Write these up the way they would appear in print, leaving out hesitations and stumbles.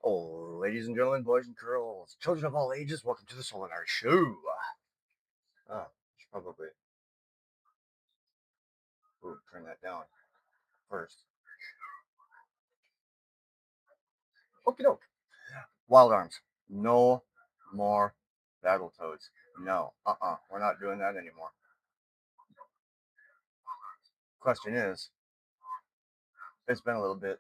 Oh, ladies and gentlemen, boys and girls, children of all ages, welcome to the Solinar Show. Should probably turn that down first. Okie doke. Wild Arms. No more Battletoads. No. We're not doing that anymore. Question is, it's been a little bit.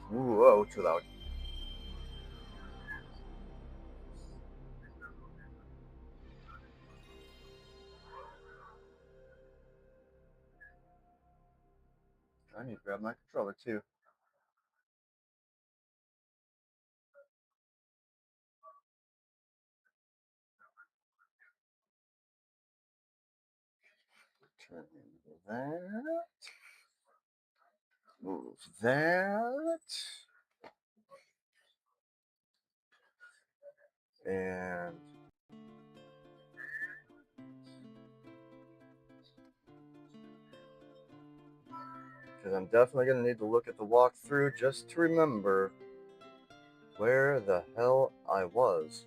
Ooh, whoa, too loud. I need to grab my controller too. Turn that. Move that. And because I'm definitely going to need to look at the walkthrough just to remember where the hell I was.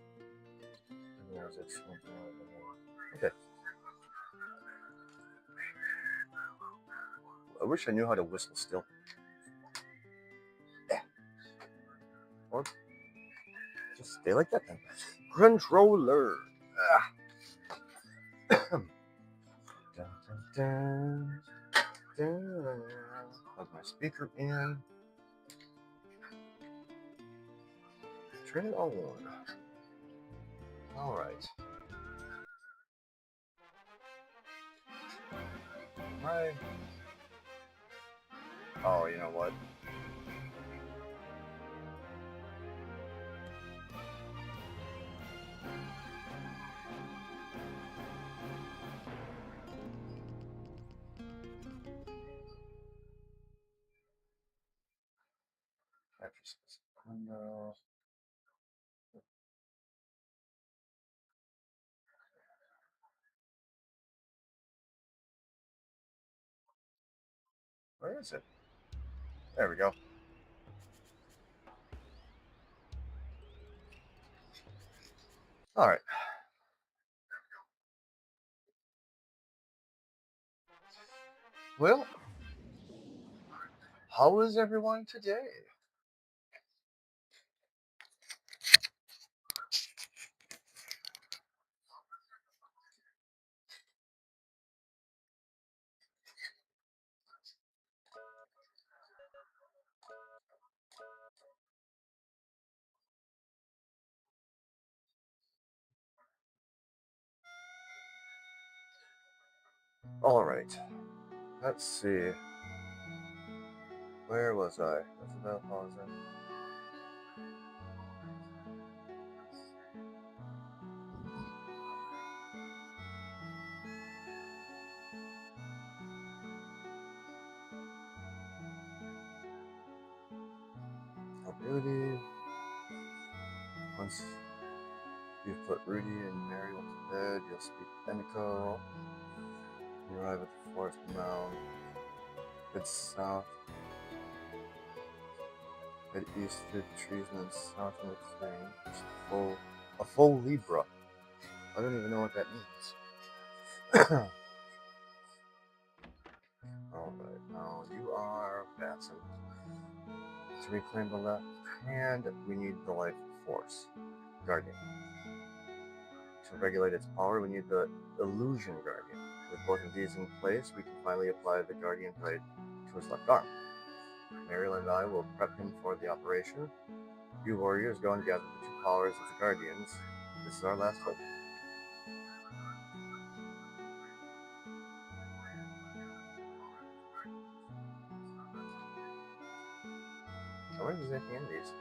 Okay. I wish I knew how to whistle still. Yeah. Or just stay like that then. Controller. Dun, dun, dun. Plug my speaker in. Turn it on. All right. Right. Oh, you know what? Capture window. Where is it? There we go. All right. Well, how is everyone today? All right. Let's see. Where was I? That's about pausing. Rudy. Once you've put Rudy and Mariel to bed, you'll speak Benico. You arrive at the forest mound. Head south. Head east through the trees and then south in the clearing. It's a full Libra. I don't even know what that means. Alright, now you are Batson. To reclaim the left hand, we need the life force. Guardian. To regulate its power, we need the illusion guardian. With both of these in place, we can finally apply the guardian trait to his left arm. Mariel and I will prep him for the operation. You warriors go and gather the two powers of the guardians. This is our last hope. I wonder if there's anything in these.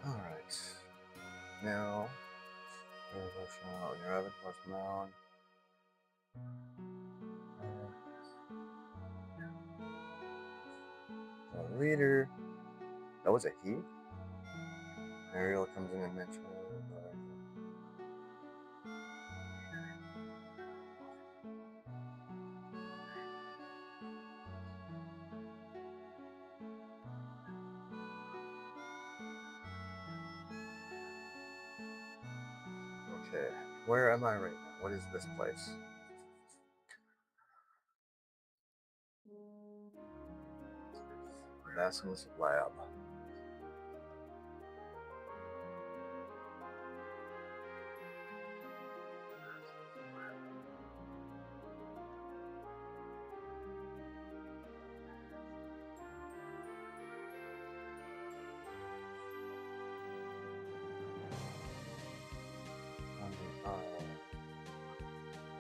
Alright. Now, you're Force Mound. The leader. That was a he? Ariel comes in and mentions. Okay, where am I right now? What is this place? Vassam's lab.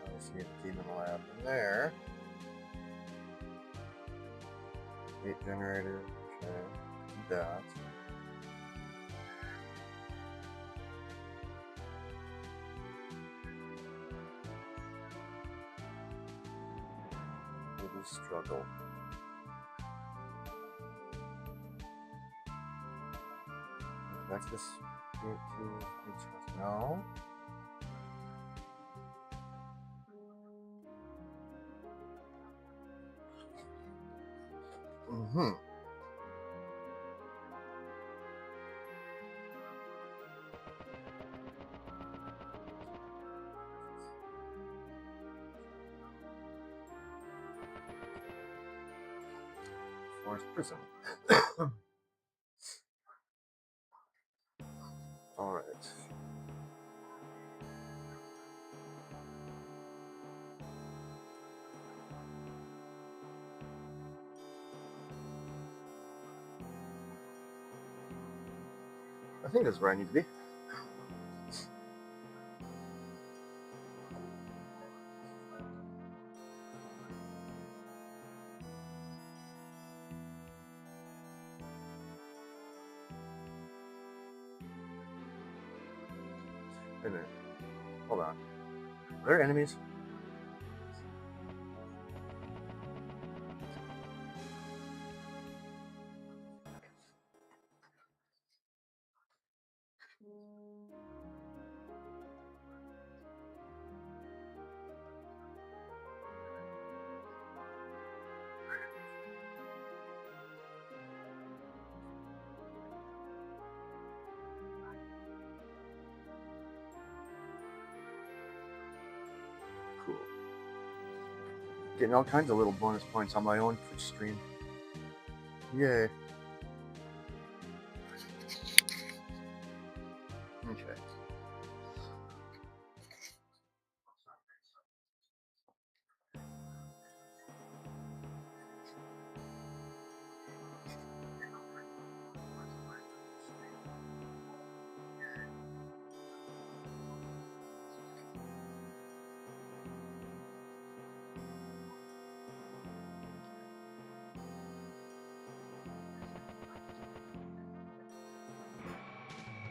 I see a demon lab in there. Heat generator. Okay, do that. Maybe struggle. That's this. No. Mm-hmm. Forest prison. All right. I think that's where I need to be. Wait a minute. Hold on. Are there enemies? Cool. Getting all kinds of little bonus points on my own Twitch stream. Yay. Okay.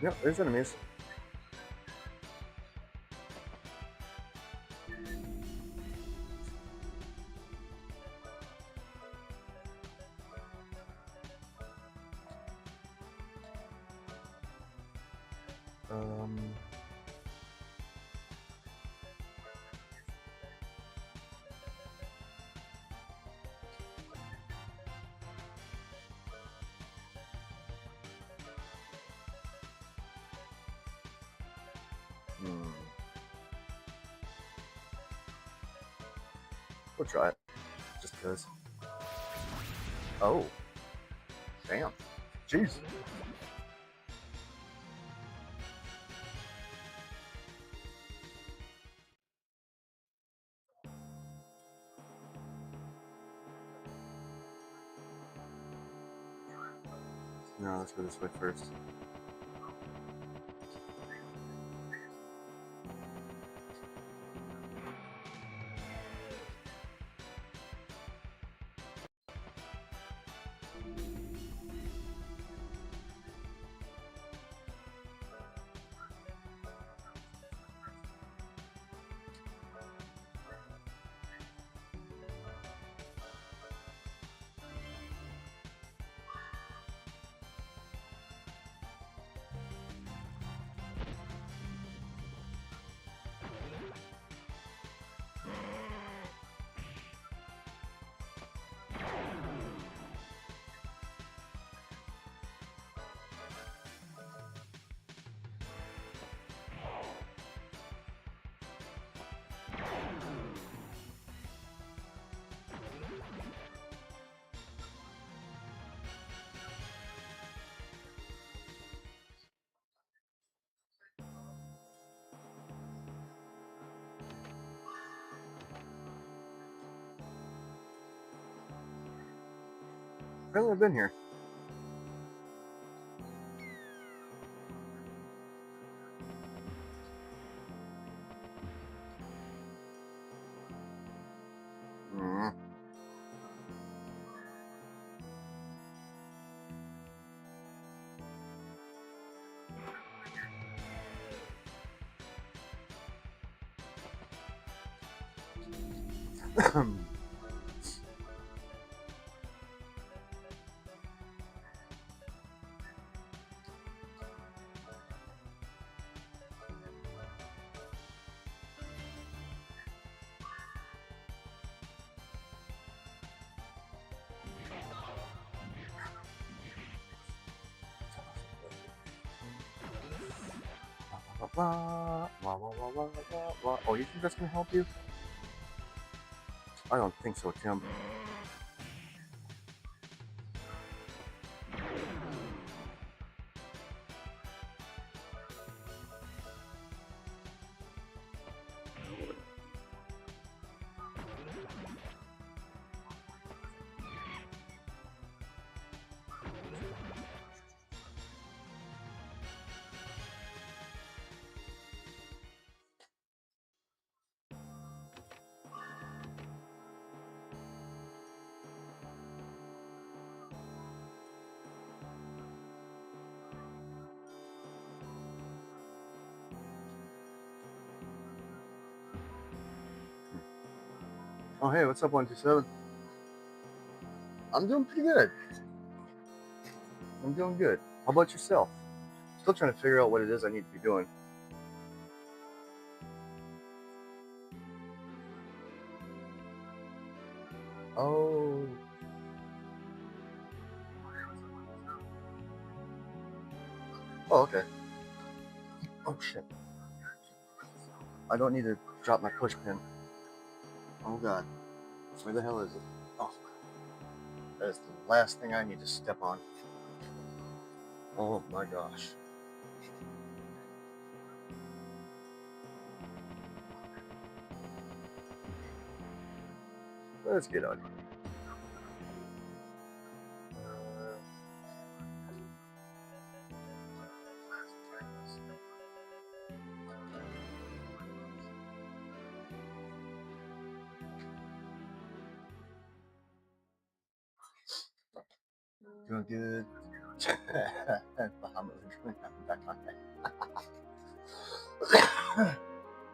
Yep, there's enemies. We'll try it. Just because. Oh. Damn. Jeez. No, let's go this way first. Apparently I've been here. Mm. Oh, you think that's gonna help you? I don't think so, Tim. Oh, hey, what's up, 127? I'm doing pretty good. I'm doing good. How about yourself? Still trying to figure out what it is I need to be doing. Oh. Oh, okay. Oh, shit. I don't need to drop my push pin. Oh, God. Where the hell is it? Oh. That is the last thing I need to step on. Oh, my gosh. Let's get out of here. Doing good.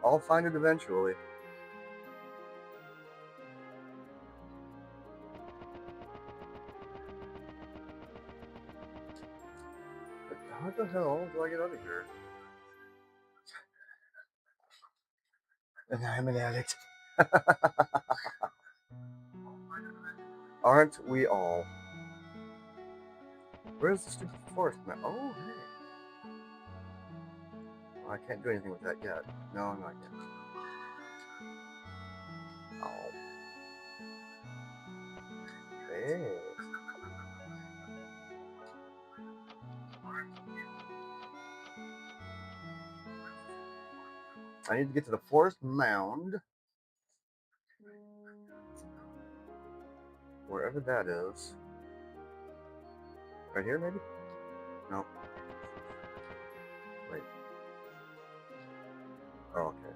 I'll find it eventually. But how the hell do I get out of here? And I'm an addict. Aren't we all? Where's the stupid forest map? Oh, hey. Well, I can't do anything with that yet. No, not yet. Oh. Hey. I need to get to the forest mound. Wherever that is. Right here, maybe? No. Wait. Oh, okay.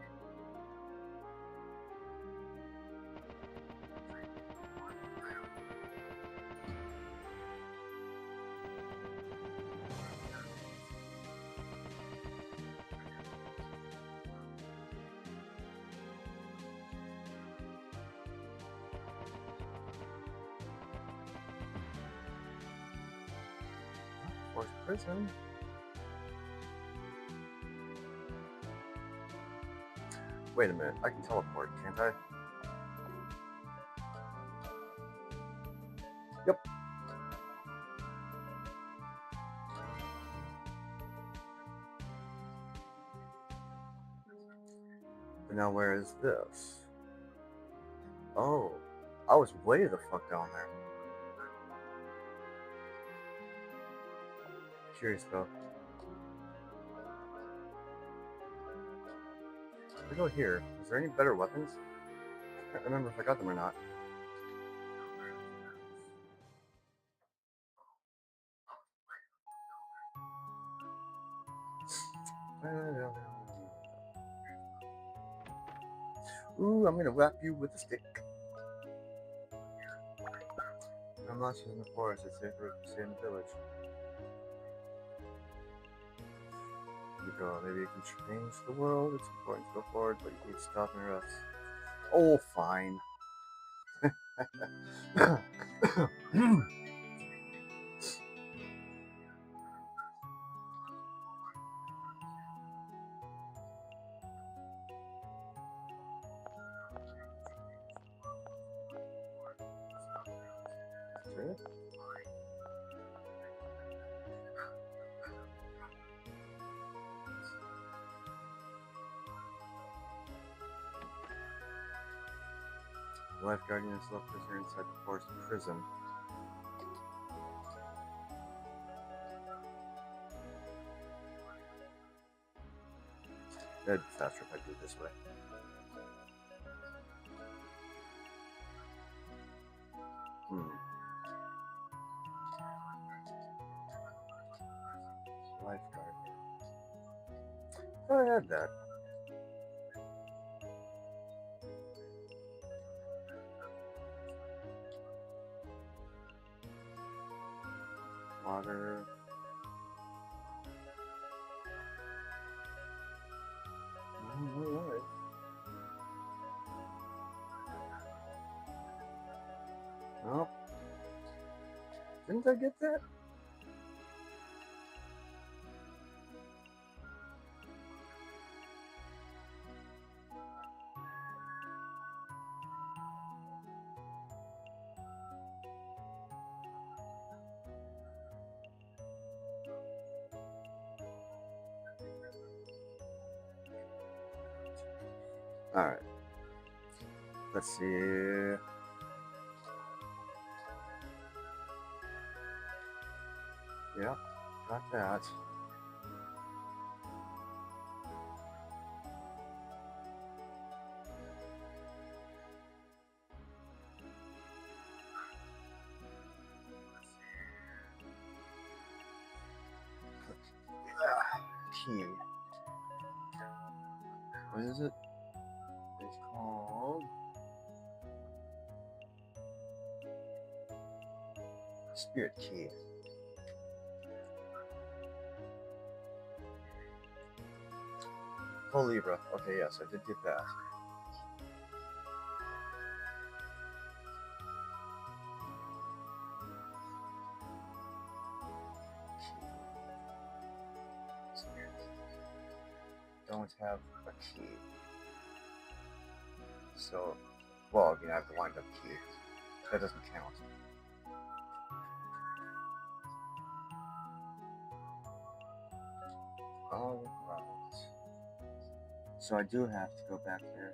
Forest prison. Wait a minute. I can teleport, can't I? Yep. But now where is this? Oh. I was way the fuck down there. Curious though. If we go here, is there any better weapons? I can't remember if I got them or not. Ooh, I'm gonna whap you with a stick. No monsters in the forest, it's safer to stay in the village. You go, maybe you can change the world, it's important to go forward, but you need to stop and rest. Oh, fine. Sure. The life guardian is left prisoner inside the forest prison. That'd be faster if I do it this way. Life guardian. Oh, I had that. Water. Alright. Oh. Didn't I get that? Alright. Let's see. Yep, got that. Key. What is it? It's called Spirit Key. Oh, Libra. Okay, yes, I did get that. Don't have a key. So, well, I mean, I have the wind up key. That doesn't count. Alright. So I do have to go back there.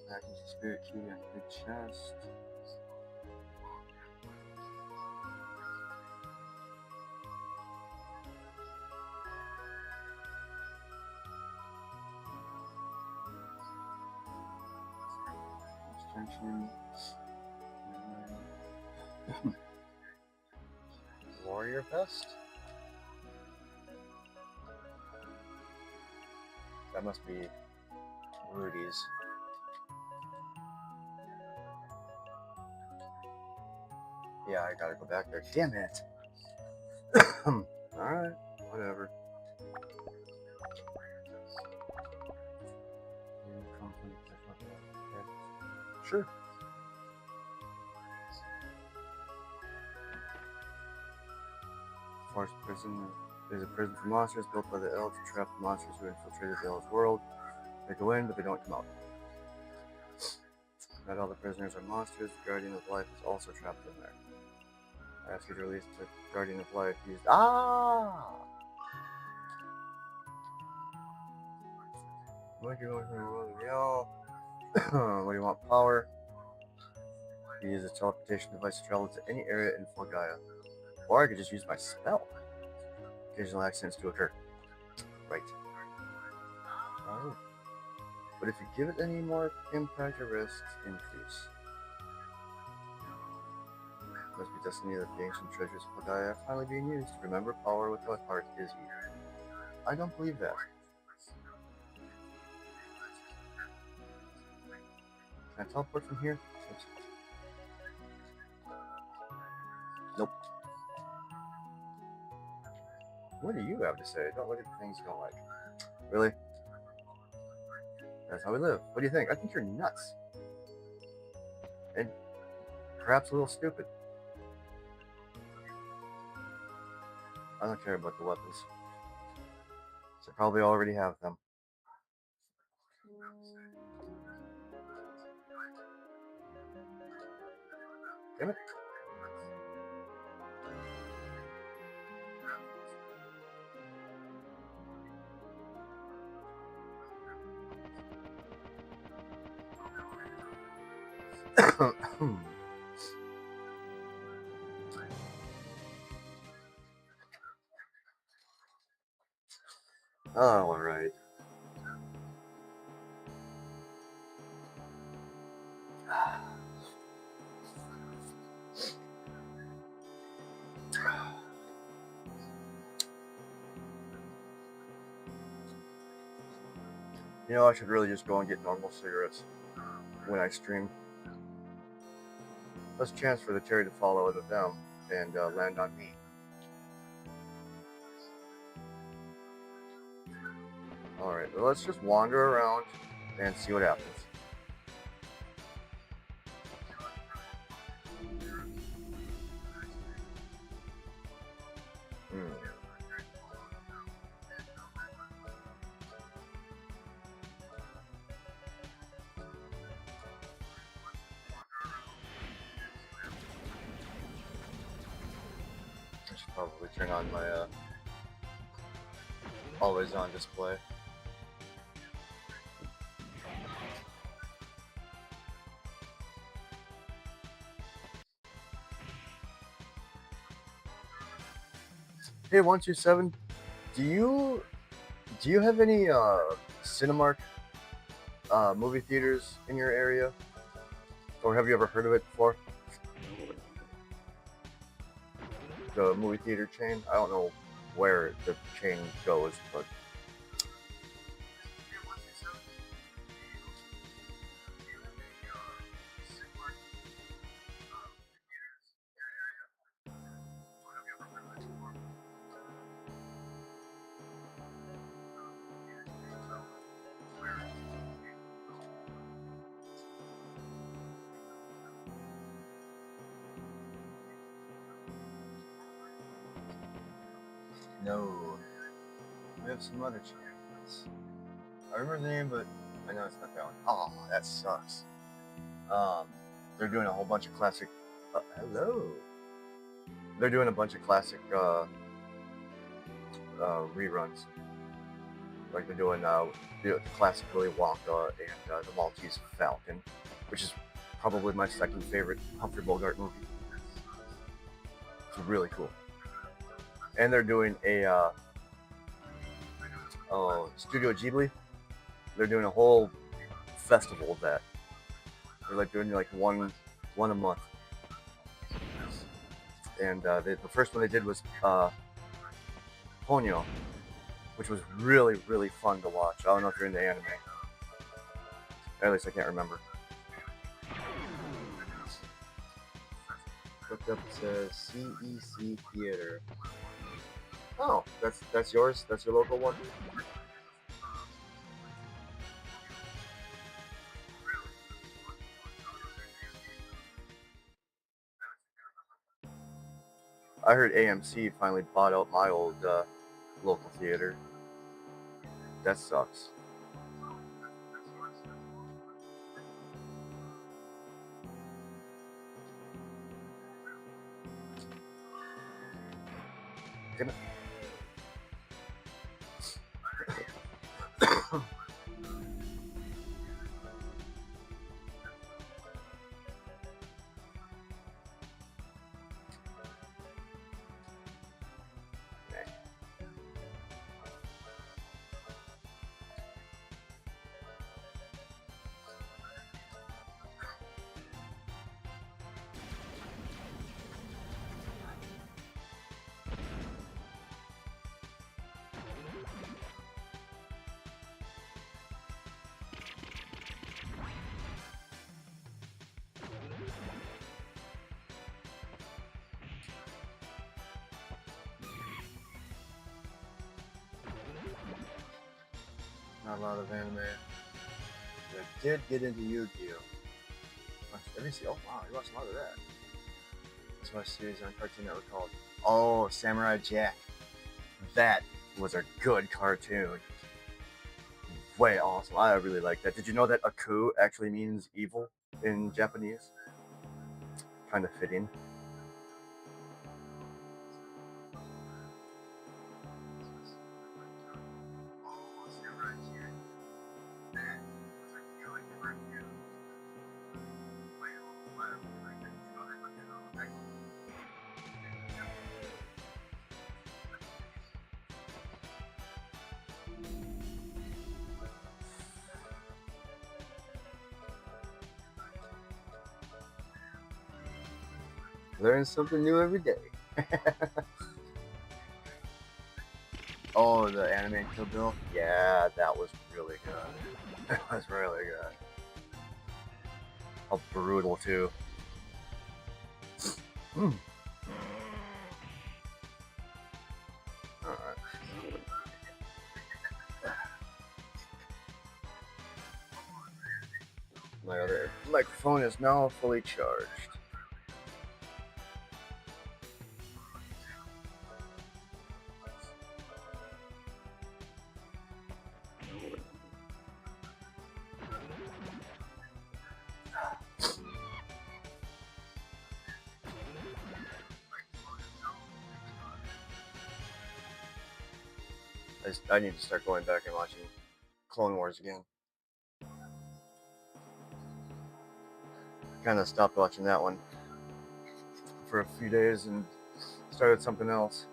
Back into the spirit key and the chest. Extension. Warrior vest? That must be Rudy's. Yeah, I gotta go back there. Damn it! Alright, whatever. Sure. Forest prison is a prison for monsters built by the elves to trap the monsters who infiltrated the elves' world. They go in, but they don't come out. Not all the prisoners are monsters. The Guardian of Life is also trapped in there. I ask you to release the Guardian of Life used. What do you want from the world of Yell? What do you want? Power. You use a teleportation device to travel to any area in full Gaia. Or I could just use my spell. Occasional accidents do occur. Right. Oh. But if you give it any more impact or risk, increase. Must be destiny that the ancient treasures of Pagaya are finally being used. Remember, power without heart is evil. I don't believe that. Can I teleport from here? Nope. What do you have to say? Don't look at the things you don't like. Really? That's how we live. What do you think? I think you're nuts. And perhaps a little stupid. I don't care about the weapons. So I probably already have them. Damn it. All right. You know, I should really just go and get normal cigarettes when I stream. Less chance for the cherry to fall out of them and land on me. Alright, well, let's just wander around and see what happens. I should probably turn on my always on display. Hey, 127, do you have any Cinemark movie theaters in your area, or have you ever heard of it before? The movie theater chain. I don't know where the chain goes, but no. We have some other channels. I remember the name, but I know it's not that one. Oh, that sucks. They're doing a whole bunch of classic. Hello. They're doing a bunch of classic reruns. Like they're doing the classic Willy Wonka and the Maltese Falcon, which is probably my second favorite Humphrey Bogart movie. It's really cool. And they're doing a Studio Ghibli. They're doing a whole festival of that. They're like doing like one a month. And the first one they did was Ponyo, which was really, really fun to watch. I don't know if you're into anime. At least I can't remember. Looked up, it says CEC Theater. Oh, that's yours? That's your local one? I heard AMC finally bought out my old local theater. That sucks. Can Not a lot of anime. But I did get into Yu-Gi-Oh! Let me see. Oh wow, you watched a lot of that. That's my series on Cartoon Network called Samurai Jack. That was a good cartoon. Way awesome. I really like that. Did you know that Aku actually means evil in Japanese? Kind of fitting. Learn something new every day. Oh, the anime Kill Bill? Yeah, that was really good. That was really good. How brutal, too. Mm. Alright. My other microphone is now fully charged. I need to start going back and watching Clone Wars again. Kind of stopped watching that one for a few days and started something else.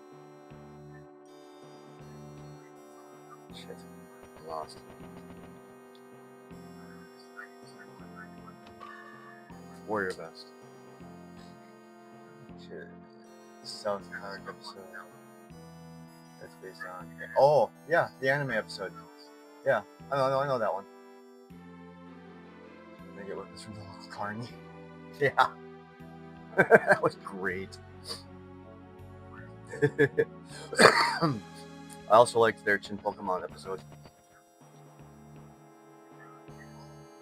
Shit, I'm lost. Warrior Best. Shit. South Park episode. That's based on. Oh, yeah, the anime episode. Yeah, I know that one. I get weapons from the local carny. Yeah. That was great. I also liked their Chin Pokemon episode.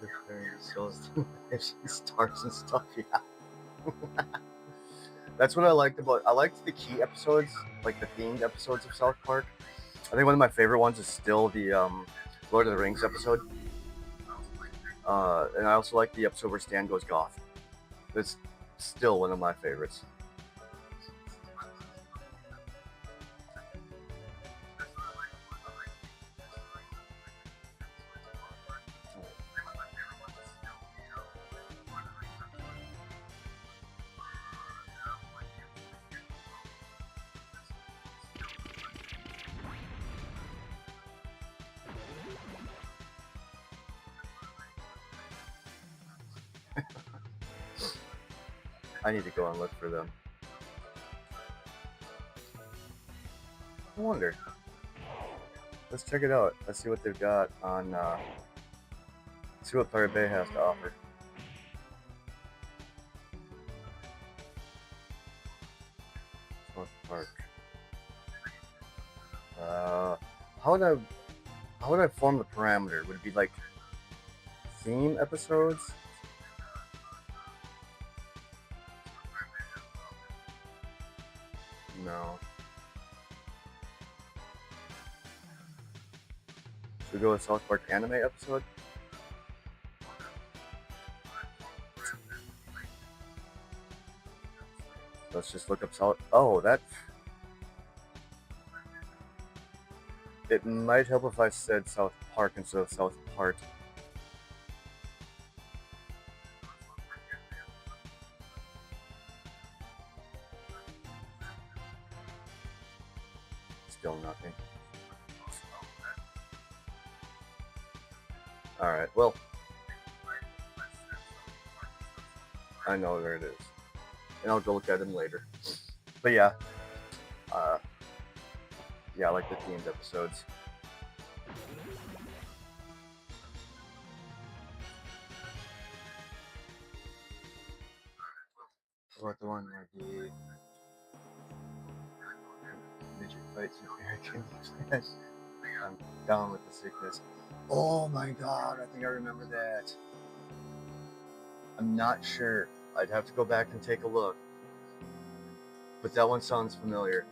The fairy sells stars and stuff, yeah. That's what I liked about. I liked the key episodes, like the themed episodes of South Park. I think one of my favorite ones is still the Lord of the Rings episode. And I also like the episode where Stan goes goth. It's still one of my favorites. I need to go and look for them. I wonder. Let's check it out. Let's see what they've got on. See what Pirate Bay has to offer. South Park. How would I form the parameter? Would it be like theme episodes? No. Should we go with South Park anime episode? Let's just look up South. Oh, that. It might help if I said South Park instead of South Part. Still nothing. Alright, well. I know where it is. And I'll go look at them later. But yeah. Yeah, I like the themed episodes. What the one where the midget fights American? I'm down with the sickness. Oh my god, I think I remember that. I'm not sure. I'd have to go back and take a look. But that one sounds familiar.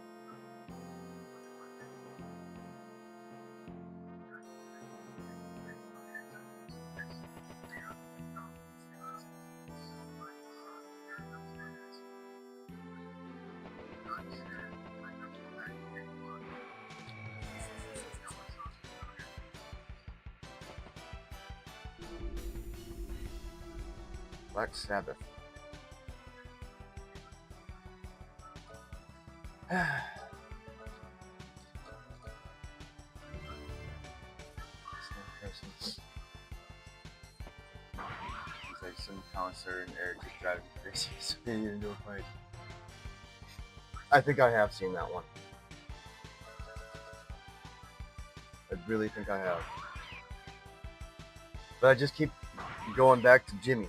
Black Sabbath. Like some counselor and Eric is driving crazy, so they need to do a fight. I think I have seen that one. I really think I have. But I just keep going back to Jimmy.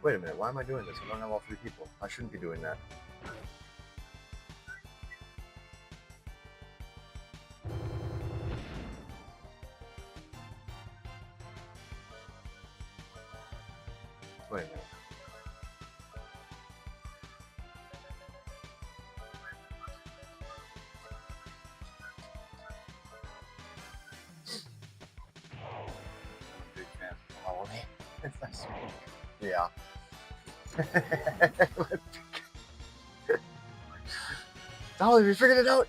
Wait a minute, why am I doing this? I don't have all 3 people. I shouldn't be doing that. Wait a minute. I'm a big fan of Halloween. Yeah. Oh, we figured it out!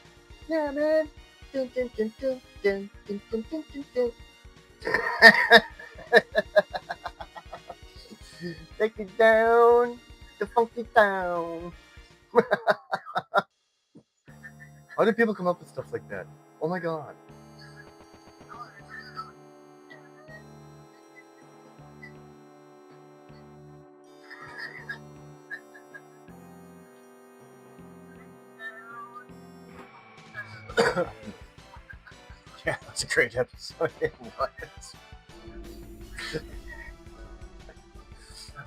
Yeah, man! Dun, dun, dun, dun, dun, dun, dun, dun, dun, dun. Take it down, the funky town. How do people come up with stuff like that? Oh my god. Yeah, that's a great episode. It was.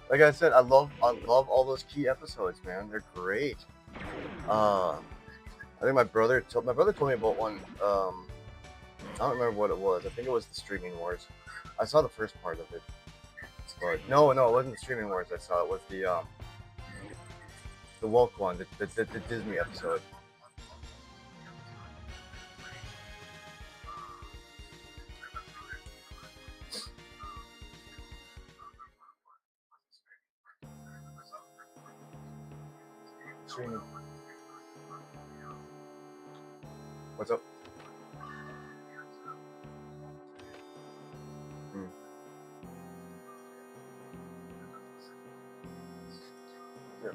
Like I said, I love all those key episodes, man. They're great. I think my brother told me about one. I don't remember what it was. I think it was the Streaming Wars. I saw the first part of it. But no, it wasn't the Streaming Wars. I saw it was the woke one, the Disney episode. Streaming. What's up? Yeah,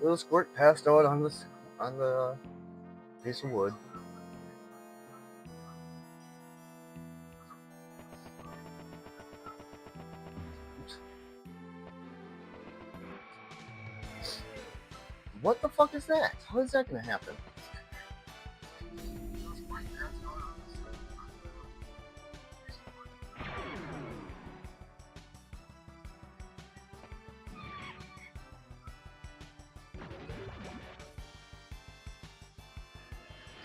little squirt passed out on the piece of wood. What the fuck is that? How is that gonna happen?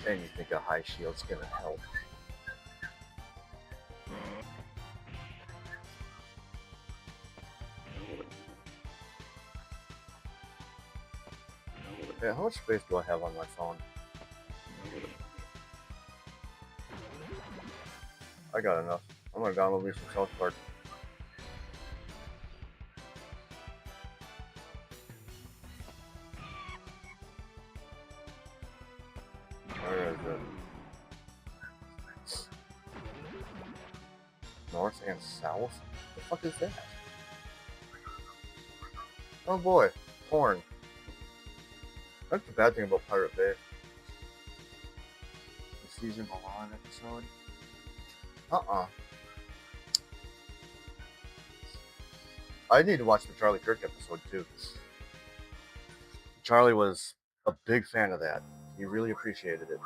And you think a high shield's gonna help? Yeah, how much space do I have on my phone? I got enough. I'm gonna download me some South Park. Where is it? North and south? The fuck is that? Oh boy, porn. That's the bad thing about Pirate Bay. Caesar Milan episode? Uh-uh. I need to watch the Charlie Kirk episode too. Charlie was a big fan of that. He really appreciated it.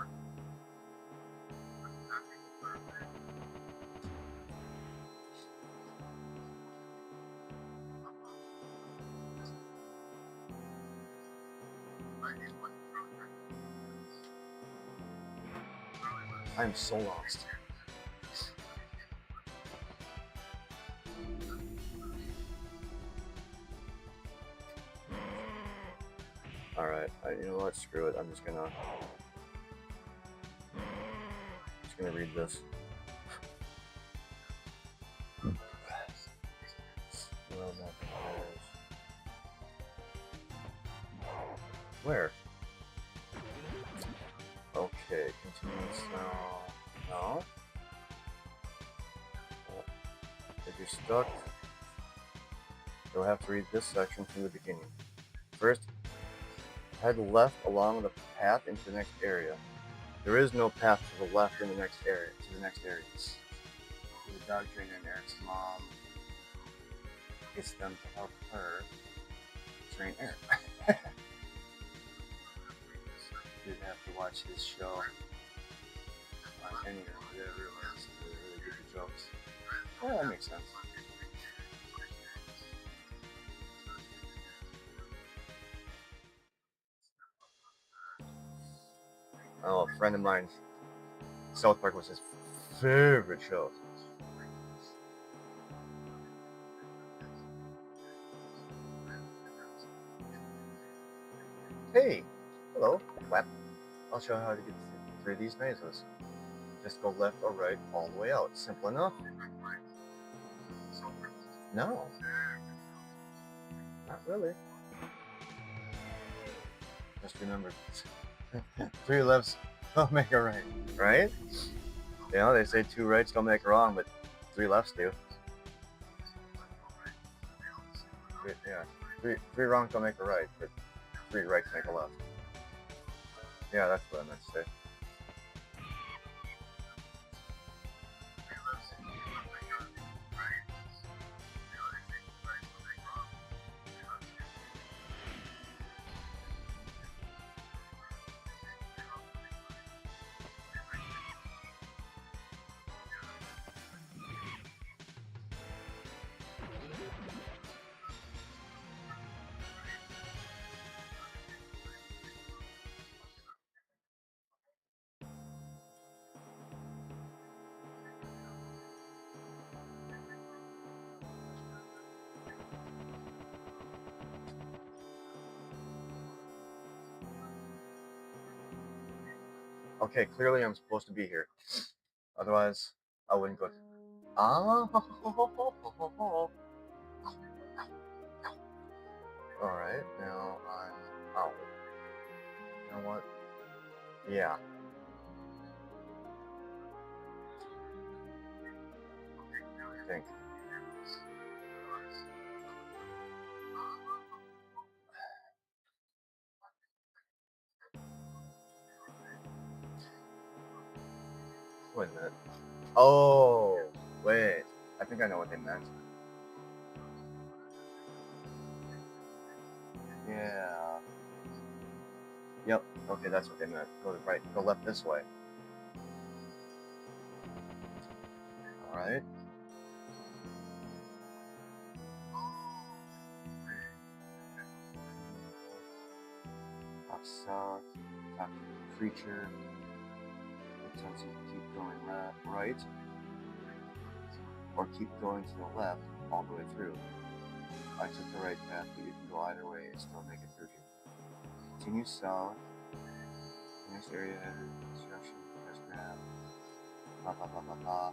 I'm so lost. Alright, you know what? Screw it. I'm just gonna read this. Well, that compares. Where? Okay, continuous now. No. If you're stuck, you'll have to read this section from the beginning. First, head left along the path into the next area. There is no path to the left in the next area. There's a dog trainer and Eric's mom gets them to help her train Eric. You'd have to watch his show on any or whatever it was to really get the jokes. Yeah, that makes sense. Oh, a friend of mine, South Park was his favorite show. Hey, hello, Flap. I'll show you how to get through these mazes. Just go left or right all the way out. Simple enough. No. Not really. Just remember, 3 lefts don't make a right, right? You know, they say 2 rights don't make a wrong, but 3 lefts do. Yeah, 3 wrongs don't make a right, but 3 rights make a left. Yeah, that's what I meant to say. Okay, clearly I'm supposed to be here. Otherwise, I wouldn't go. Ah! Alright, now I'm out. You know what? Yeah. I think. Wait a minute. Oh, wait. I think I know what they meant. Yeah. Yep. Okay, that's what they meant. Go right. Go left this way. All right. Top south. Top creature. Attempts to keep going left, right, or keep going to the left all the way through. I took the right path, but you can go either way and still make it through here. Continue south. Next area, construction, press map. Blah blah blah blah blah.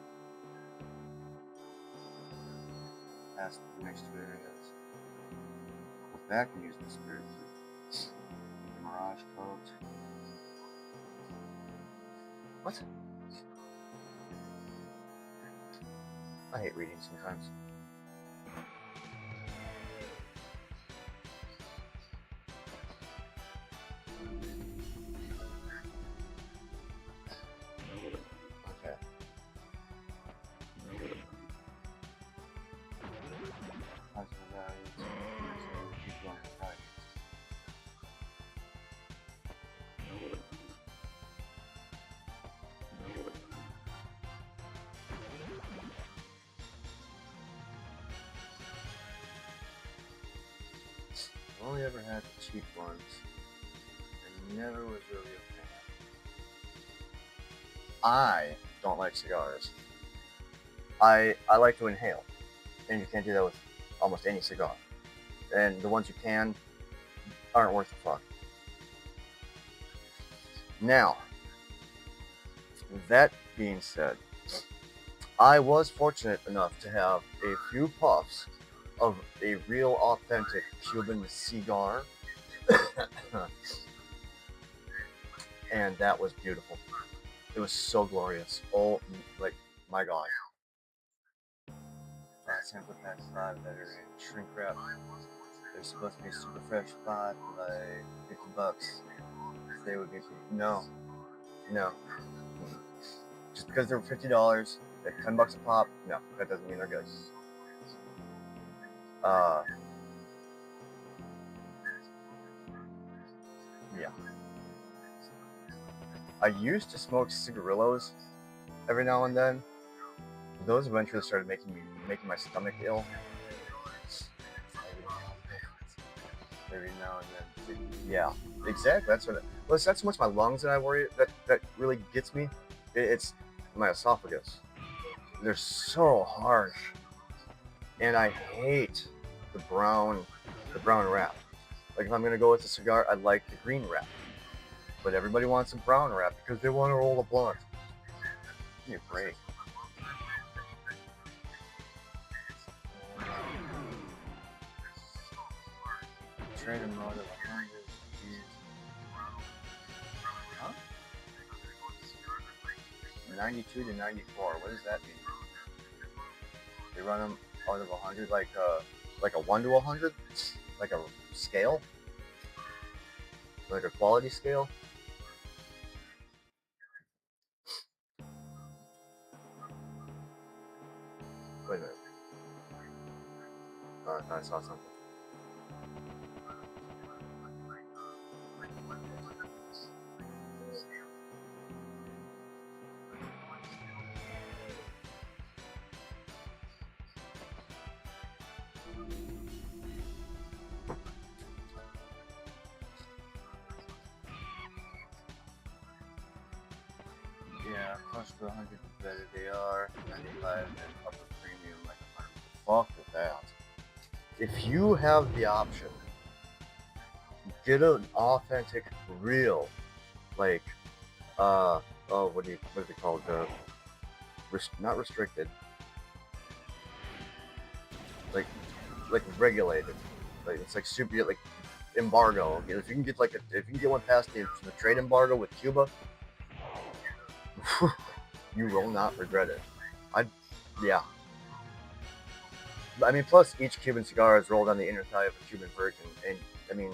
Past the next 2 areas. Go back and use the spirit key. The mirage coat. What? I hate reading sometimes. only ever had the cheap ones. I never was really a fan. I don't like cigars. I like to inhale, and you can't do that with almost any cigar. And the ones you can aren't worth the fuck. Now, that being said, I was fortunate enough to have a few puffs of a real authentic Cuban cigar, and that was beautiful. It was so glorious. Oh, like, my God. Sample pack 5 that are in shrink wrap. They're supposed to be super fresh pot, like $50. They would be no. Just because they're $50, they're $10 a pop. No, that doesn't mean they're good. Yeah. I used to smoke cigarillos every now and then. Those eventually started making my stomach ill. Every now and then. Yeah, exactly. That's what. Well, it's not so much my lungs that I worry that really gets me. It's my esophagus. They're so harsh, and I hate the brown wrap. Like if I'm gonna go with a cigar, I like the green wrap. But everybody wants a brown wrap because they want to roll a blunt. Give me a break. Trade and mode of 100. Huh? 92 to 94. What does that mean? They run them out of 100 like a 1 to 100? Like a scale? Like a quality scale? Wait a minute. I saw something. Yeah, close to 100 the better they are. 95 and upper premium like 100. Fuck with that. If you have the option, get an authentic, real, like, what is it called? Not restricted, like regulated. Like it's like super, like embargo. If you can get if you can get one past the trade embargo with Cuba, you will not regret it. Yeah. I mean, plus each Cuban cigar is rolled on the inner thigh of a Cuban virgin, and I mean,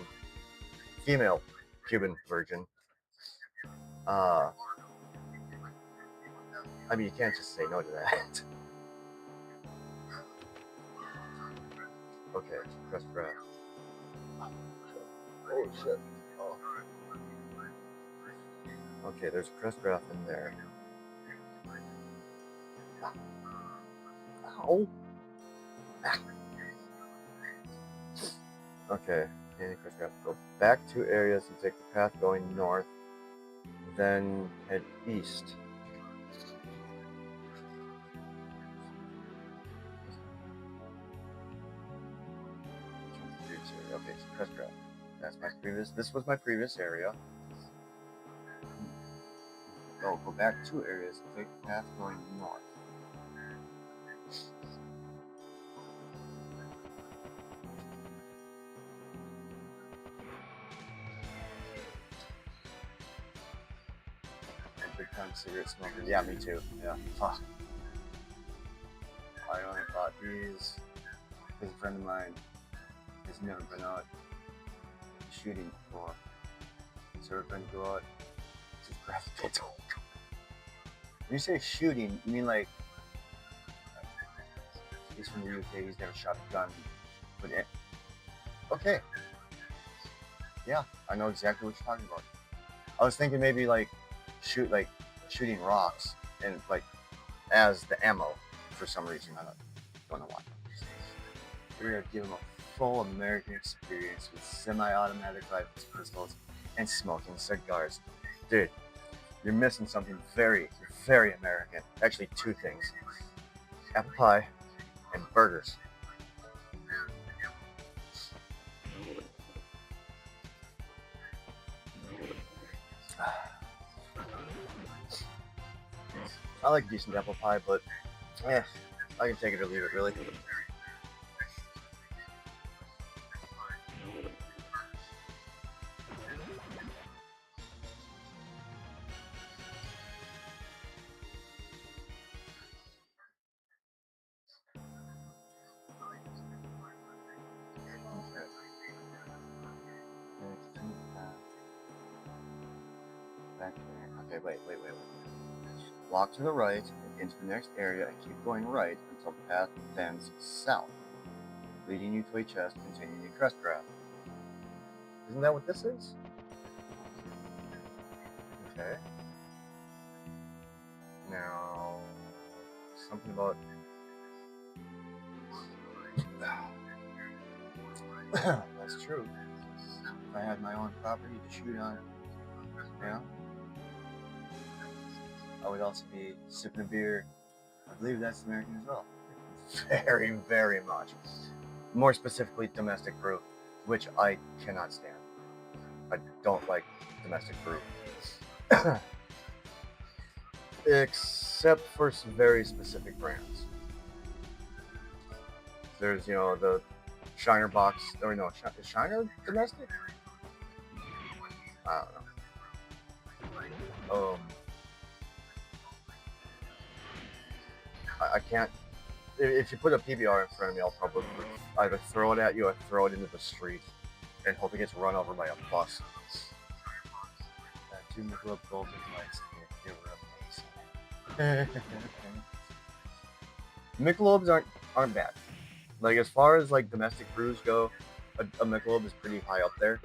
female Cuban virgin. I mean, you can't just say no to that. Okay, press breath. Oh shit. Oh. Okay, there's a crest graph in there. Ow. Okay, crest graph. Go back 2 areas and take the path going north, then head east. Okay, so crest graph. That's my previous. This was my previous area. Go back 2 areas and take the path going north. Big time cigarette smoker. Yeah, me too. Yeah. Fuck. I only bought these because a friend of mine has never been out shooting before. So we're going to go out to grab the pistol. When you say shooting, you mean like he's from the UK, he's never shot a gun. But okay. Yeah, I know exactly what you're talking about. I was thinking maybe like shooting rocks and like as the ammo for some reason. I don't know why. We're gonna give him a full American experience with semi-automatic rifles, pistols, and smoking cigars. Dude, you're missing something very American. Actually, two things: apple pie and burgers. I like decent apple pie, but I can take it or leave it, really. Okay, wait. Walk to the right and into the next area and keep going right until the path bends south, leading you to a chest containing a crest grab. Isn't that what this is? Okay. Now, something about... That's true. If I had my own property to shoot on, yeah, I would also be sipping a beer. I believe that's American as well. Very much. More specifically, domestic brew, which I cannot stand. I don't like domestic brew. Except for some very specific brands. There's, the Shiner box, or no, is Shiner domestic? I don't know. I can't. If you put a PBR in front of me, I'll probably either throw it at you or throw it into the street and hope it gets run over by a bus. 2 Michelob Golden Lights. They were amazing. Michelobs aren't bad. Like, as far as like domestic brews go, a Michelob is pretty high up there.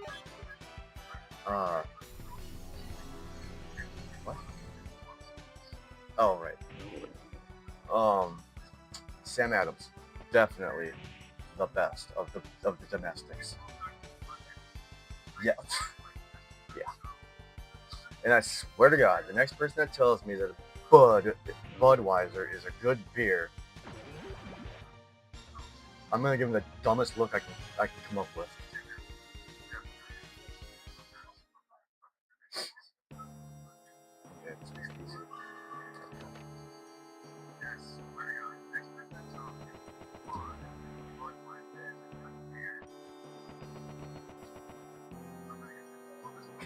What? Oh, right. Sam Adams, definitely the best of the domestics. Yeah. Yeah. And I swear to God, the next person that tells me that Budweiser is a good beer, I'm gonna give him the dumbest look I can come up with. Okay, this is easy.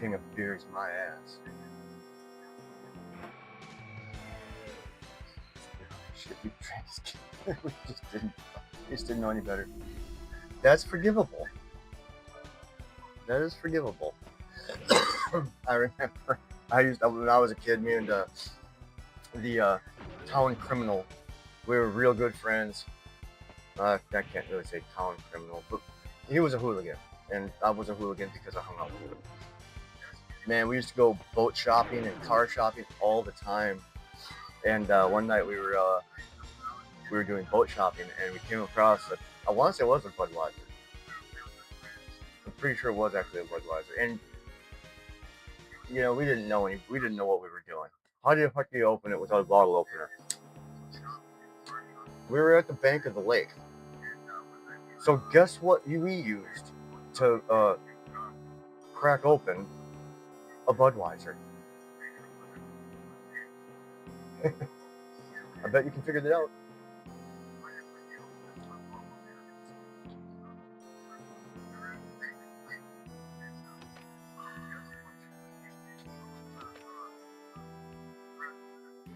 King of beers, my ass. Shit, we just didn't know any better. That's forgivable. That is forgivable. I remember when I was a kid, me and the town criminal, we were real good friends. I can't really say town criminal, but he was a hooligan, and I was a hooligan because I hung out with him. Man, we used to go boat shopping and car shopping all the time. And one night we were doing boat shopping, and we came across I want to say it was a Budweiser. I'm pretty sure it was actually a Budweiser. And we didn't know what we were doing. How the fuck do you open it without a bottle opener? We were at the bank of the lake. So guess what we used to crack open a Budweiser? I bet you can figure that out.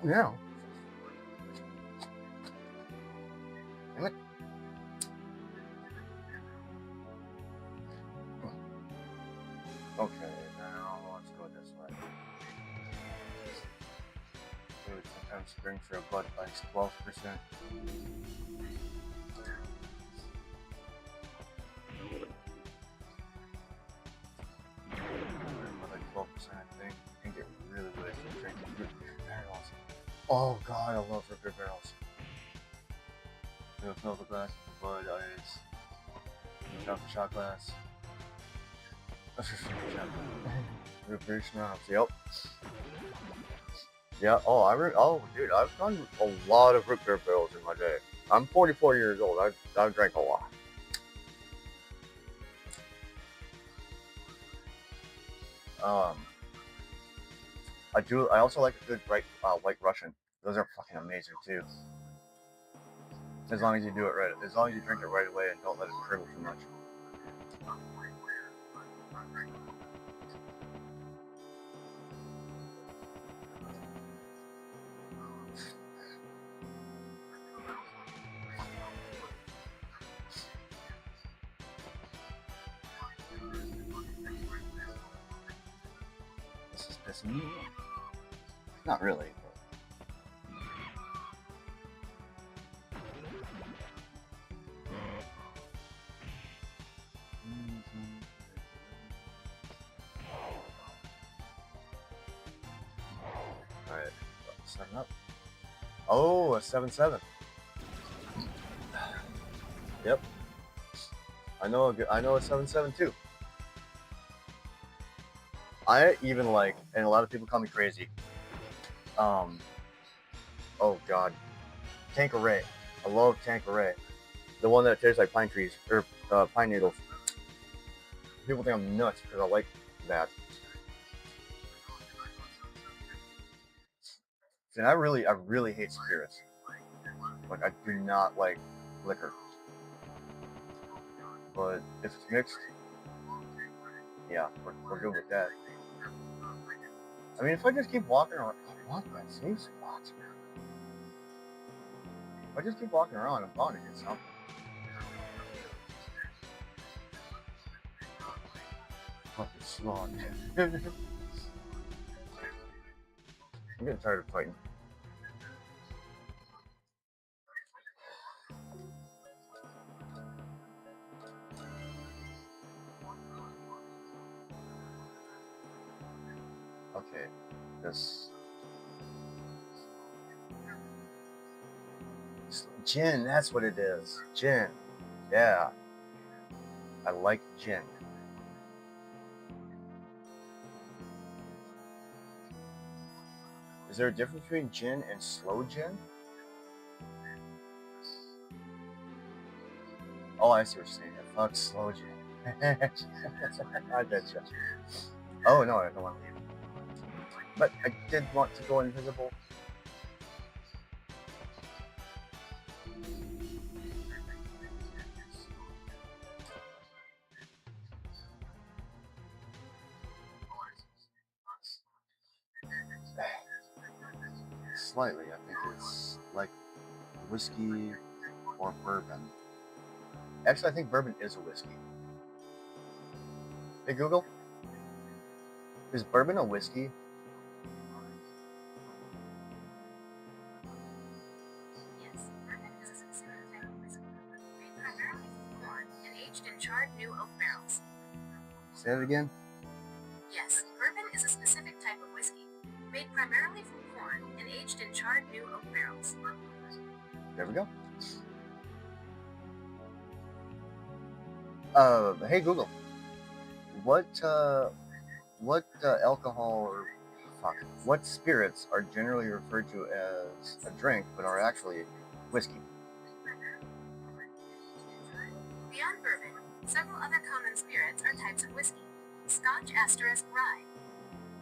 Yeah. Damn it. Okay, now let's go this way. Dude, sometimes Springfield Bud likes 12%. Like 12%, I think. You can get really good at drinking root beer barrels. Oh god, I love root beer barrels. You'll fill the glass with Bud Ice. Shot glass. Root beer schnapps. Yep. Yeah. Oh, oh, dude, I've done a lot of root beer barrels in my day. I'm 44 years old. I've drank a lot. I also like a good white Russian. Those are fucking amazing too. As long as you do it right. As long as you drink it right away and don't let it curdle too much. This is pissing me off. Not really. Alright, 7 up. Oh, a 7-7. Yep. I know a 7-7 too. I even like, and a lot of people call me crazy. Oh god, Tanqueray. I love Tanqueray. The one that tastes like pine trees or pine needles. People think I'm nuts because I like that. And I really hate spirits. Like, I do not like liquor. But if it's mixed, yeah, we're good with that. I mean, if I just keep walking around, I want that safe spot. If I just keep walking around, I'm bound to get something. Fucking slog. I'm getting tired of fighting. Okay, this gin, that's what it is. Gin. Yeah. I like gin. Is there a difference between gin and slow gin? Oh, I see what you're saying. Fuck slow gin. I betcha. Oh, no, I don't want to leave. But I did want to go invisible. Slightly, I think it's like whiskey or bourbon. Actually, I think bourbon is a whiskey. Hey Google, is bourbon a whiskey? Yes, bourbon is a specific type of whiskey, made primarily from corn and aged in charred new oak barrels. Say it again. Yes, bourbon is a specific type of whiskey, made primarily from corn and aged in charred new oak barrels. There we go. Hey Google, what alcohol or what spirits are generally referred to as a drink but are actually whiskey? Beyond bourbon, several other common spirits are types of whiskey. Scotch * rye,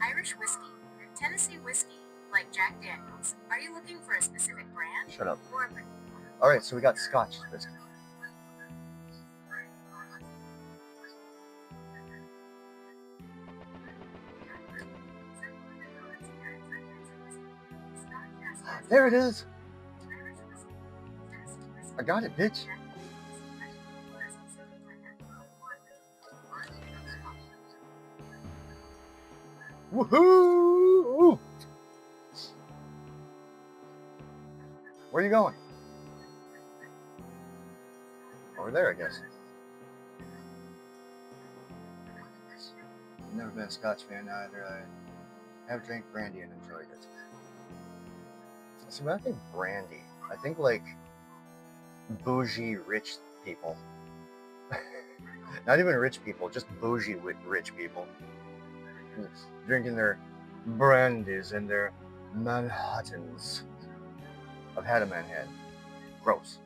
Irish whiskey, Tennessee whiskey, like Jack Daniels. Are you looking for a specific brand? Shut up. Or Alright, so we got Scotch whiskey. There it is! I got it, bitch! Woohoo! Where are you going? Over there, I guess. I've never been a Scotch fan either. I have drank brandy and enjoyed it. So when I think brandy, I think like bougie rich people. Not even rich people, just bougie rich people. Drinking their brandies and their Manhattans. I've had a Manhattan. Gross.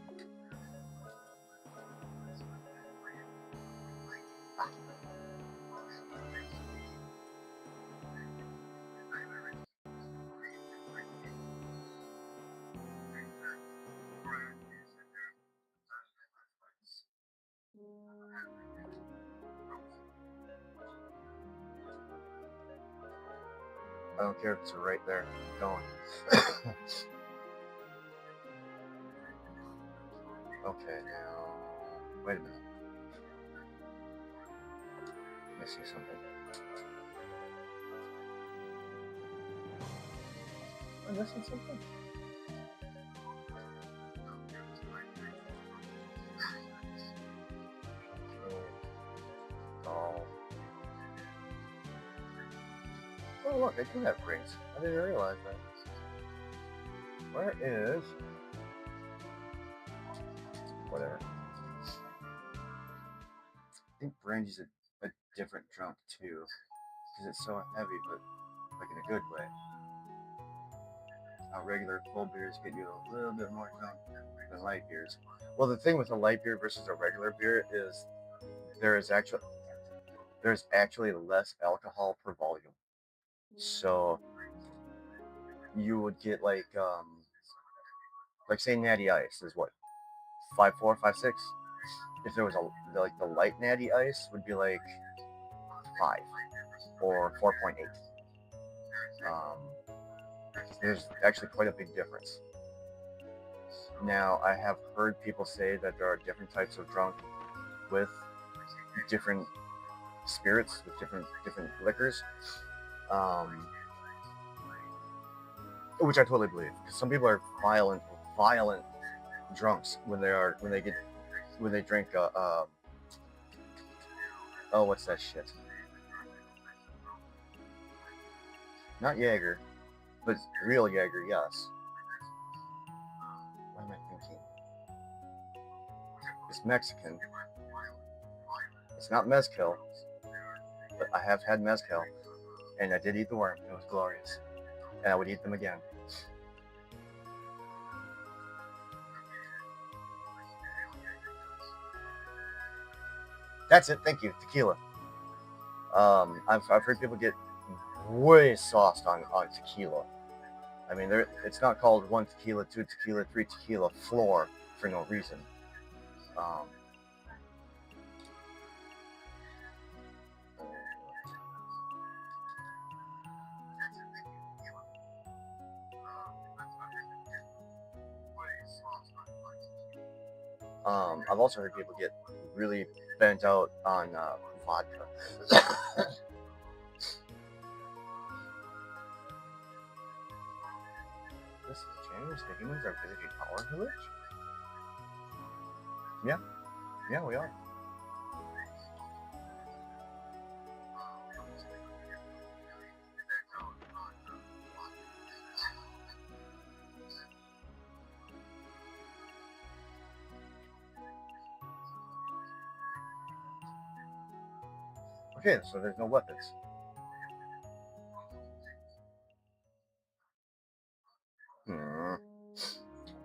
I don't care if it's right there. Keep going. Okay, now. Wait a minute. Let me see something. Am I missing something? Oh, look, I do have rings. I didn't realize that. Where is... Whatever. I think brandy's a different drunk, too. Because it's so heavy, but like in a good way. How regular cold beers get you a little bit more drunk than light beers. Well, the thing with a light beer versus a regular beer is there's actually less alcohol per volume. So you would get like say Natty Ice is what 5.4, 5.6. If there was like the light Natty Ice would be like 5 or 4.8. There's actually quite a big difference. Now I have heard people say that there are different types of drunk with different spirits, with different liquors. Which I totally believe, because some people are violent drunks when they drink oh, what's that shit? Not Jaeger, but real Jaeger, yes. What am I thinking? It's Mexican. It's not mezcal, but I have had mezcal, and I did eat the worm. It was glorious, and I would eat them again. That's it. Thank you. Tequila. I've heard people get way sauced on tequila. I mean, it's not called 1 tequila, 2 tequila, 3 tequila floor for no reason. I've also heard people get really bent out on vodka. This has changed. The humans are visiting our village? Yeah, we are. Okay, so there's no weapons.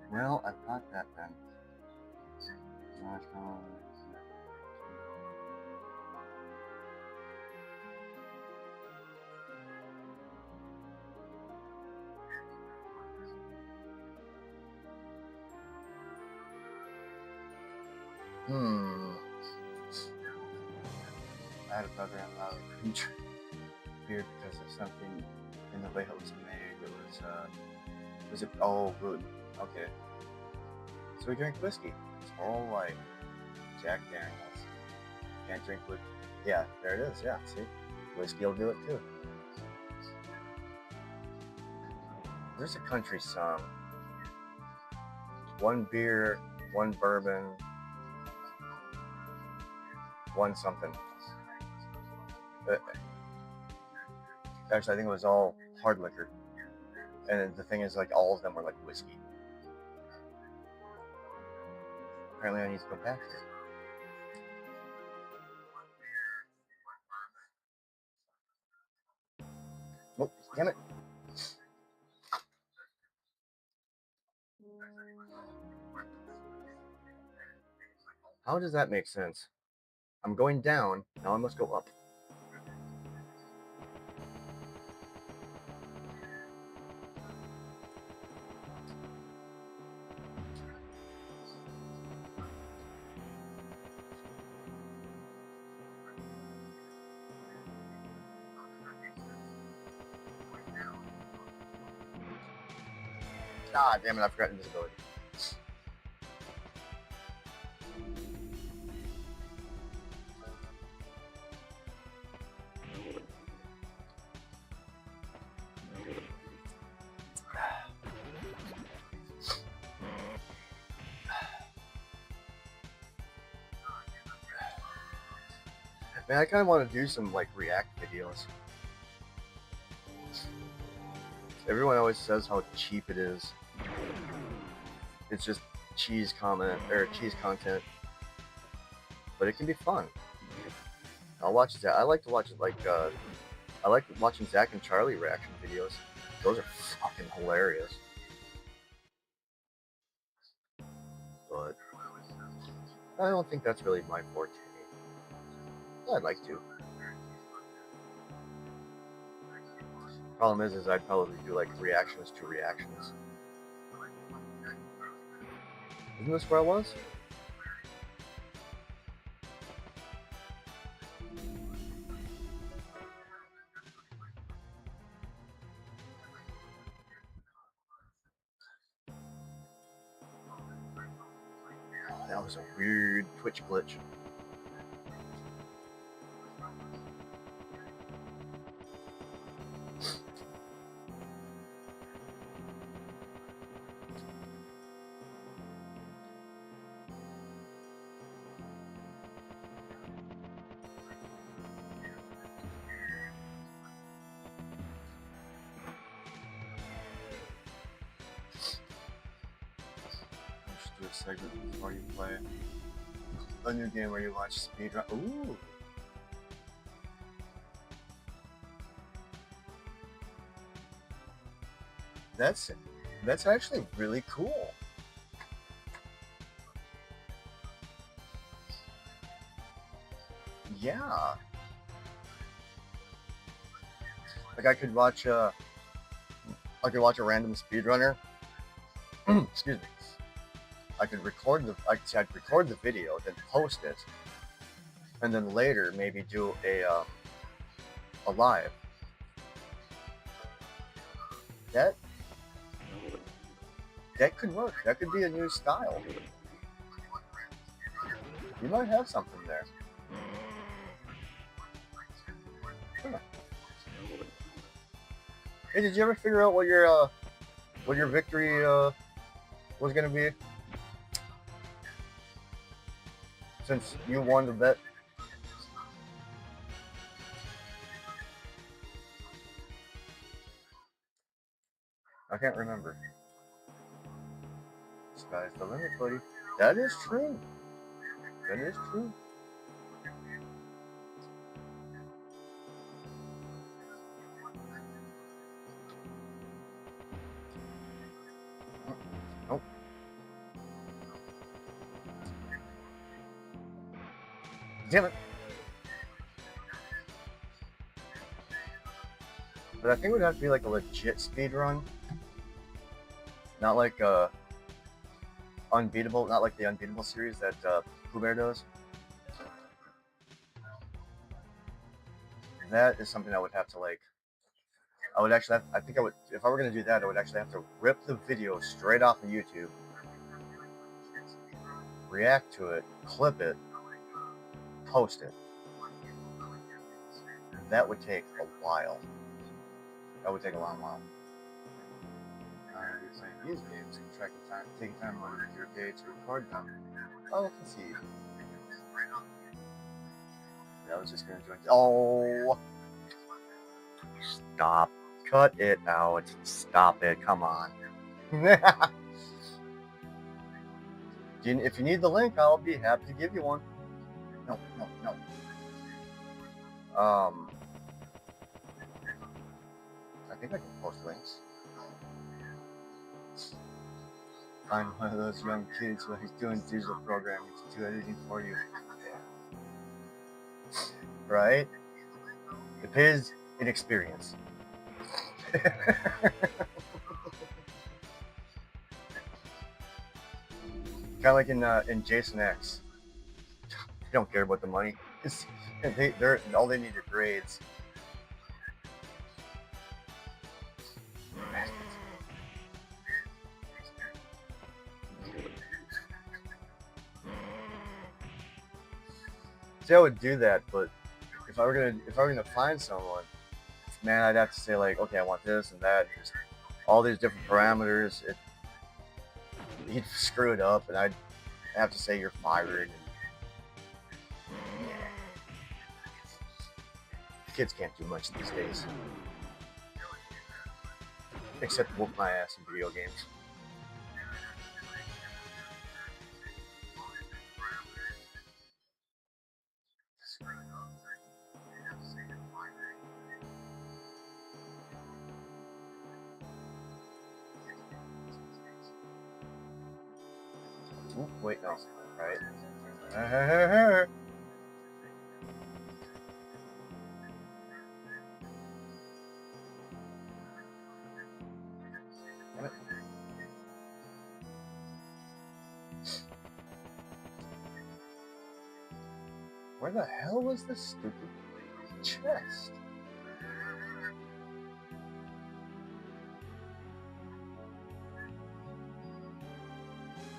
Well, I've got that then. I had a brother in law who beer because of something in the way it was made. Gluten? Okay. So we drink whiskey. It's all like Jack Daniels. Can't drink with. Yeah, there it is. Yeah, see, whiskey will do it too. There's a country song. 1 beer, 1 bourbon, 1 something. Actually, I think it was all hard liquor. And the thing is, like, all of them were like whiskey. Apparently, I need to go back here. Oh, damn it. How does that make sense? I'm going down, now I must go up. Ah, damn it, I forgot invisibility. Man, I kind of want to do some, like, React videos. Everyone always says how cheap it is. It's just cheese content, but it can be fun. I'll watch that. I like to watch it, like, I like watching Zach and Charlie reaction videos. Those are fucking hilarious. But I don't think that's really my forte. I'd like to. Problem is I'd probably do like reactions to reactions. Isn't this where I was? That was a weird Twitch glitch. Just do a segment before you play a new game where you watch speedrun. Ooh. That's actually really cool. Yeah. Like I could watch a random speedrunner. Excuse me. I'd record the video, then post it, and then later maybe do a live. That could work. That could be a new style. You might have something there. Huh. Hey, did you ever figure out what your victory was gonna be? Since you won the bet. I can't remember. Sky's the limit, buddy. That is true. That is true. Nope. Damn it. But I think it would have to be like a legit speed run. Not like Unbeatable, not like the Unbeatable series that Pooh Bear does. That is something I would have to like. I would actually have, I think I would, if I were going to do that, I would actually have to rip the video straight off of YouTube, react to it, clip it, post it. That would take a while. That would take a long while. You're playing these games and tracking time, taking time out of your day to record them. Oh, I can see. I was just going to join. Oh! Stop. Cut it out. Stop it. Come on. If you need the link, I'll be happy to give you one. No. I think I can post links. Find one of those young kids while he's doing digital programming to do anything for you. Right? It pays in experience. Kind of like in Jason X. They don't care about the money. They're all they need are grades. See, I would do that, but if I were gonna find someone, man, I'd have to say like, okay, I want this and that, and just all these different parameters. He'd screw it up, and I'd have to say you're fired. And, yeah. Kids can't do much these days, except whoop my ass in video games. Ooh, wait, no, right? Damn it. Where the hell was this stupid chest?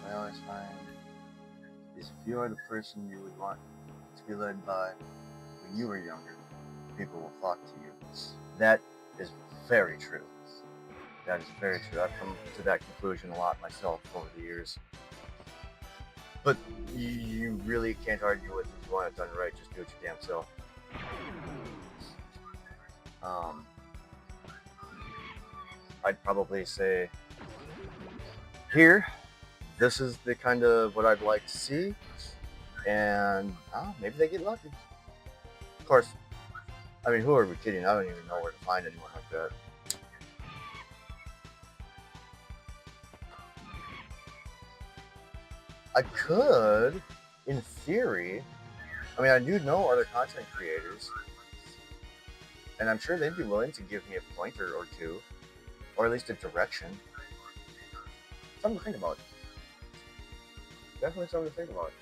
Well, it's fine. If you are the person you would want to be led by when you were younger, people will flock to you. That is very true. That is very true. I've come to that conclusion a lot myself over the years. But you really can't argue with it. If you want it done right, just do it your damn self. I'd probably say, here, this is the kind of what I'd like to see, and maybe they get lucky. Of course, I mean, who are we kidding? I don't even know where to find anyone like that. I could, in theory. I mean, I do know other content creators, and I'm sure they'd be willing to give me a pointer or two, or at least a direction. Something to think about. Definitely something to think about.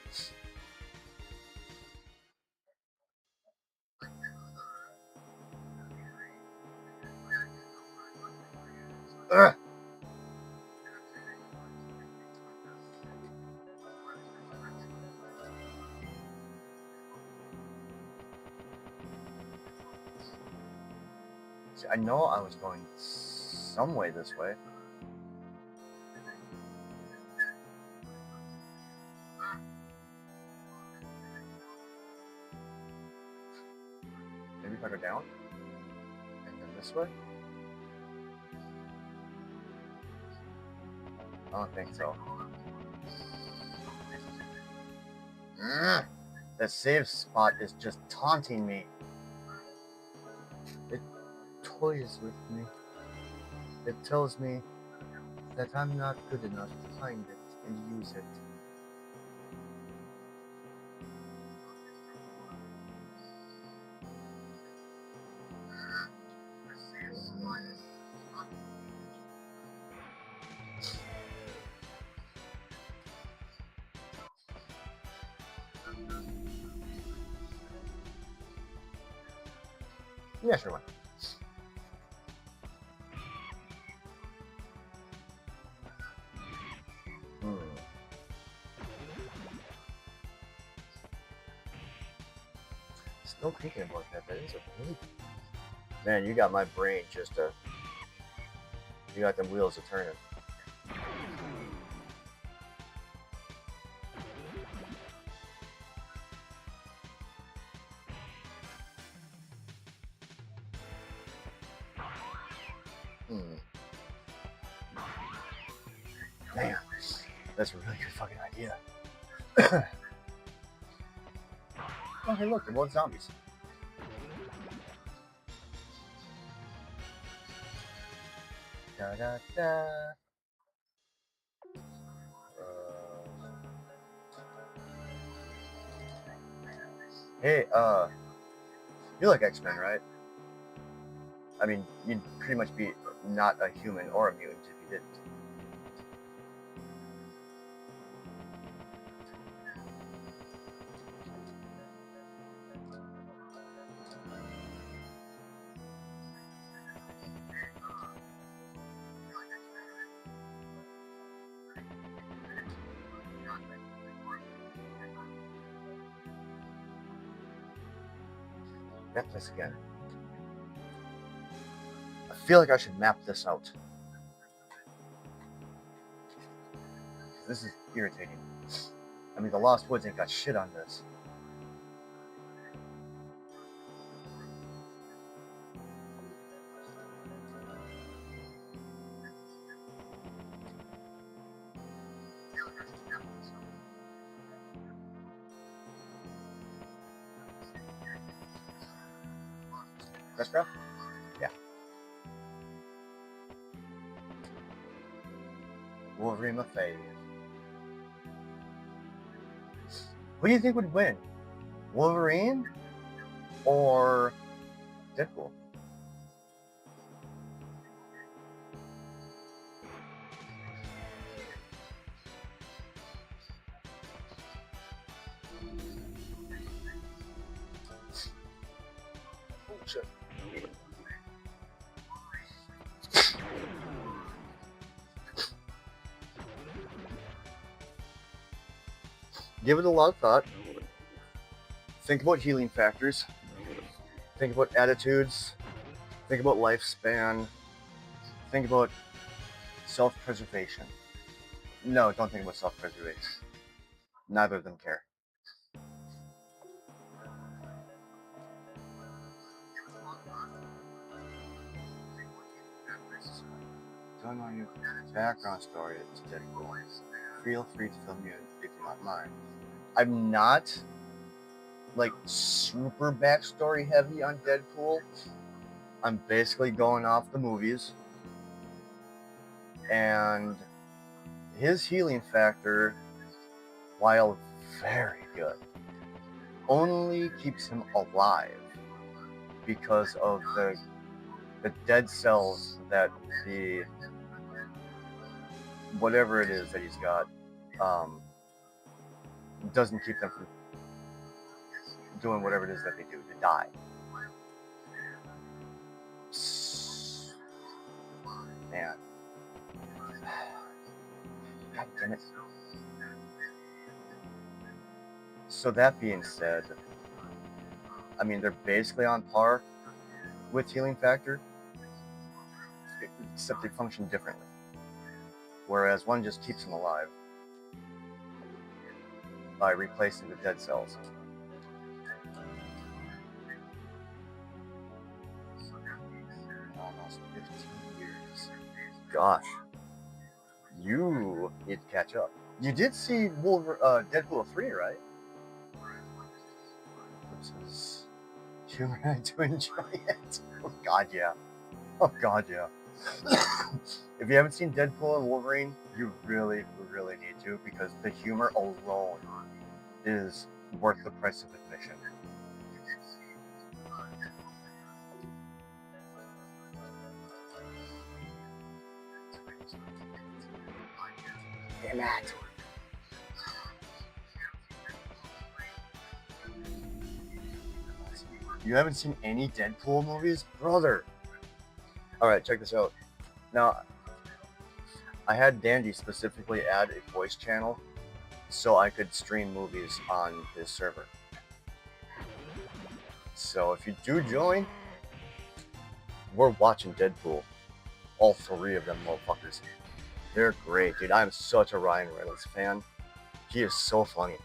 Ugh. See, I know I was going some way this way. Maybe if I go down and then this way. I don't think so. That save spot is just taunting me. It toys with me. It tells me that I'm not good enough to find it and use it. Yeah, sure. Still thinking about that. That is a really... Man, you got my brain just you got them wheels a turning. Man, that's a really good fucking idea. Oh, hey, look, they're both zombies. Da, da, da. Hey, you like X-Men, right? I mean, you'd pretty much be not a human or a mutant if you didn't. Map this again. I feel like I should map this out. This is irritating. I mean, the Lost Woods ain't got shit on this. That's rough? Yeah. Wolverine my fave. Who do you think would win? Wolverine or Deadpool? Oh shit. Give it a lot of thought. Think about healing factors. Think about attitudes. Think about lifespan. Think about self-preservation. No, don't think about self-preservation. Neither of them care. Don't know your background story is Deadpool. Feel free to fill me in if you don't mind. I'm not like super backstory heavy on Deadpool. I'm basically going off the movies, and his healing factor, while very good, only keeps him alive because of the dead cells that the whatever it is that he's got doesn't keep them from doing whatever it is that they do to die. Man. God damn it. So that being said, I mean, they're basically on par with healing factor, except they function differently. Whereas one just keeps them alive by replacing the dead cells. Almost 15 years. Gosh. You need to catch up. You did see Deadpool 3, right? You had to enjoy it. Oh god, yeah. Oh god, yeah. If you haven't seen Deadpool and Wolverine, you really, really need to, because the humor alone is worth the price of admission. Damn it. You haven't seen any Deadpool movies? Brother! Alright, check this out. Now, I had Dandy specifically add a voice channel so I could stream movies on his server. So if you do join, we're watching Deadpool. All 3 of them motherfuckers. They're great, dude. I'm such a Ryan Reynolds fan. He is so funny.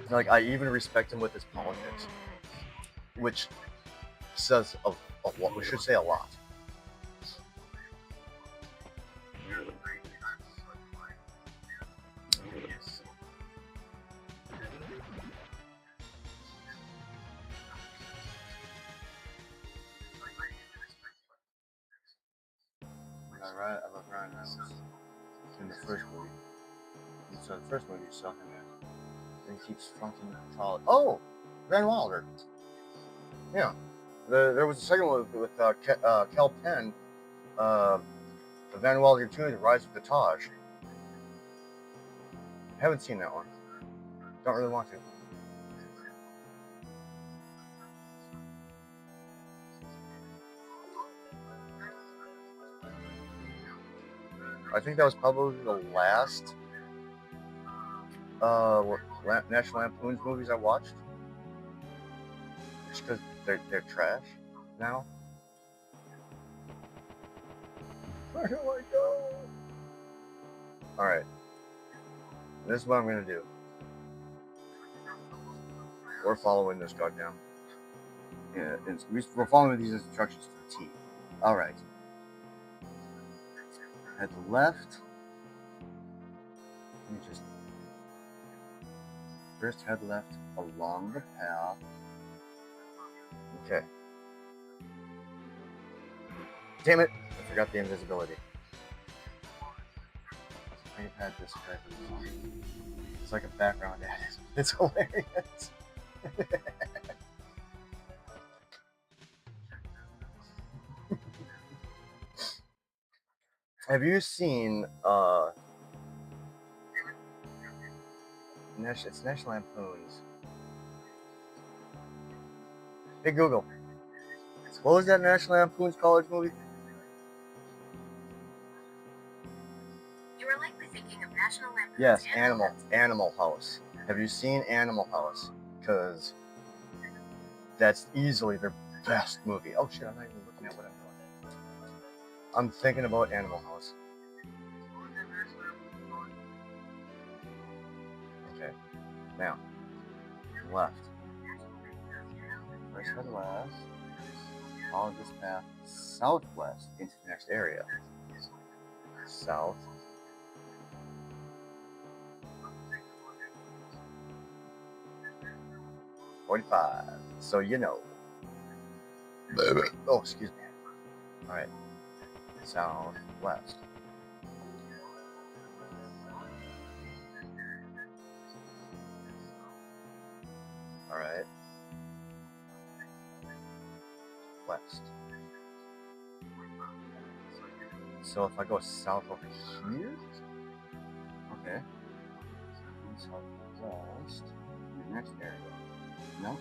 Like, I even respect him with his politics, which says a lot. We should say a lot. I love Ryan Reynolds in the first movie. And so the first movie you saw him in. And he keeps funking tall. Oh! Van Wilder. Yeah. There was a second one with Kel Penn. Van Wilder 2, The Rise of the Taj. Haven't seen that one. Don't really want to. I think that was probably the last National Lampoon's movies I watched. Just because they're trash now. Where do I go? Alright. This is what I'm going to do. We're following this goddamn. Yeah, we're following these instructions to the T. Alright. Head left. Let me just. First head left along the path. Okay. Damn it! I forgot the invisibility. I've had this guy for long. It's like a background ad. It's hilarious. Have you seen it's National Lampoon's? Hey Google, what was that National Lampoon's college movie? You are likely thinking of National Lampoon's Yes, Animal House. Have you seen Animal House? Because that's easily their best movie. Oh shit, I'm not even looking at what I'm doing. I'm thinking about Animal House. Okay, now, left. First head left. Follow this path southwest into the next area. South. $45. So you know. Oh, excuse me. Alright. Southwest. Alright. West. So if I go south over here? Okay. Southwest. The next area. No.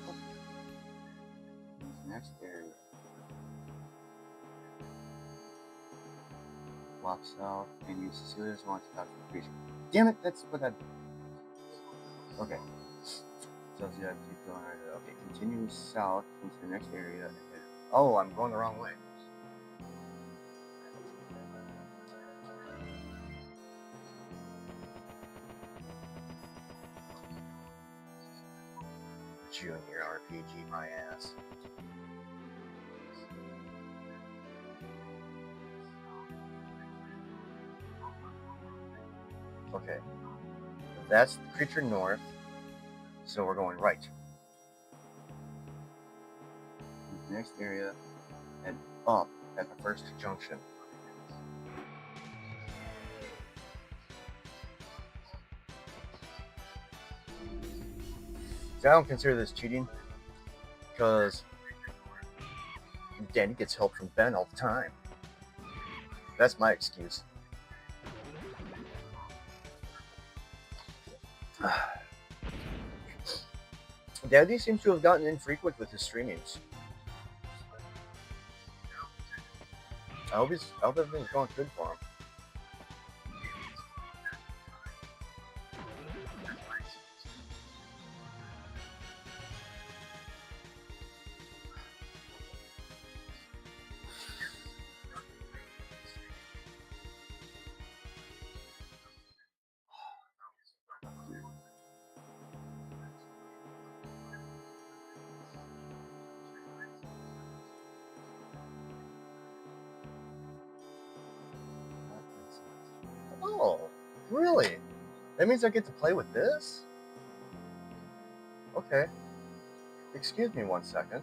Next area. Walk south and use Cecilia's launch pad for creature. Damn it, that's what I. Okay. So yeah, keep going right. Okay, continue south into the next area. Oh, I'm going the wrong way. Junior RPG, my ass. Okay. That's the creature north. So we're going right. Next area and up at the first junction. So I don't consider this cheating because Danny gets help from Ben all the time. That's my excuse. Daddy seems to have gotten infrequent with his streamings. I hope everything's going good for him. Oh, really? That means I get to play with this? Okay. Excuse me 1 second.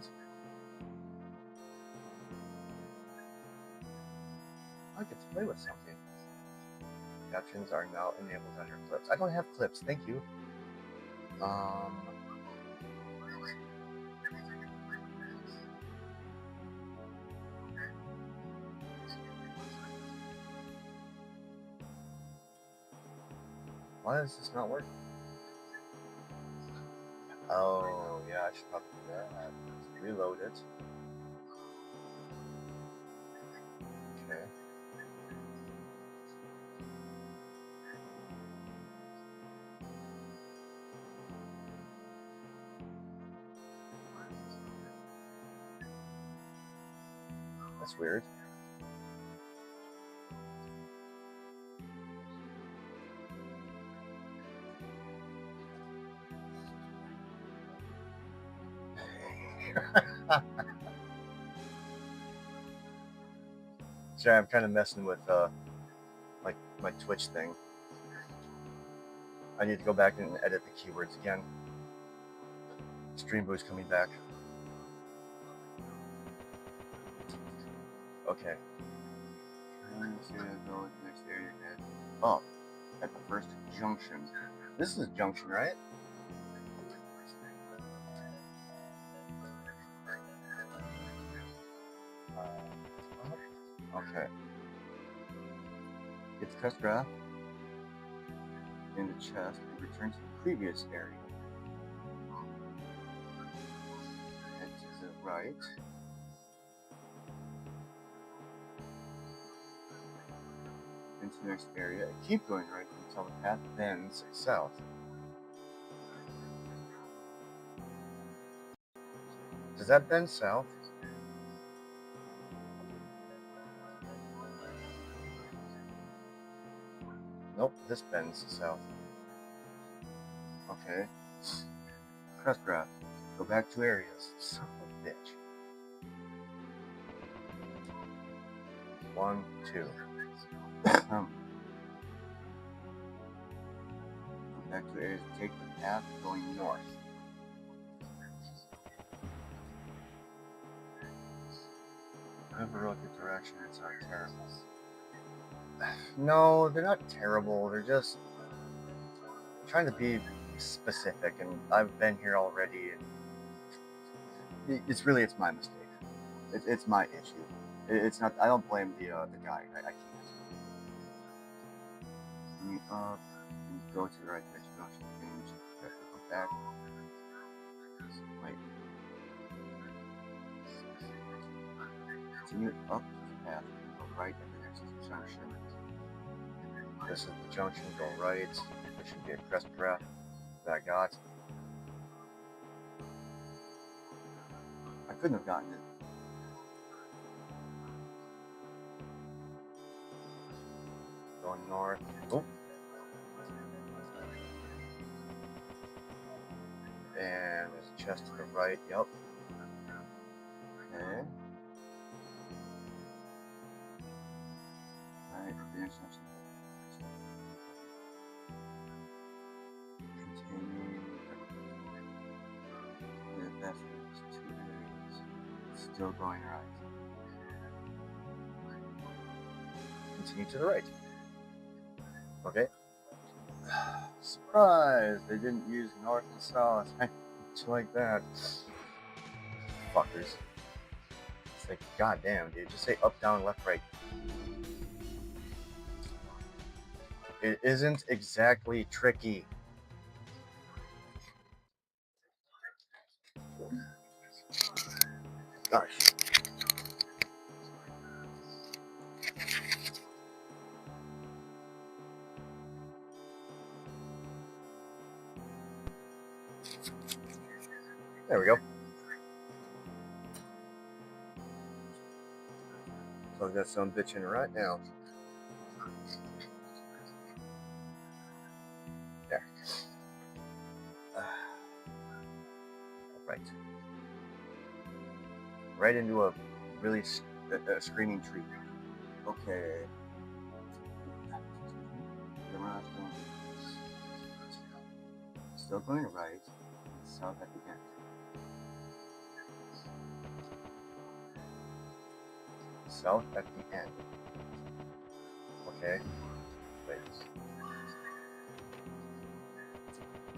I get to play with something. Captions are now enabled on your clips. I don't have clips, thank you. Why is this not working? Oh, yeah, I should probably do that. Reload it. Okay. That's weird. Sorry, I'm kind of messing with like my Twitch thing. I need to go back and edit the keywords again. Stream Boost coming back. Okay. Next area. Oh, at the first junction. This is a junction, right? Okay. Get the crest graph in the chest and return to the previous area. Head to the right. Into the next area and keep going right until the path bends south. Does that bend south? Nope, this bends south. Okay. Crest graph. Go back to areas. Son of a bitch. 1, 2. Go back to areas. Take the path going north. Overlooked directions are terrible. No, they're not terrible. They're just trying to be specific, and I've been here already. And it's my mistake. It's my issue. It's not. I don't blame the guy. I can't. Meet up. And go to the right next junction. Go back. Wait. Continue up the path and go right at the next junction. This is the junction, go right. There should be a crest graph that I got. I couldn't have gotten it. Going north. Oh. And there's a chest to the right. Yep. Okay. Alright, advance something. Continue. That's two areas. Still going right. Continue to the right. Okay. Surprise! They didn't use north and south. Just like that. Fuckers. It's like, goddamn, dude. Just say up, down, left, right. It isn't exactly tricky. Gosh. There we go. So I've got some bitch in right now. There. Right. Right into a really screaming tree. Okay. Still going right. South at the end. South at the end. Okay. Wait.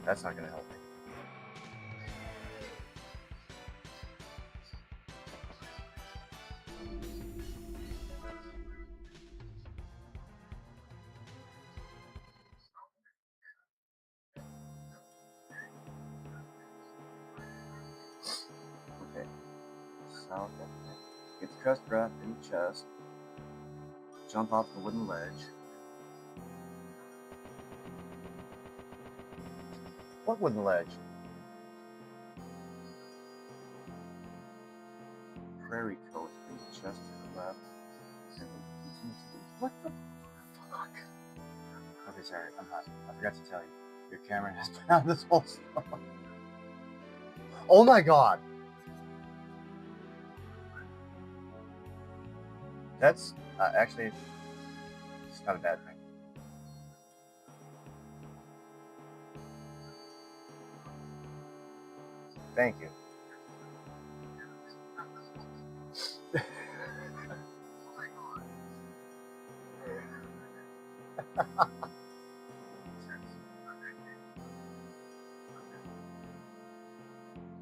That's not gonna help me. Okay. South. Get the crest wrapped in the chest. Jump off the wooden ledge. What wooden ledge? Prairie coat in the chest to the left. And then continue to the... What the fuck? Okay, sorry, I'm hot. I forgot to tell you. Your camera has been on this whole stuff. Oh my god! That's actually, it's not a bad thing. Thank you.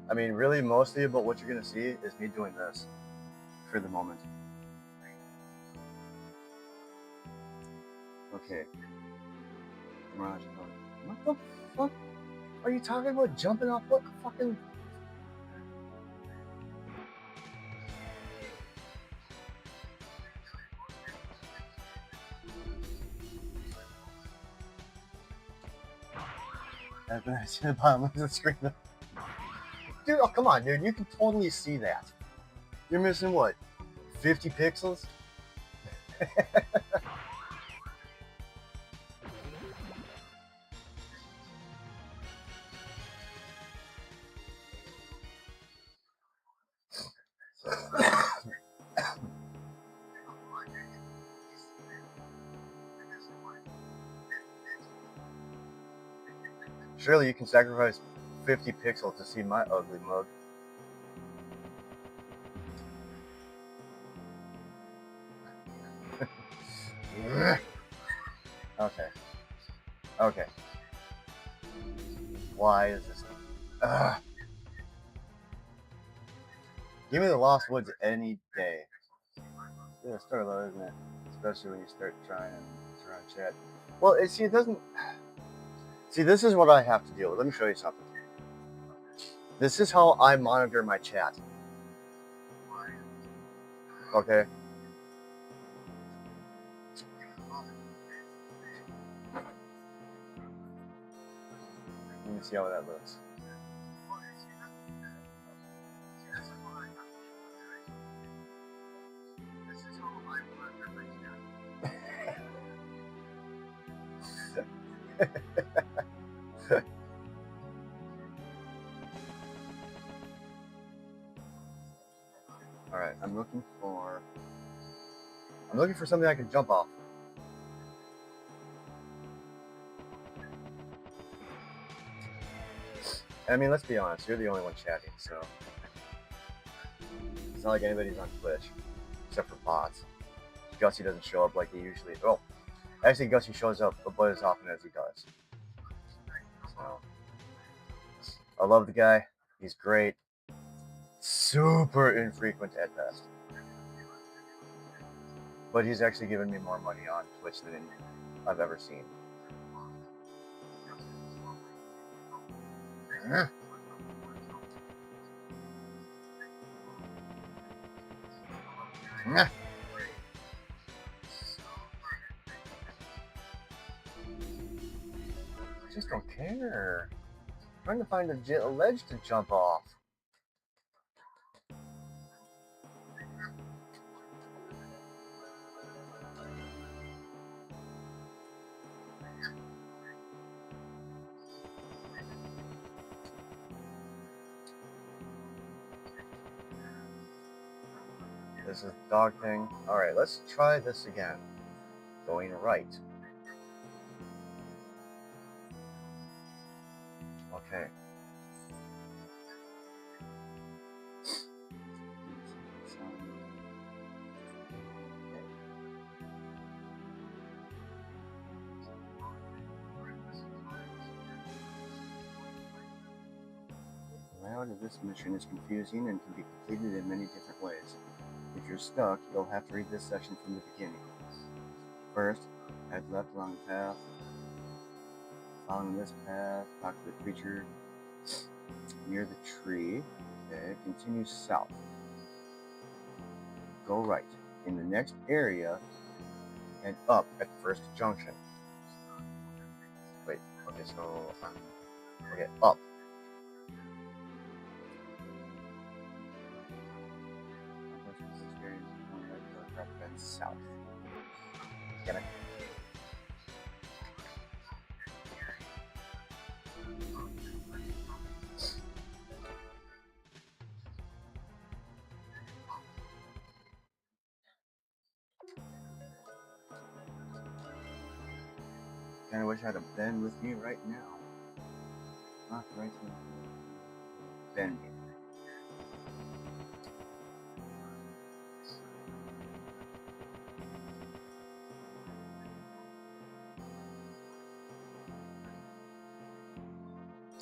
I mean, really, mostly about what you're going to see is me doing this for the moment. Okay. Mirage Code. What the fuck are you talking about? Jumping off what fucking... I've been at the bottom of the screen. Dude, oh, come on, dude. You can totally see that. You're missing what? 50 pixels? Surely you can sacrifice 50 pixels to see my ugly mug. Okay. Okay. Why is this? Give me the Lost Woods any day. Yeah, start low, isn't it? Especially when you start trying to run chat. Well, it doesn't. See, this is what I have to deal with. Let me show you something. This is how I monitor my chat. Okay. Let me see how that looks. All right, I'm looking for something I can jump off. I mean, let's be honest, you're the only one chatting, so it's not like anybody's on Twitch, except for bots. Gussie doesn't show up like he usually. Oh, actually, Gussie shows up about as often as he does. So, I love the guy. He's great. Super infrequent at best. But he's actually given me more money on Twitch than I've ever seen. I just don't care. I'm trying to find a ledge to jump off. This is the dog thing. Alright, let's try this again. Going right. Okay. layout of this mission is confusing and can be completed in many different ways. If you're stuck, you'll have to read this section from the beginning. First, head left along the path. Following this path, talk to the creature near the tree. Okay, continue south. Go right. In the next area, head up at the first junction. Wait, okay, so, okay, up. Then south. Get it? Kinda wish I had a Ben with me right now. Not right now. Ben.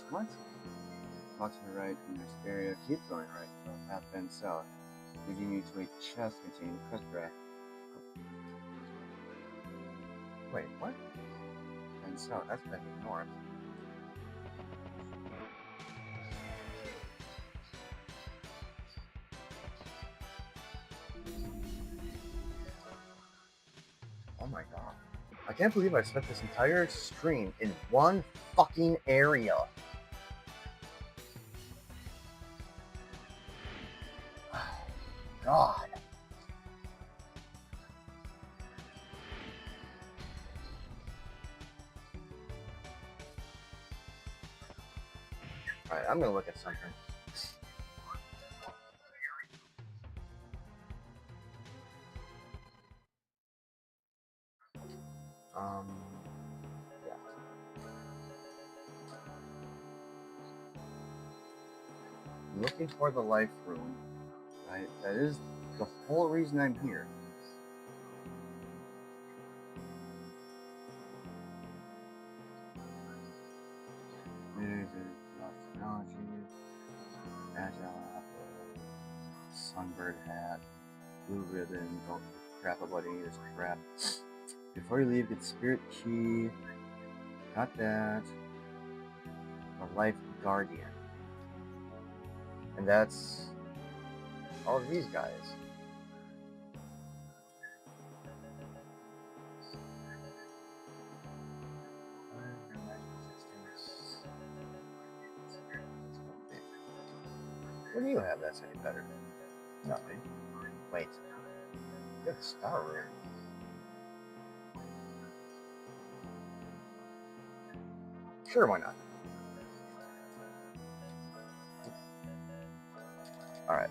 What? Walk to the right in this area. Keep going right until the path bends south, leading you to a chest containing crest draft. Wait, what? Bend south. That's bending north. Oh my god. I can't believe I spent this entire stream in one fucking area. God. Alright, I'm gonna look at something. Yeah. Looking for the life rune, right? That is the whole reason I'm here. Technology, agile apple, sunbird hat, blue ribbon, don't crap about any of this crap. Before you leave, get the spirit key. Got that. The life guardian. And that's all of these guys. What do you have that's any better? Nothing. Wait. You have a star room. Sure, why not? Alright.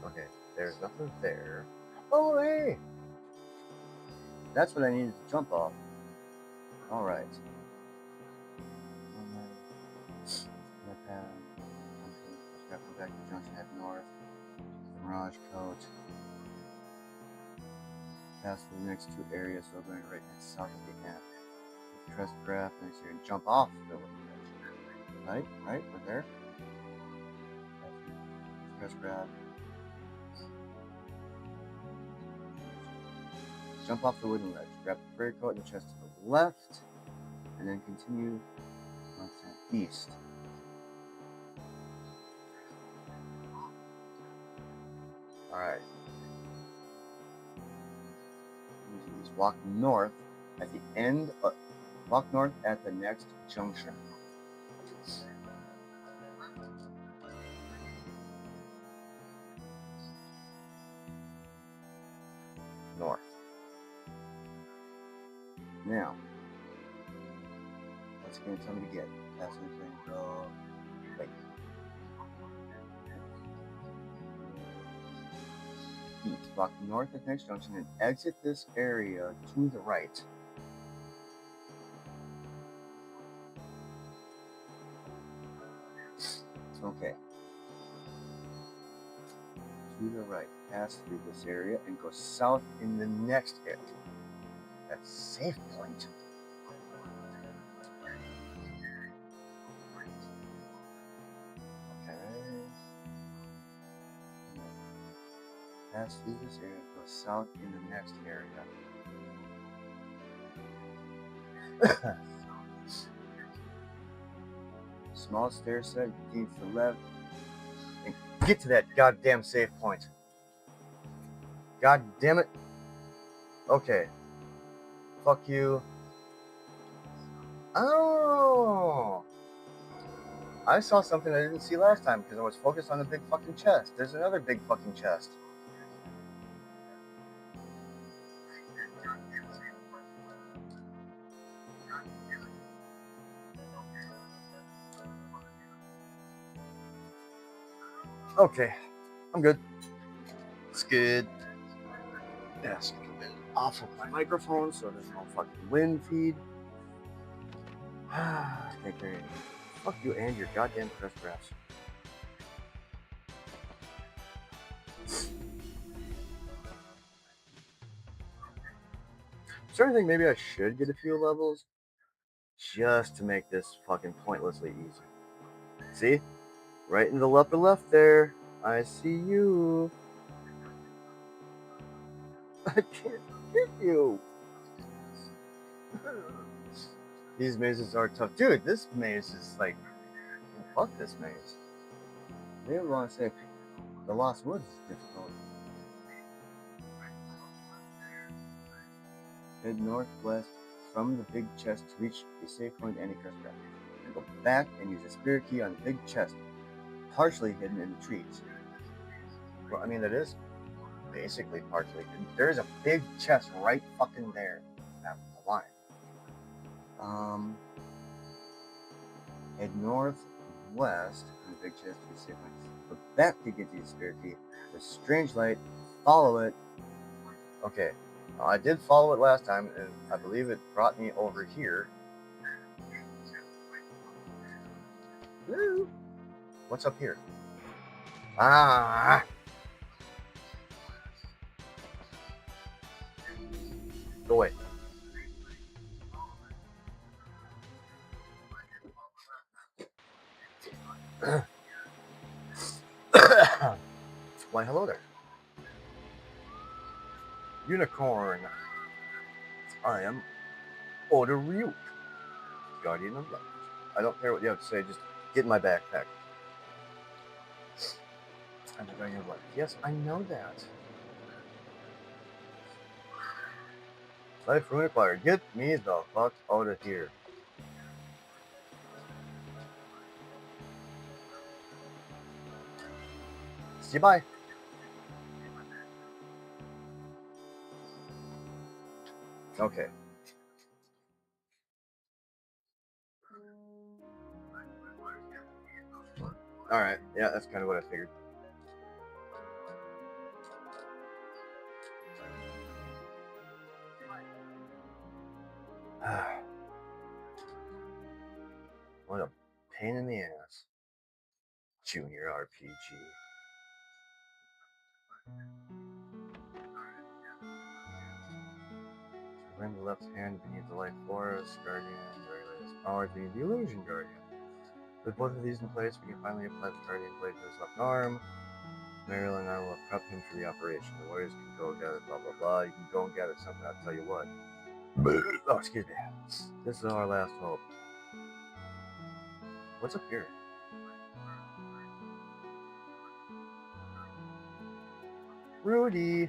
Okay, there's nothing there. Oh, hey! That's what I needed to jump off. Alright. Go back to junction, head north. Mirage coat. Pass the next two areas, so going right next south of the camp. Trust graph next here and jump off the ledge. Right, we're there. Trust graph. Jump off the wooden ledge. Grab the freight coat and the chest to the left, and then continue east. Alright. Walk north at the end of, walk north at the next junction. North. Now, what's it going to tell me to get? That's what it's going to go. Wait. East. Walk north at the next junction and exit this area to the right. Okay. To the right, pass through this area and go south in the next area. That's safe point. Okay. Pass through this area and go south in the next area. Small stair set, continue to the left, and get to that goddamn save point. God damn it. Okay. Fuck you. Oh! I saw something I didn't see last time because I was focused on the big fucking chest. There's another big fucking chest. Okay, I'm good. It's good. Desk off of my microphone so there's no fucking wind feed. Okay, great. Fuck you and your goddamn crest graphs. Starting to think maybe I should get a few levels just to make this fucking pointlessly easy. See? Right in the upper left there. I see you. I can't get you. These mazes are tough. Dude, this maze is like... Fuck this maze. They would want to say the Lost Woods is difficult. Head northwest from the big chest to reach a safe point and a crest graph. And go back and use a spirit key on the big chest, partially hidden in the trees. Well, I mean, that is basically partially hidden. There's a big chest right fucking there. That's the line. Head northwest from the big chest to a safe point. Go back to get the spirit key. There's strange light. Follow it. Okay. I did follow it last time, and I believe it brought me over here. Hello? What's up here? Ah! Go away. Why, hello there. Unicorn. I am Order Ryuk, Guardian of Light. I don't care what you have to say, just get in my backpack. I'm the Guardian of Light. Yes, I know that. Life Rune acquired. Get me the fuck out of here. See you, bye. Okay. Alright, yeah, that's kind of what I figured. What a pain in the ass. Junior RPG. Bring the left hand beneath the light forest, Guardian, regulates power beneath the Illusion Guardian. With both of these in place, we can finally apply the Guardian blade to his left arm. Marilyn and I will prep him for the operation. The warriors can go gather blah blah blah. You can go and gather something, I'll tell you what. Oh, excuse me. This is our last hope. What's up here? Rudy!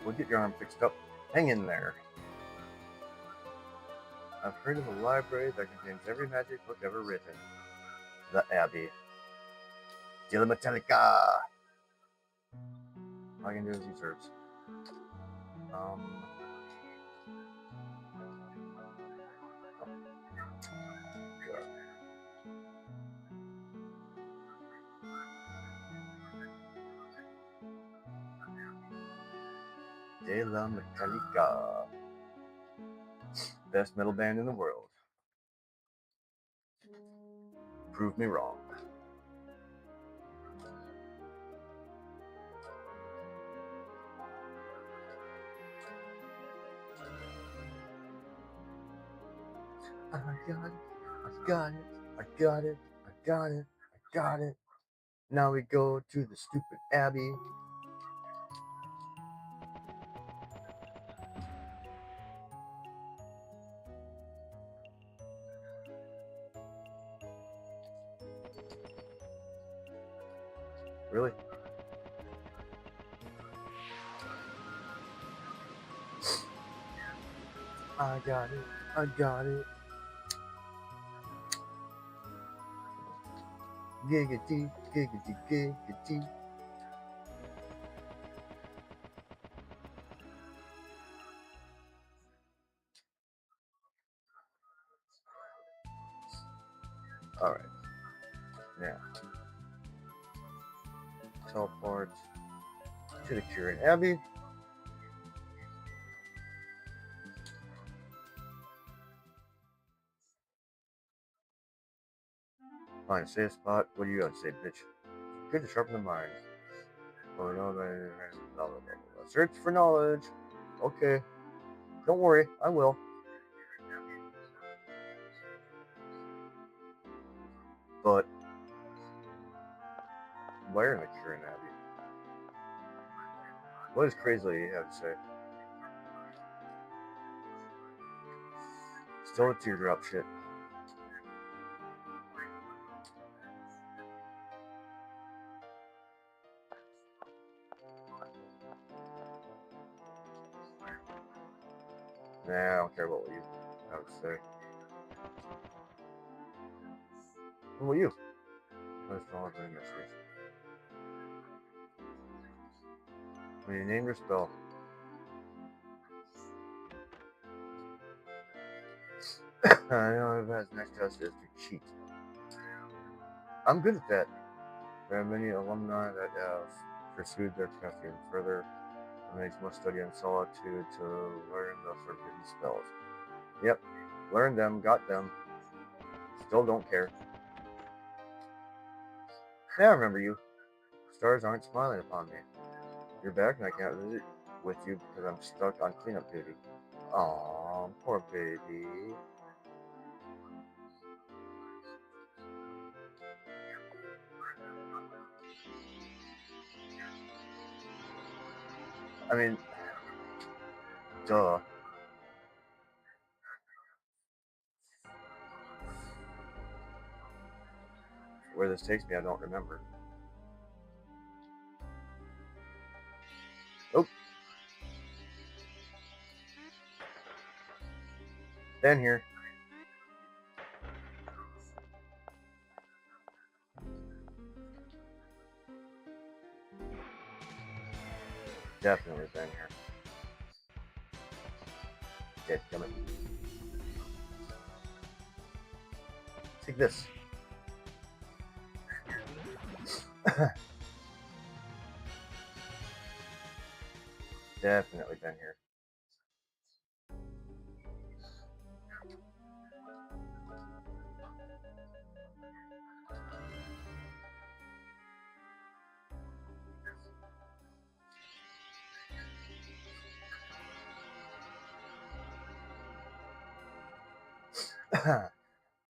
We'll get your arm fixed up. Hang in there. I've heard of a library that contains every magic book ever written. The Abbey. Dilla Metallica! All I can do is use herbs. Dilla Metallica. Best metal band in the world. Prove me wrong. I got it. I got it. I got it. I got it. I got it. Now we go to the stupid Abbey. Really? I got it. I got it. Giggity, giggity, giggity. Alright. Now, teleport to the Kirin Abbey. Find a safe spot. What do you got to say, bitch? Good to sharpen the mind. Oh, no, blah, blah, blah, blah. Search for knowledge. Okay. Don't worry, I will. But where in the Kirin Abbey? What does Crazy Lady have to say? Still a teardrop shit. Nah, I don't care about what you have to say. What about you? Let's follow the mysteries. When you name your spell. I know if it has next test is to cheat. I'm good at that. There are many alumni that have pursued their craft even further, and makes must study in solitude to learn the forbidden spells. Yep, learned them, got them. Still don't care. Yeah, I remember you. Stars aren't smiling upon me. You're back and I can't visit with you because I'm stuck on cleanup duty. Aw, poor baby. I mean, duh. Where this takes me, I don't remember. Oh. Been here. Definitely been here. Dead coming. Take this. Definitely been here.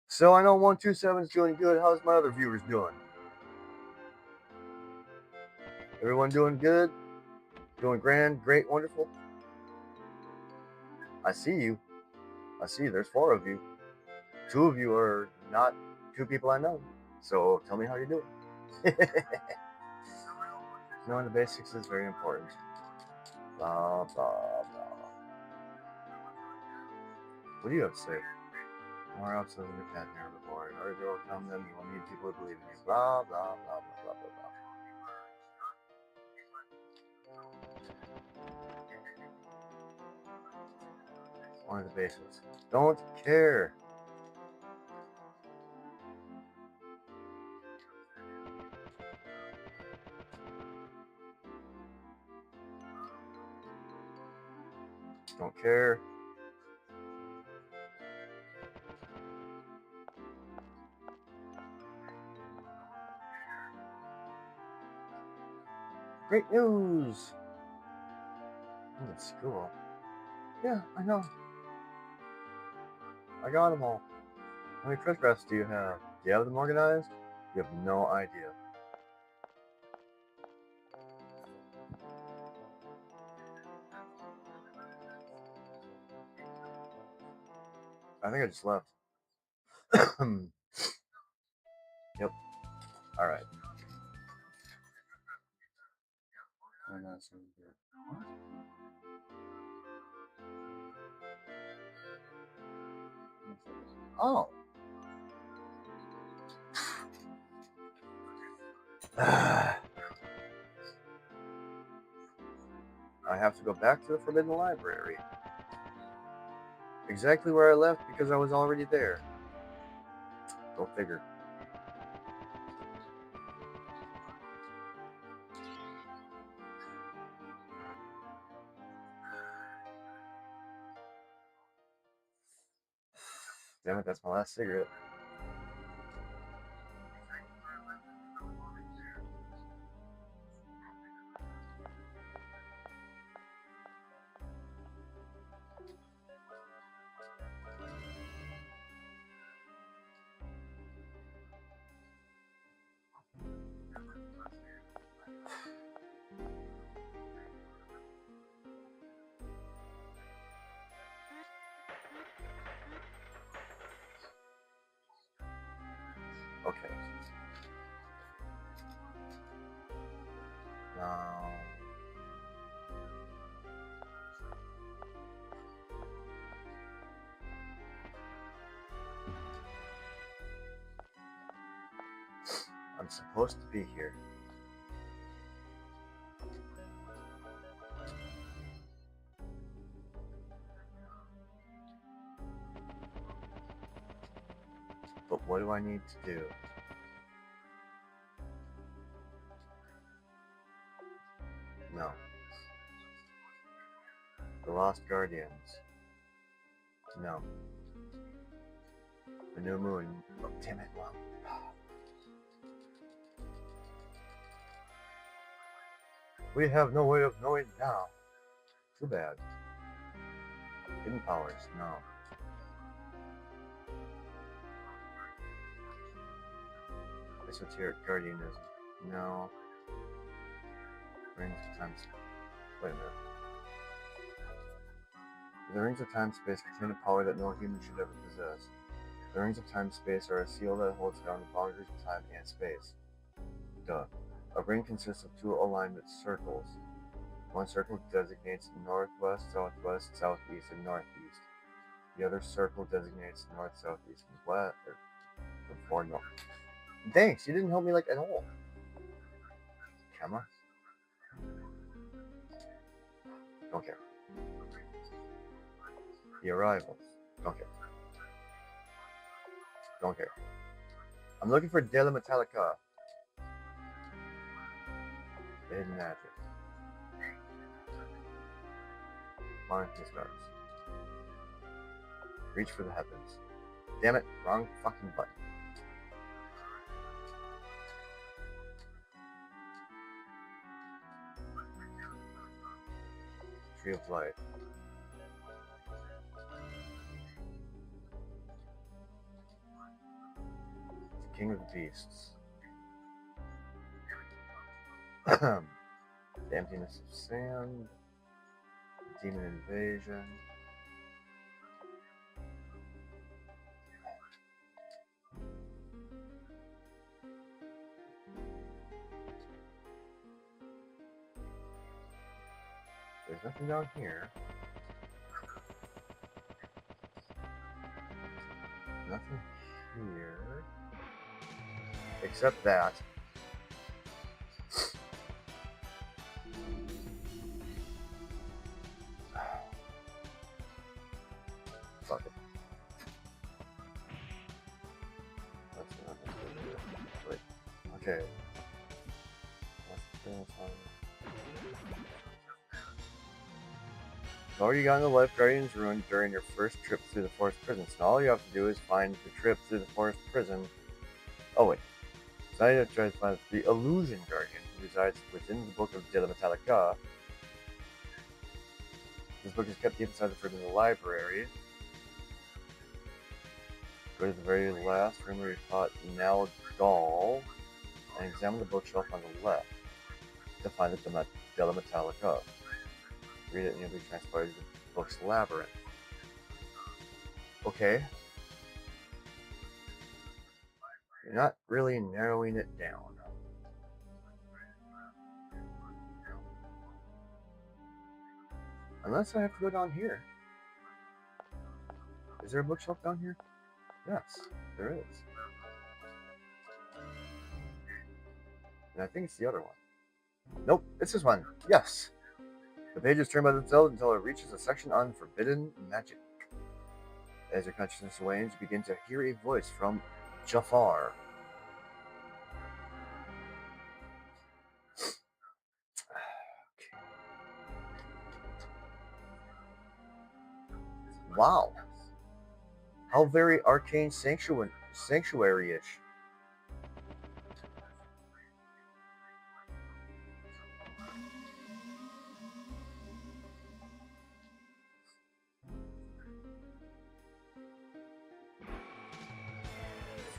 So I know 127 is doing good. How's my other viewers doing? Everyone doing good? Doing grand, great, wonderful? I see you. I see there's 4 of you. 2 of you are not 2 people I know. So tell me how you're doing. Knowing the basics is very important. Blah, blah, blah. What do you have to say? More else than you've had here before. In order to overcome them, you will need people to believe in you. Blah, blah, blah, blah, blah, blah, blah. One of the basics. Don't care. Don't care. Great news! I'm at school. Yeah, I know. I got them all. How many photographs do you have? Do you have them organized? You have no idea. I think I just left. Yep. Alright. Oh. I have to go back to the Forbidden Library. Exactly where I left because I was already there. Go figure. Damn it, that's my last cigarette. Okay. Now... I'm supposed to be here. But what do I need to do? No. The Lost Guardians. No. The New Moon. Oh, damn it, Mom. We have no way of knowing now. Too bad. Hidden powers, no. Esoteric guardianism, no. Rings of time. Wait a minute. The rings of time space contain a power that no human should ever possess. The rings of time space are a seal that holds down the boundaries of time and space. Duh. A ring consists of two alignment circles. One circle designates northwest, southwest, southeast, and northeast. The other circle designates north, southeast, and west. Or north. Thanks, you didn't help me like at all. Camera? Don't care. The arrival. Don't care. Don't care. I'm looking for Della Metallica. The hidden magic. Monitor stars. Reach for the heavens. Damn it, wrong fucking button. Tree of life. The king of the beasts. The emptiness of sand. Demon invasion. There's nothing down here. Nothing here. Except that. Fuck it. That's not good. Wait. Okay. So all you got in the Life Guardian's ruin during your first trip through the forest prison. So all you have to do is find the trip through the forest prison. Oh wait. So I have to try to find the Illusion Guardian. resides within the Book of De la Metallica. This book is kept deep inside the forbidden library. Go to the very last room where you fought Nalgal and examine the bookshelf on the left to find the De la Metallica. Read it and you'll be transported to the book's labyrinth. Okay. You're not really narrowing it down. Unless I have to go down here. Is there a bookshelf down here? Yes, there is. And I think it's the other one. Nope, it's this one. Yes. The pages turn by themselves until it reaches a section on forbidden magic. As your consciousness wanes, you begin to hear a voice from Jafar. Wow. How very arcane sanctuary-ish.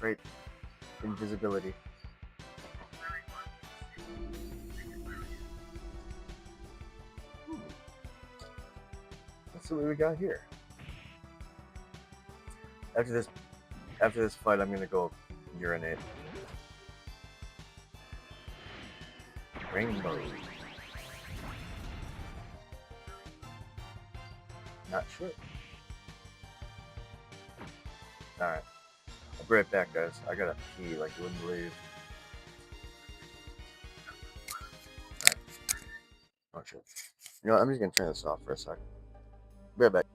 Right. Invisibility. Let's see what we got here. After this fight, I'm gonna go urinate. Rainbow. Not sure. Alright. I'll be right back, guys. I gotta pee like you wouldn't believe. Alright. Oh shit. You know what? I'm just gonna turn this off for a sec. Be right back.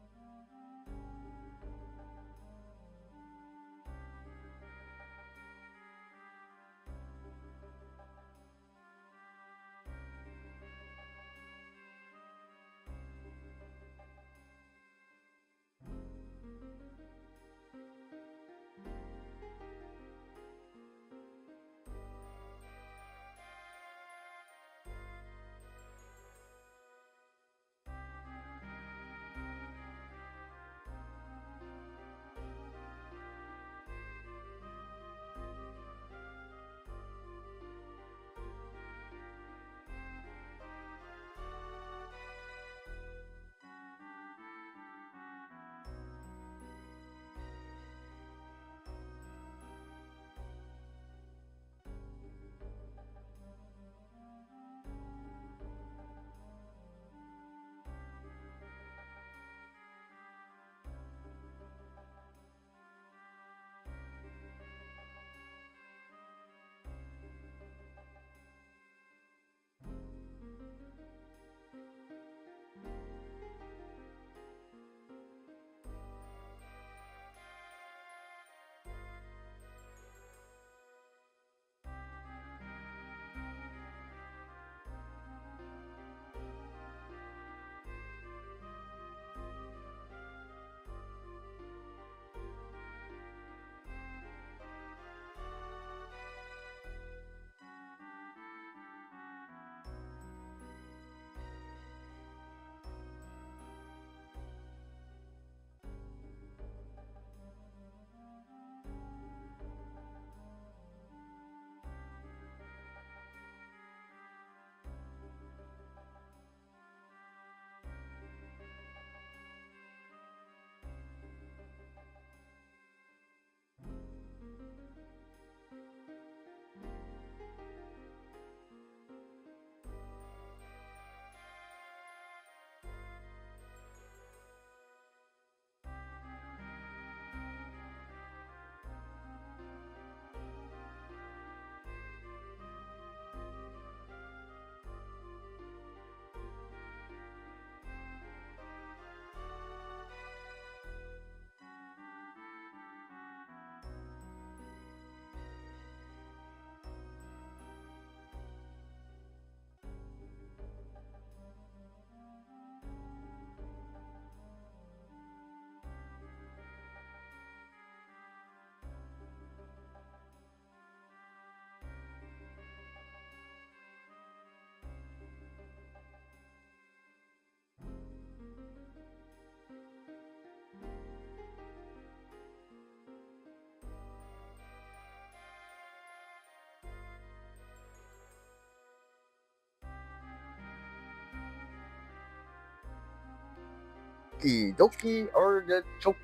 Okie dokie artichoke.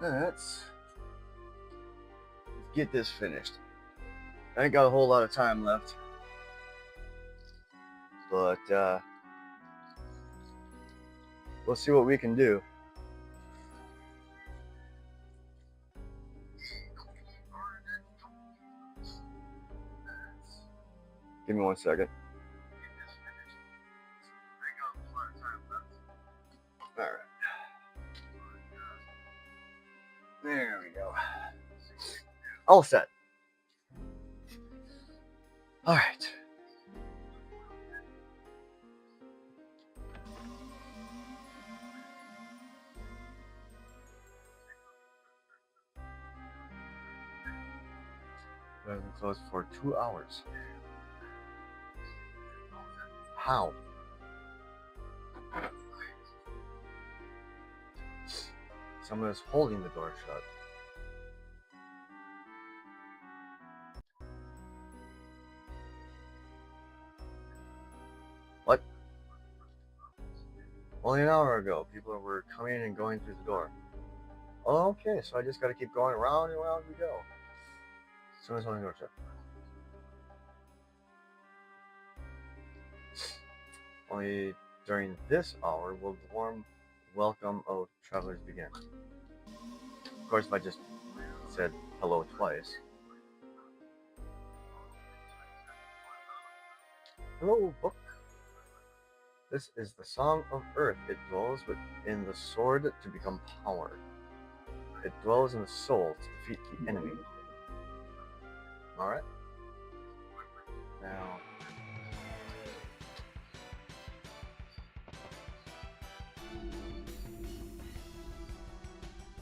Let's get this finished. I ain't got a whole lot of time left, but we'll see what we can do. Give me 1 second. Alright. There we go. All set. Alright. We've been closed for 2 hours. How? Someone is holding the door shut. What? Only an hour ago, people were coming and going through the door. Oh, okay, so I just gotta keep going around and around we go. Someone's holding the door shut. Only during this hour will the warm welcome of travelers begin. Of course, if I just said hello twice. Hello, book. This is the song of earth. It dwells within the sword to become power. It dwells in the soul to defeat the enemy. Alright. Now,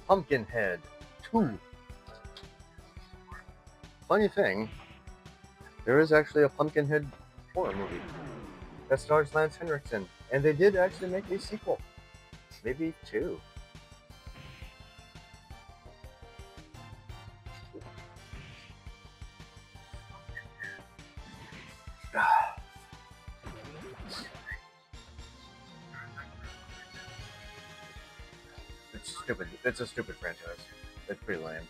Pumpkinhead 2. Funny thing, there is actually a Pumpkinhead horror movie that stars Lance Henriksen, and they did actually make a sequel. Maybe 2. It's stupid. It's a stupid franchise. It's pretty lame.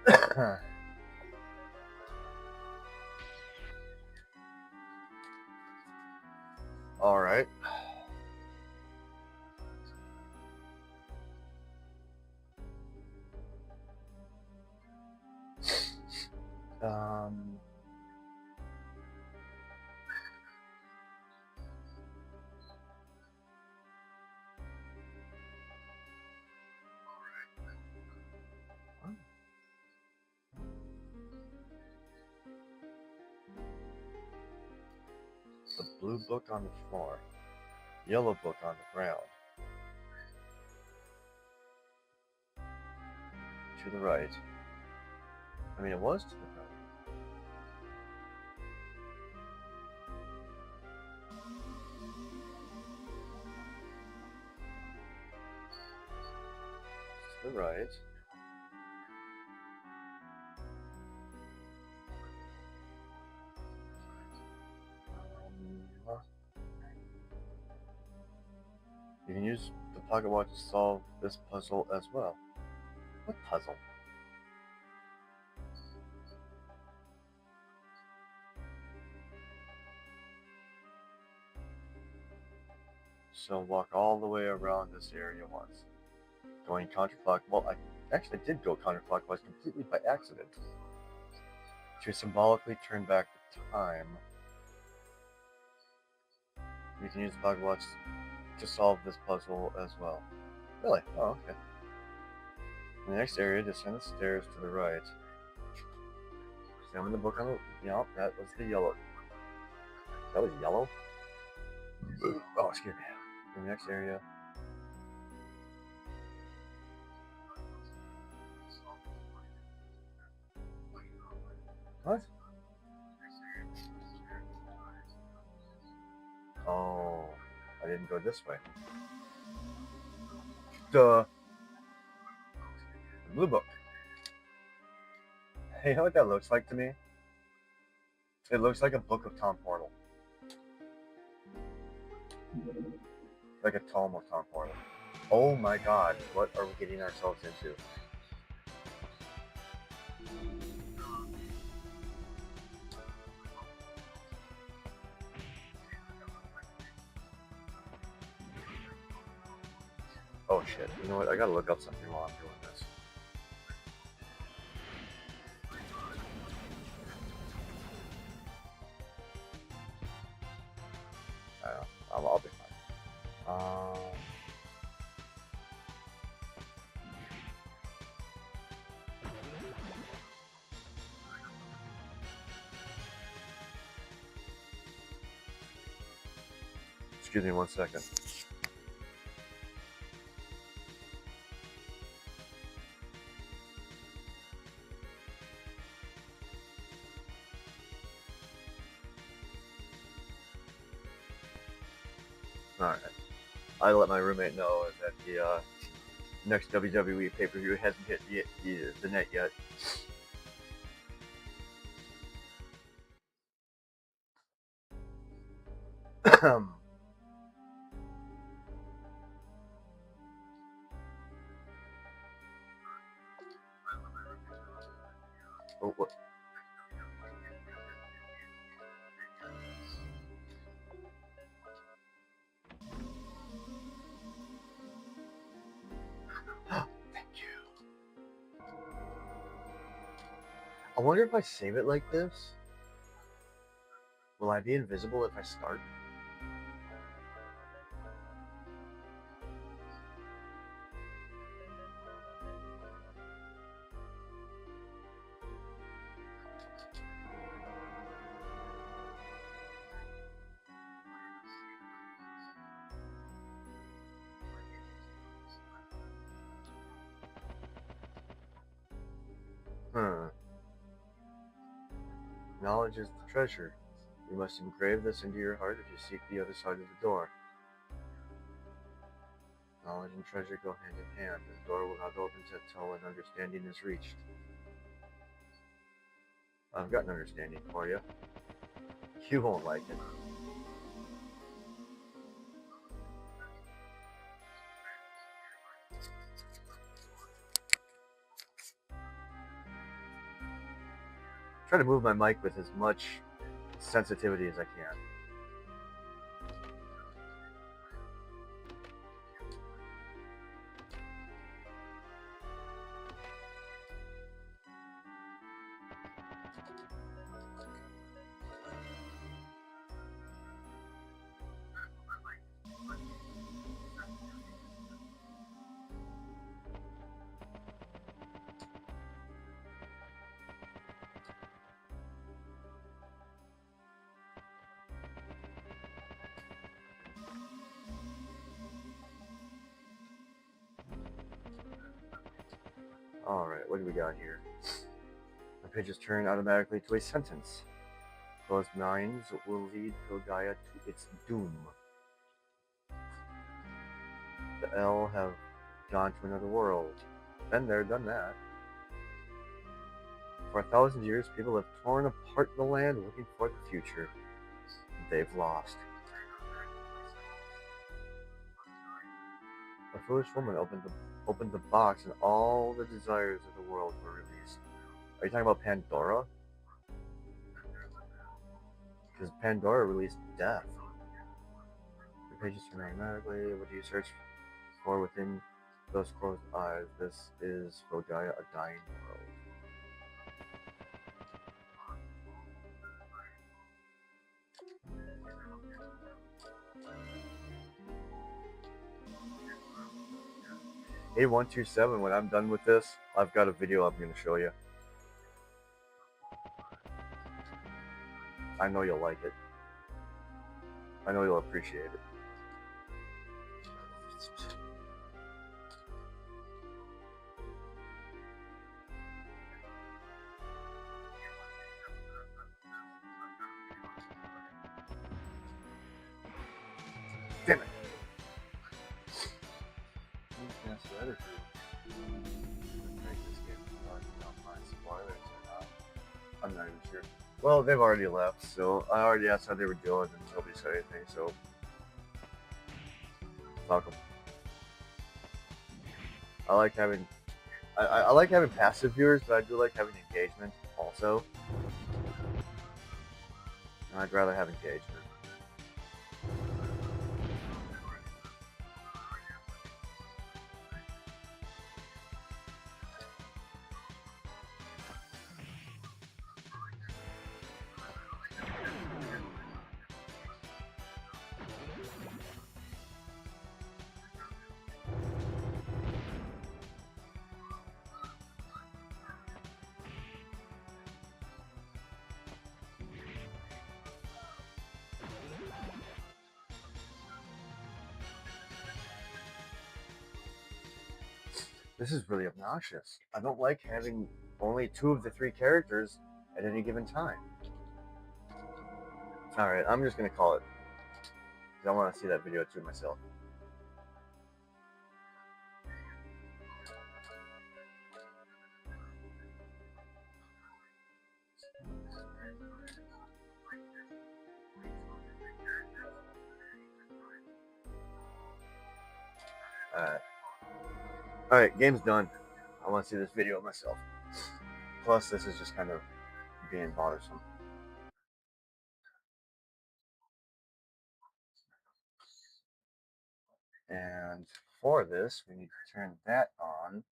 Okay. All right. Um. The blue book on the floor, yellow book on the ground. To the right. I mean, it was to the right. To the right. You can use the pocket watch to solve this puzzle as well. What puzzle? So walk all the way around this area once. Going counterclockwise. Well, I actually did go counterclockwise completely by accident. To symbolically turn back the time. You can use the pocket watch to solve this puzzle as well. Really? Oh, okay. In the next area, descend the stairs to the right. Examine the book on the... Yep, that was the yellow. That was yellow? Oh, excuse me. In the next area... What? Oh, I didn't go this way. Duh. The blue book. Hey, you know what that looks like to me? It looks like a book of Tom Portal. Like a tome of Tom Portal. Oh my god, what are we getting ourselves into? Oh shit, you know what, I gotta look up something while I'm doing this. I don't know, I'll be fine. Excuse me 1 second. Alright. I let my roommate know that the next WWE pay-per-view hasn't hit the net yet. Oh, what? Thank you. I wonder if I save it like this, will I be invisible if I start? Knowledge is the treasure. You must engrave this into your heart if you seek the other side of the door. Knowledge and treasure go hand in hand. The door will not open until an understanding is reached. I've got an understanding for you. You won't like it. Try to move my mic with as much sensitivity as I can. Alright, what do we got here? The pages turn automatically to a sentence. Closed minds will lead Gaia to its doom. The L have gone to another world. Been there, done that. For 1,000 years, people have torn apart the land looking for the future. They've lost. A foolish woman opened the box and all the desires of the world were released. Are you talking about Pandora? Because Pandora released death. The pages turn automatically. What do you search for within those closed eyes? This is Gaia, a dying world. A127, when I'm done with this, I've got a video I'm going to show you. I know you'll like it. I know you'll appreciate it. Damn it. I'm not even sure. Well, they've already left, so I already asked how they were doing, and nobody said anything, so fuck them. I like having I like having passive viewers, but I do like having engagement also. And I'd rather have engagement. This is really obnoxious. I don't like having only 2 of the 3 characters at any given time. Alright, I'm just gonna call it. Because I want to see that video too myself. Alright, game's done. I want to see this video myself. Plus, this is just kind of being bothersome. And for this, we need to turn that on.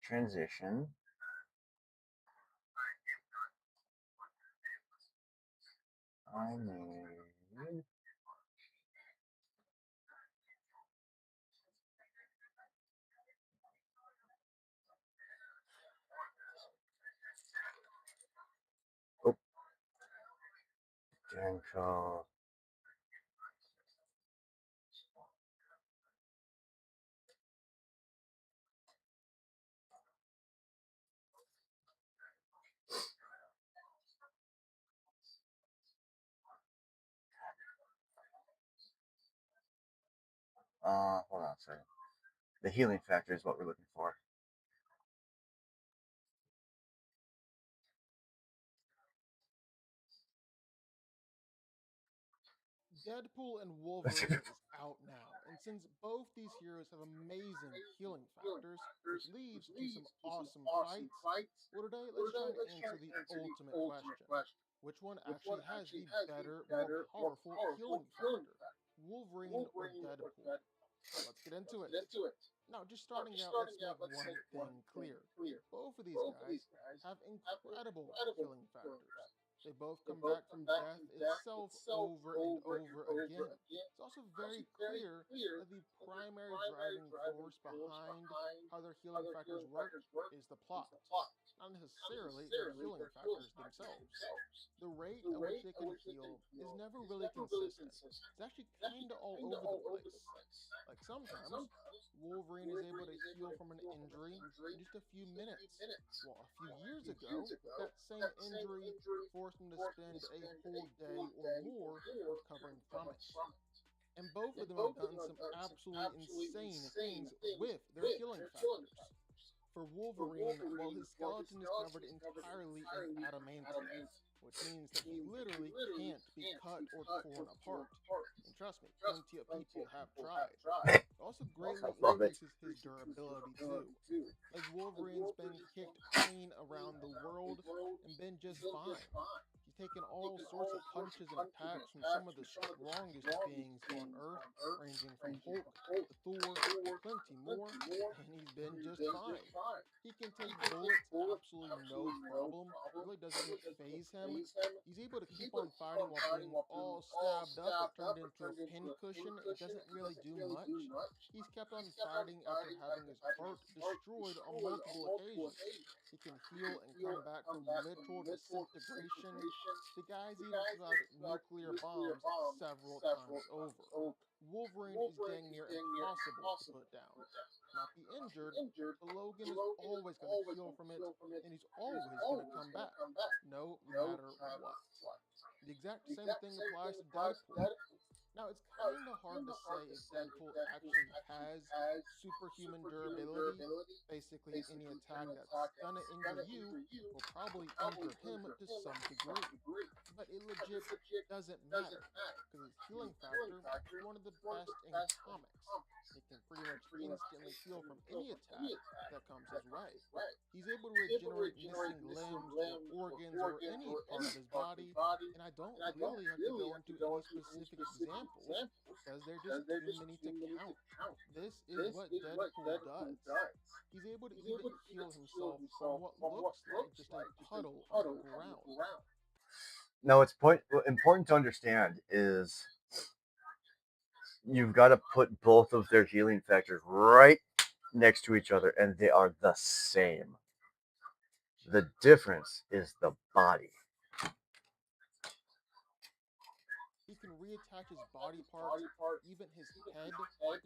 Transition. I need... Oh. Genko. Hold on a second. The healing factor is what we're looking for. Deadpool and Wolverine is out now, and since both these heroes have amazing healing factors, which leads to some awesome fights, well today let's try and answer the ultimate question. Which one actually has the better, more powerful healing factor? Wolverine or Deadpool? Let's get into it. Now, just starting out, let's make one thing clear. Both of these guys have incredible healing factors. They both come back from death itself over and over again. It's also very clear that the primary driving force behind how their healing factors work is the plot, not necessarily their healing factors themselves. The rate at which they can heal is never really consistent. It's actually kinda all over the place. Like sometimes, Wolverine is able to heal from an injury in just a few minutes, while a few years ago, that same injury forced him to spend a whole day or more recovering from it. And both of them have done some absolutely insane things with their healing factors. For Wolverine, well, his skeleton is covered entirely in adamantium, which means that he literally can't be cut or torn apart. And trust me, plenty of people have tried. It also greatly Love it. increases his durability too, as Wolverine's been kicked clean around the world and been just fine. He's taken all sorts of punches and attacks from some of the strongest beings on Earth, ranging from Hulk to Thor and plenty more, and he's been just fine. He can take bullets absolutely no problem. It really doesn't even phase him. he's able to keep on fighting while being all stabbed up or turned into a pincushion. It doesn't really do much. He's kept on fighting after having his heart destroyed on multiple occasions. He can heal and come back from literal disintegration. The guy's even survived nuclear bombs several times over. Wolverine is dang near impossible to put down. Not be injured, but Logan is always going to heal from it, and he's always going to come back, no matter what. The exact same thing applies to Deadpool. Now, it's kind of hard to say if Deadpool actually has superhuman durability. Basically, any attack that's gonna injure you will probably injure him to some degree. But it legit doesn't matter, because his healing factor is one of the best in comics. He can pretty much instantly heal from any attack that comes his way. He's able to regenerate missing limbs or organs or any part of his body, and I don't really have to go into any specific examples because they're just too many to count. This is what Deadpool does. He's able to even heal himself from what looks like just a puddle on the ground. Now, important to understand is you've got to put both of their healing factors right next to each other, and they are the same. The difference is the body. He can reattach his body parts, even his head, all in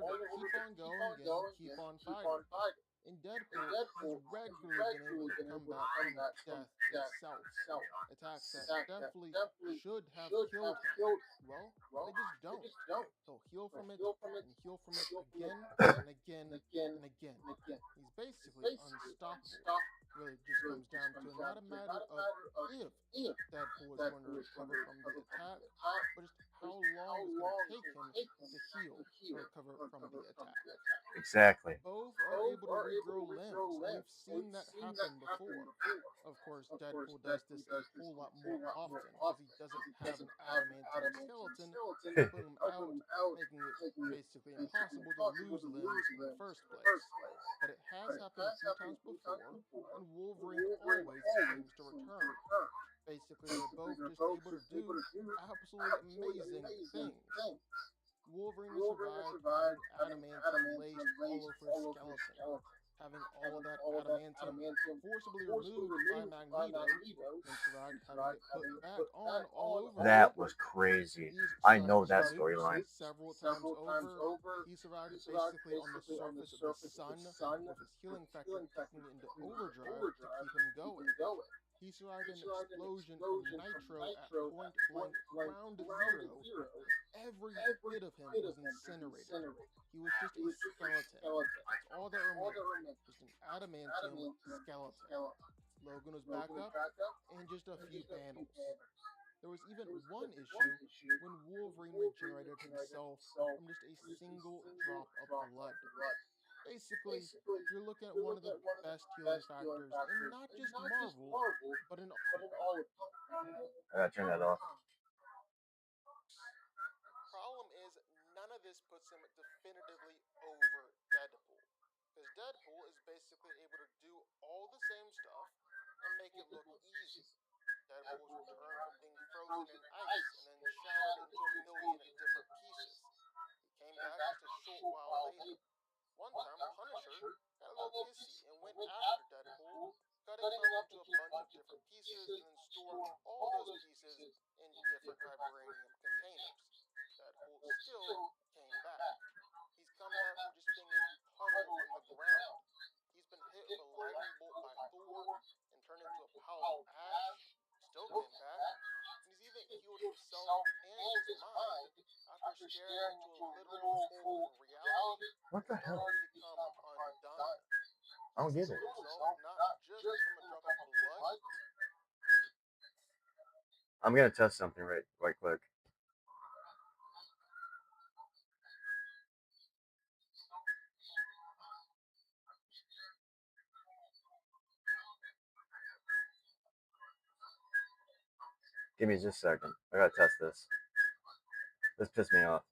order to keep on going and keep on fighting. In Deadpool, he's regularly been able to come back from death itself. Attacks that definitely should have killed him. Well, they just don't. He'll heal from it and heal from it again and again and again. He's basically unstoppable. Really just comes down to not a matter of if Deadpool is going to recover from the attack, but just how long it's going to take him to heal and recover from the attack. Exactly. Both are able to regrow limbs, and we've seen that happen before. Of course, Deadpool does this a whole lot more often because he doesn't have an adamantium skeleton pulling him out, making it basically impossible to lose limbs in the first place. But it has happened a few times before, and Wolverine always seems to return. Basically, they're both just able to do absolutely amazing things. Wolverine has survived having adamantium laced all over his skeleton, having all of that adamantium forcibly removed by Magneto, and survived having it put back on all over again. That was crazy. He's I survived know that nukes storyline. several times over. He survived basically on the surface of the sun, with his healing factor kicking into overdrive to keep him going. He survived an explosion in nitro at point blank ground zero, where every bit of him was incinerated. He was just a skeleton. That's all that remained. Just an adamantium skeleton. Logan was back up in just a few panels. There was even one issue when Wolverine regenerated himself from just a single drop of blood. Basically, you're looking at one of the best healing factors in not just Marvel, but in I gotta turn that off. problem is none of this puts him definitively over Deadpool. Because Deadpool is basically able to do all the same stuff and make it look easy. Deadpool's returned from being frozen in ice and then shattered into a million different pieces. He came back just a short while later. One time, Punisher got a little pissy and went after Deadpool, cutting him up into a bunch of different pieces and then storing all those pieces in different vibranium containers. Deadpool still came back. He's come back from just being a puddle on the ground. He's been hit with a lightning bolt by Thor and turned into a pile of ash, still came back, and he's even healed himself and his mind after staring into a literal hole in reality What the and hell? having become undone. I don't He's get healed it. himself not just from a drop of blood. I'm gonna test something right quick. Give me just a second. I gotta test this. This pissed me off.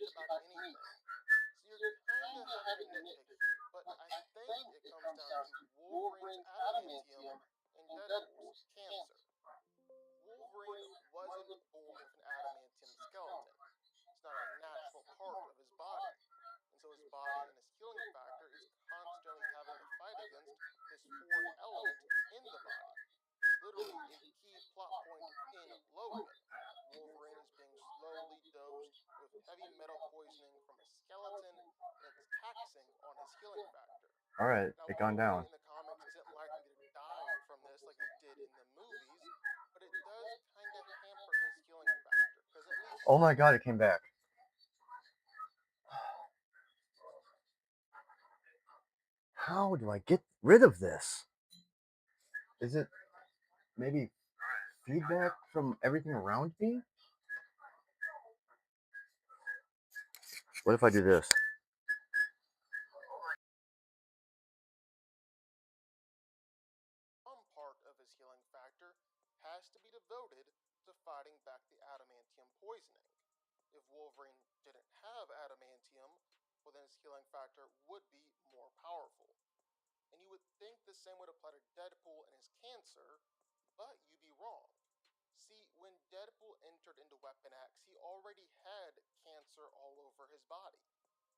just about anything. So you're kind of having to nitpick here, but I think it comes down to Wolverine's adamantium and Deadpool's cancer. Wolverine wasn't born with an adamantium skeleton. It's not a natural part of his body. And so his body and his healing factor is constantly having to fight against this fourth element in the body. Literally a key plot point in Logan. Wolverine is being slowly dosed with heavy metal poisoning from a skeleton, and it's taxing on his healing factor. All right, Now, it gone Wolverine down. in the comics isn't likely to die from this like he did in the movies, but it does kind of hamper his healing factor, because at least Oh my god, it came back. How do I get rid of this? Is it maybe feedback from everything around me? What if I do this? some part of his healing factor has to be devoted to fighting back the adamantium poisoning. If Wolverine didn't have adamantium, well, then his healing factor would be more powerful. And you would think the same would apply to Deadpool and his cancer, but you'd be wrong. See, when Deadpool entered into Weapon X, he already had cancer all over his body.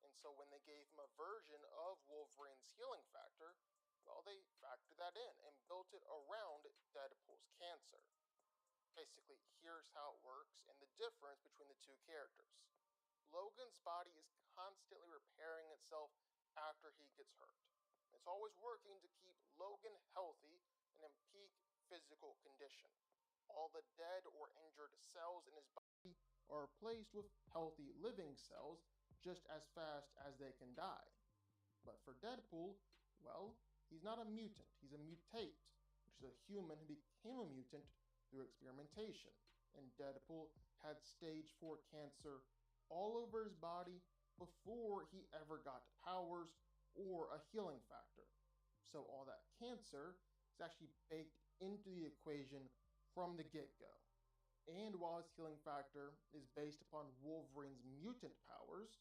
And so when they gave him a version of Wolverine's healing factor, well, they factored that in and built it around Deadpool's cancer. Basically, here's how it works and the difference between the two characters. Logan's body is constantly repairing itself after he gets hurt. It's always working to keep Logan healthy and in peak physical condition. All the dead or injured cells in his body are replaced with healthy living cells just as fast as they can die. But for Deadpool, well, he's not a mutant, he's a mutate, which is a human who became a mutant through experimentation. And Deadpool had stage 4 cancer all over his body before he ever got powers or a healing factor. So all that cancer is actually baked into the equation from the get go. And while his healing factor is based upon Wolverine's mutant powers,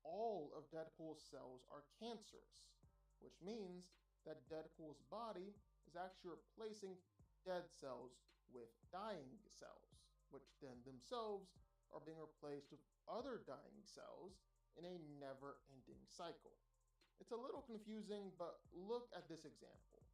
all of Deadpool's cells are cancerous, which means that Deadpool's body is actually replacing dead cells with dying cells, which then themselves are being replaced with other dying cells in a never ending cycle. It's a little confusing, but look at this example.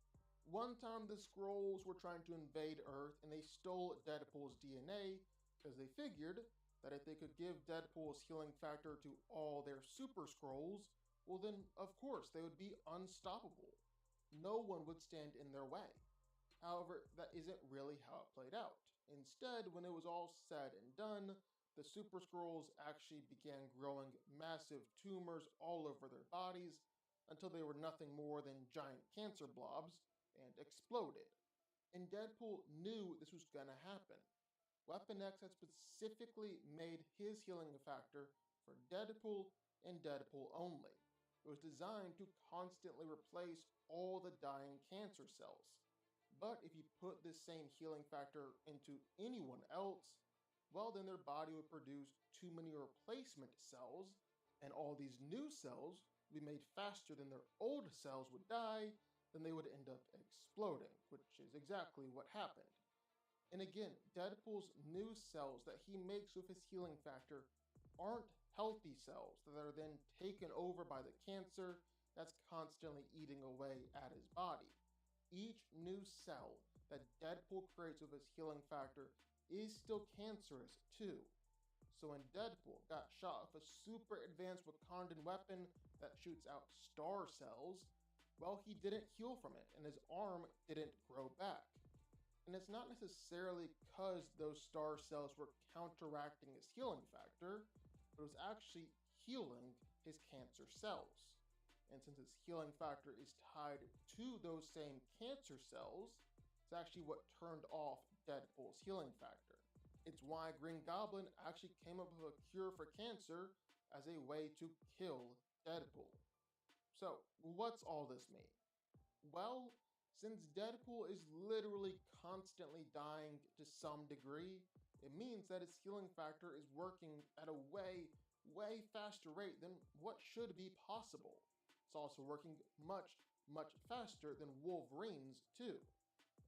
One time the Skrulls were trying to invade Earth and they stole Deadpool's DNA because they figured that if they could give Deadpool's healing factor to all their Super Skrulls, well then of course they would be unstoppable. No one would stand in their way. However, that isn't really how it played out. Instead, when it was all said and done, the Super Skrulls actually began growing massive tumors all over their bodies until they were nothing more than giant cancer blobs and exploded. And Deadpool knew this was gonna happen. Weapon X had specifically made his healing factor for Deadpool and Deadpool only. It was designed to constantly replace all the dying cancer cells. But if you put this same healing factor into anyone else, well, then their body would produce too many replacement cells, and all these new cells would be made faster than their old cells would die, then they would end up exploding, which is exactly what happened. And again, Deadpool's new cells that he makes with his healing factor aren't healthy cells that are then taken over by the cancer that's constantly eating away at his body. Each new cell that Deadpool creates with his healing factor is still cancerous too. So when Deadpool got shot with a super advanced Wakandan weapon that shoots out star cells, well, he didn't heal from it and his arm didn't grow back. And it's not necessarily because those star cells were counteracting his healing factor, but it was actually healing his cancer cells. And since his healing factor is tied to those same cancer cells, it's actually what turned off Deadpool's healing factor. It's why Green Goblin actually came up with a cure for cancer as a way to kill Deadpool. So, what's all this mean? Well, since Deadpool is literally constantly dying to some degree, it means that his healing factor is working at a way way faster rate than what should be possible. It's also working much faster than Wolverine's, too.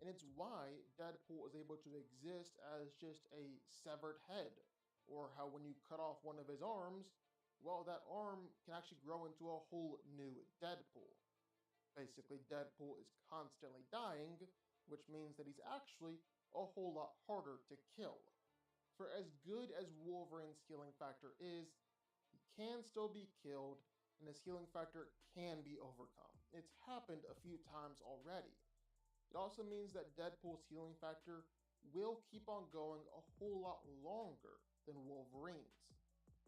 And it's why Deadpool is able to exist as just a severed head, or how when you cut off one of his arms, well, that arm can actually grow into a whole new Deadpool. Basically, Deadpool is constantly dying, which means that he's actually a whole lot harder to kill. For as good as Wolverine's healing factor is, he can still be killed, and his healing factor can be overcome. It's happened a few times already. It also means that Deadpool's healing factor will keep on going a whole lot longer than Wolverine's.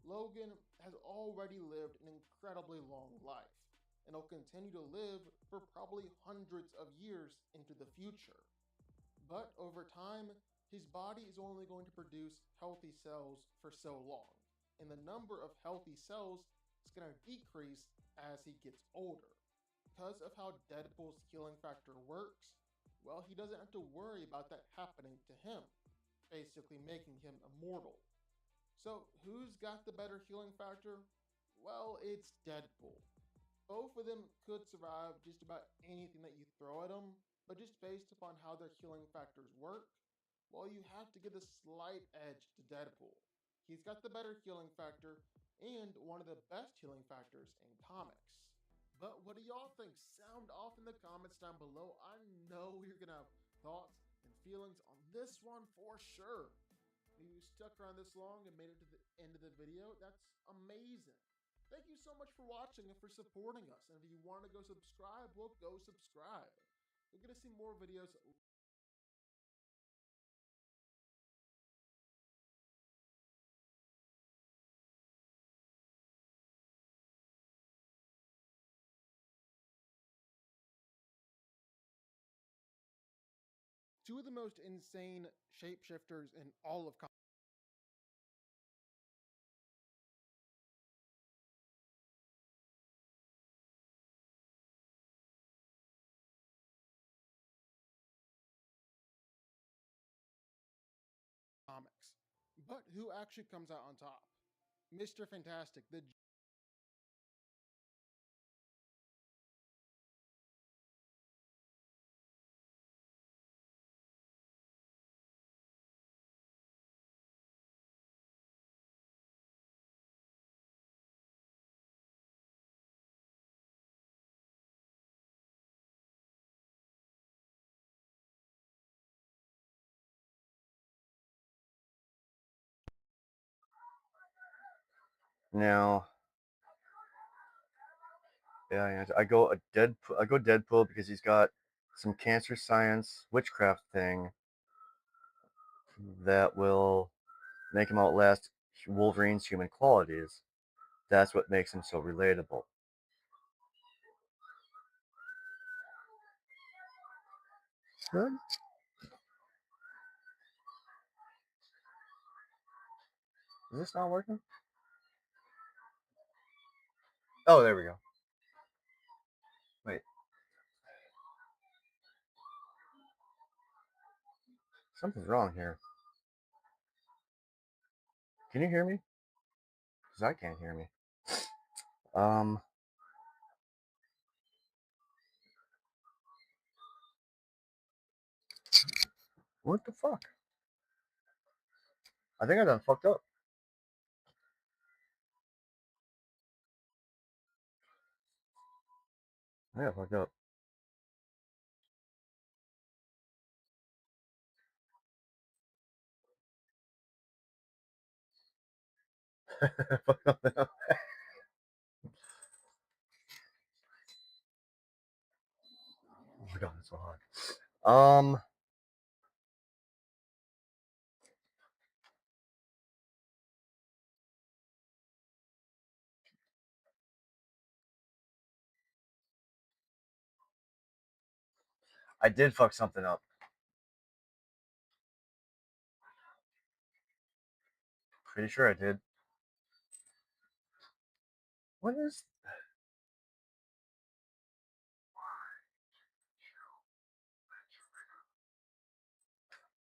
Logan has already lived an incredibly long life, and he'll continue to live for probably hundreds of years into the future. But over time, his body is only going to produce healthy cells for so long, and the number of healthy cells is going to decrease as he gets older. Because of how Deadpool's healing factor works, well, he doesn't have to worry about that happening to him, basically making him immortal. So, who's got the better healing factor? Well, it's Deadpool. Both of them could survive just about anything that you throw at them, but just based upon how their healing factors work, well, you have to give a slight edge to Deadpool. He's got the better healing factor and one of the best healing factors in comics. But what do y'all think? Sound off in the comments down below. I know you're gonna have thoughts and feelings on this one for sure. If you stuck around this long and made it to the end of the video, that's amazing. Thank you so much for watching and for supporting us. And if you want to go subscribe, well, go subscribe. You're going to see more videos. Two of the most insane shapeshifters in all of comics. But who actually comes out on top? Mr. Fantastic, the Now, yeah, I go a Deadpool. I go Deadpool because he's got some cancer science witchcraft thing that will make him outlast Wolverine's human qualities. That's what makes him so relatable. Good. Is this not working? Oh, there we go. Wait. Something's wrong here. Can you hear me? Because I can't hear me. Um, what the fuck? I think I done fucked up. I got fucked up. Fucked up now. Oh my god, it's so hard. I did fuck something up. Pretty sure I did. What is?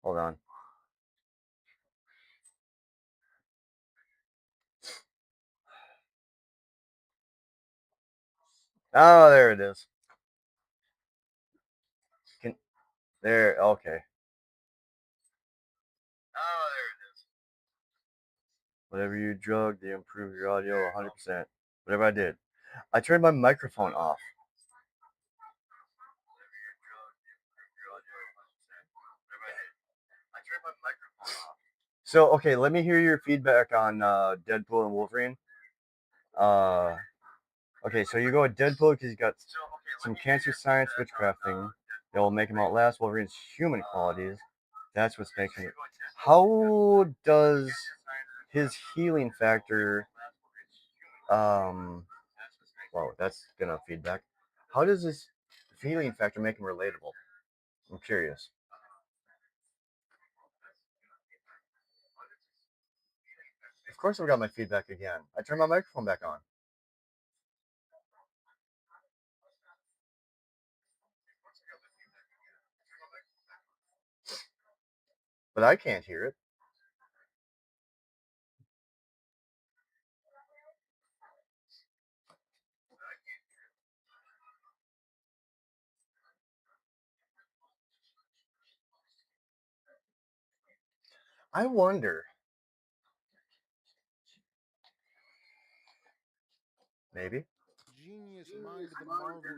Hold on. Oh, there it is. There, okay. Oh, there it is. Whatever you drug, they improve your audio 100%. Whatever I did. I turned my microphone off. So, okay, let me hear your feedback on Deadpool and Wolverine. Okay, so you go with Deadpool because he's got some cancer science witchcrafting that will make him outlast Wolverine's human qualities. That's what's making it. How does his healing factor? Whoa, that's gonna feedback. How does his healing factor make him relatable? I'm curious. Of course, I've got my feedback again. I turned my microphone back on. But I can't hear it. I wonder. Maybe. Genius mind of the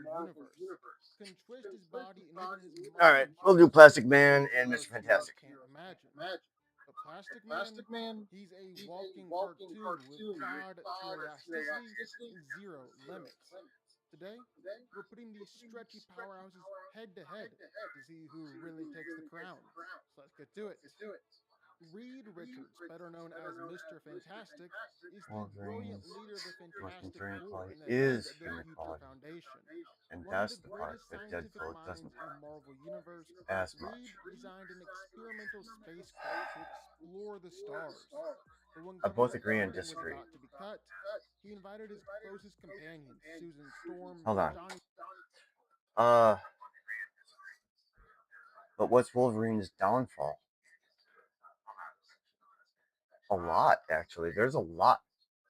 Marvel Universe can twist his body and even his All right, we'll molecules do Plastic in ways Man that and Mr. most viewers Fantastic. can't imagine. But Plastic Man, he's a walking cartoon with God, curiosity, and zero limits. Today, we're putting these stretchy powerhouses head to head to see who really takes the crown. So let's get to it. Reed Richards, better known as Mr. Fantastic, is the brilliant Wolverine's leader of the most Fantastic enduring Four quality and the head is of the human Future quality. Foundation. And One of the that's the part greatest that scientific Deadpool doesn't minds in the have Marvel Universe, as Reed much. designed an experimental spacecraft to explore the stars. But when I both government agree and funding was disagree. about to be cut, he invited his closest companions, Susan Storm, Hold on. Johnny. Uh, but what's Wolverine's downfall? A lot, actually. There's a lot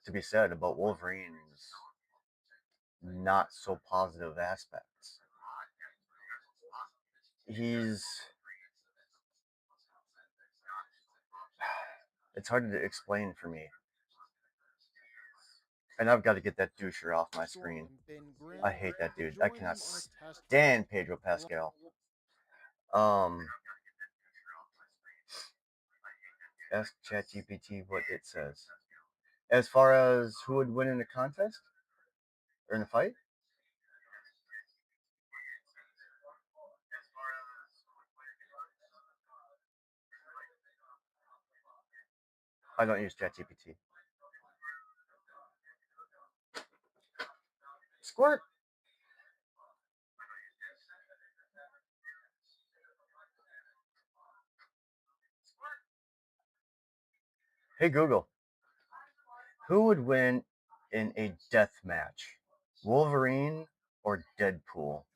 to be said about Wolverine's not so positive aspects. He's. It's hard to explain for me. And I've got to get that doucher off my Storm screen. and Ben I Grimm hate that to dude. I join cannot him on a test flight. stand Pedro Pascal. Ask ChatGPT what it says. As far as who would win in a contest or in a fight, I don't use ChatGPT. Squirt. Hey Google, who would win in a death match? Wolverine or Deadpool?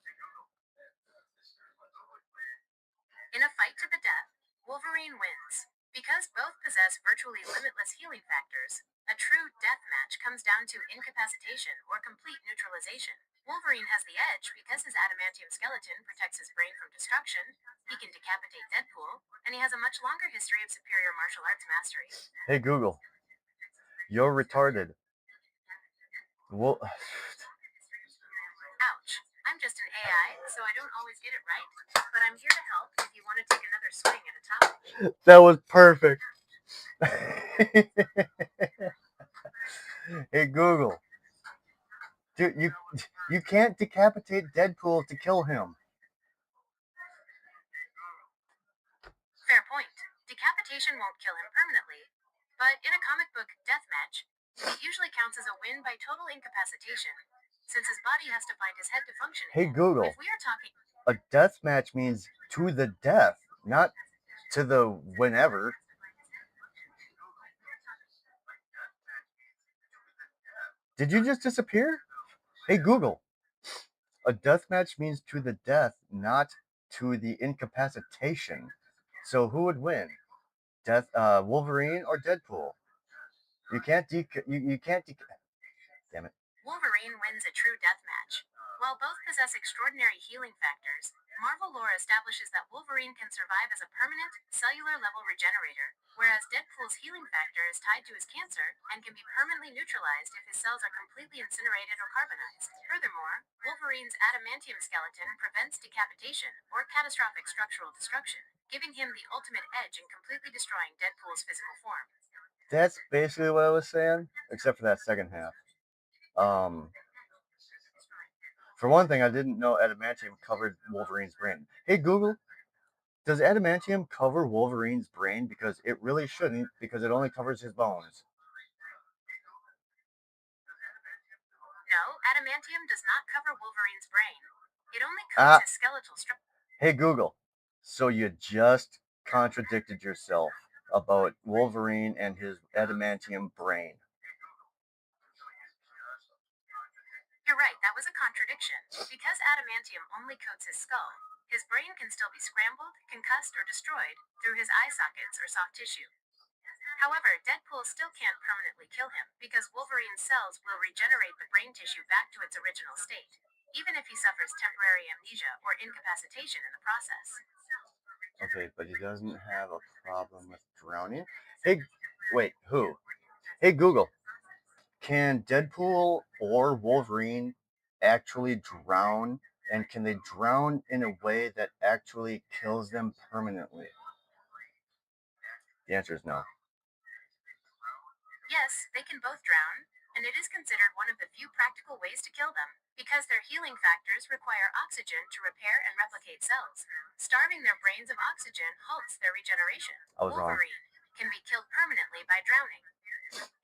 In a fight to the death, Wolverine wins. Because both possess virtually limitless healing factors, a true death match comes down to incapacitation or complete neutralization. Wolverine has the edge because his adamantium skeleton protects his brain from destruction, he can decapitate Deadpool, and he has a much longer history of superior martial arts mastery. Hey Google, you're retarded. Ouch. I'm just an AI, so I don't always get it right. But I'm here to help if you want to take another swing at a topic. That was perfect. Hey Google, dude, you can't decapitate Deadpool to kill him. Fair point. Decapitation won't kill him permanently. But in a comic book deathmatch, it usually counts as a win by total incapacitation, since his body has to find his head to function Hey again. Google, If we are talking a death match means to the death, not to the whenever. Did you just disappear? Hey Google, a death match means to the death, not to the incapacitation. So who would win? Wolverine or Deadpool? You can't Damn it. Wolverine wins a true deathmatch. While both possess extraordinary healing factors, Marvel lore establishes that Wolverine can survive as a permanent, cellular level regenerator, whereas Deadpool's healing factor is tied to his cancer and can be permanently neutralized if his cells are completely incinerated or carbonized. Furthermore, Wolverine's adamantium skeleton prevents decapitation or catastrophic structural destruction, giving him the ultimate edge in completely destroying Deadpool's physical form. That's basically what I was saying, except for that second half. For one thing, I didn't know adamantium covered Wolverine's brain. Hey Google, does adamantium cover Wolverine's brain? Because it really shouldn't, because it only covers his bones. No, adamantium does not cover Wolverine's brain. It only coats his skeletal structure. Hey Google, so you just contradicted yourself about Wolverine and his adamantium brain. You're right, that was a contradiction. Because adamantium only coats his skull, his brain can still be scrambled, concussed, or destroyed through his eye sockets or soft tissue. However, Deadpool still can't permanently kill him, because Wolverine's cells will regenerate the brain tissue back to its original state, even if he suffers temporary amnesia or incapacitation in the process. Okay, but he doesn't have a problem with drowning. Hey, wait, who? Hey Google, can Deadpool or Wolverine actually drown? And can they drown in a way that actually kills them permanently? The answer is no. Yes, they can both drown, and it is considered one of the few practical ways to kill them, because their healing factors require oxygen to repair and replicate cells. Starving their brains of oxygen halts their regeneration. I was wrong. Wolverine can be killed permanently by drowning.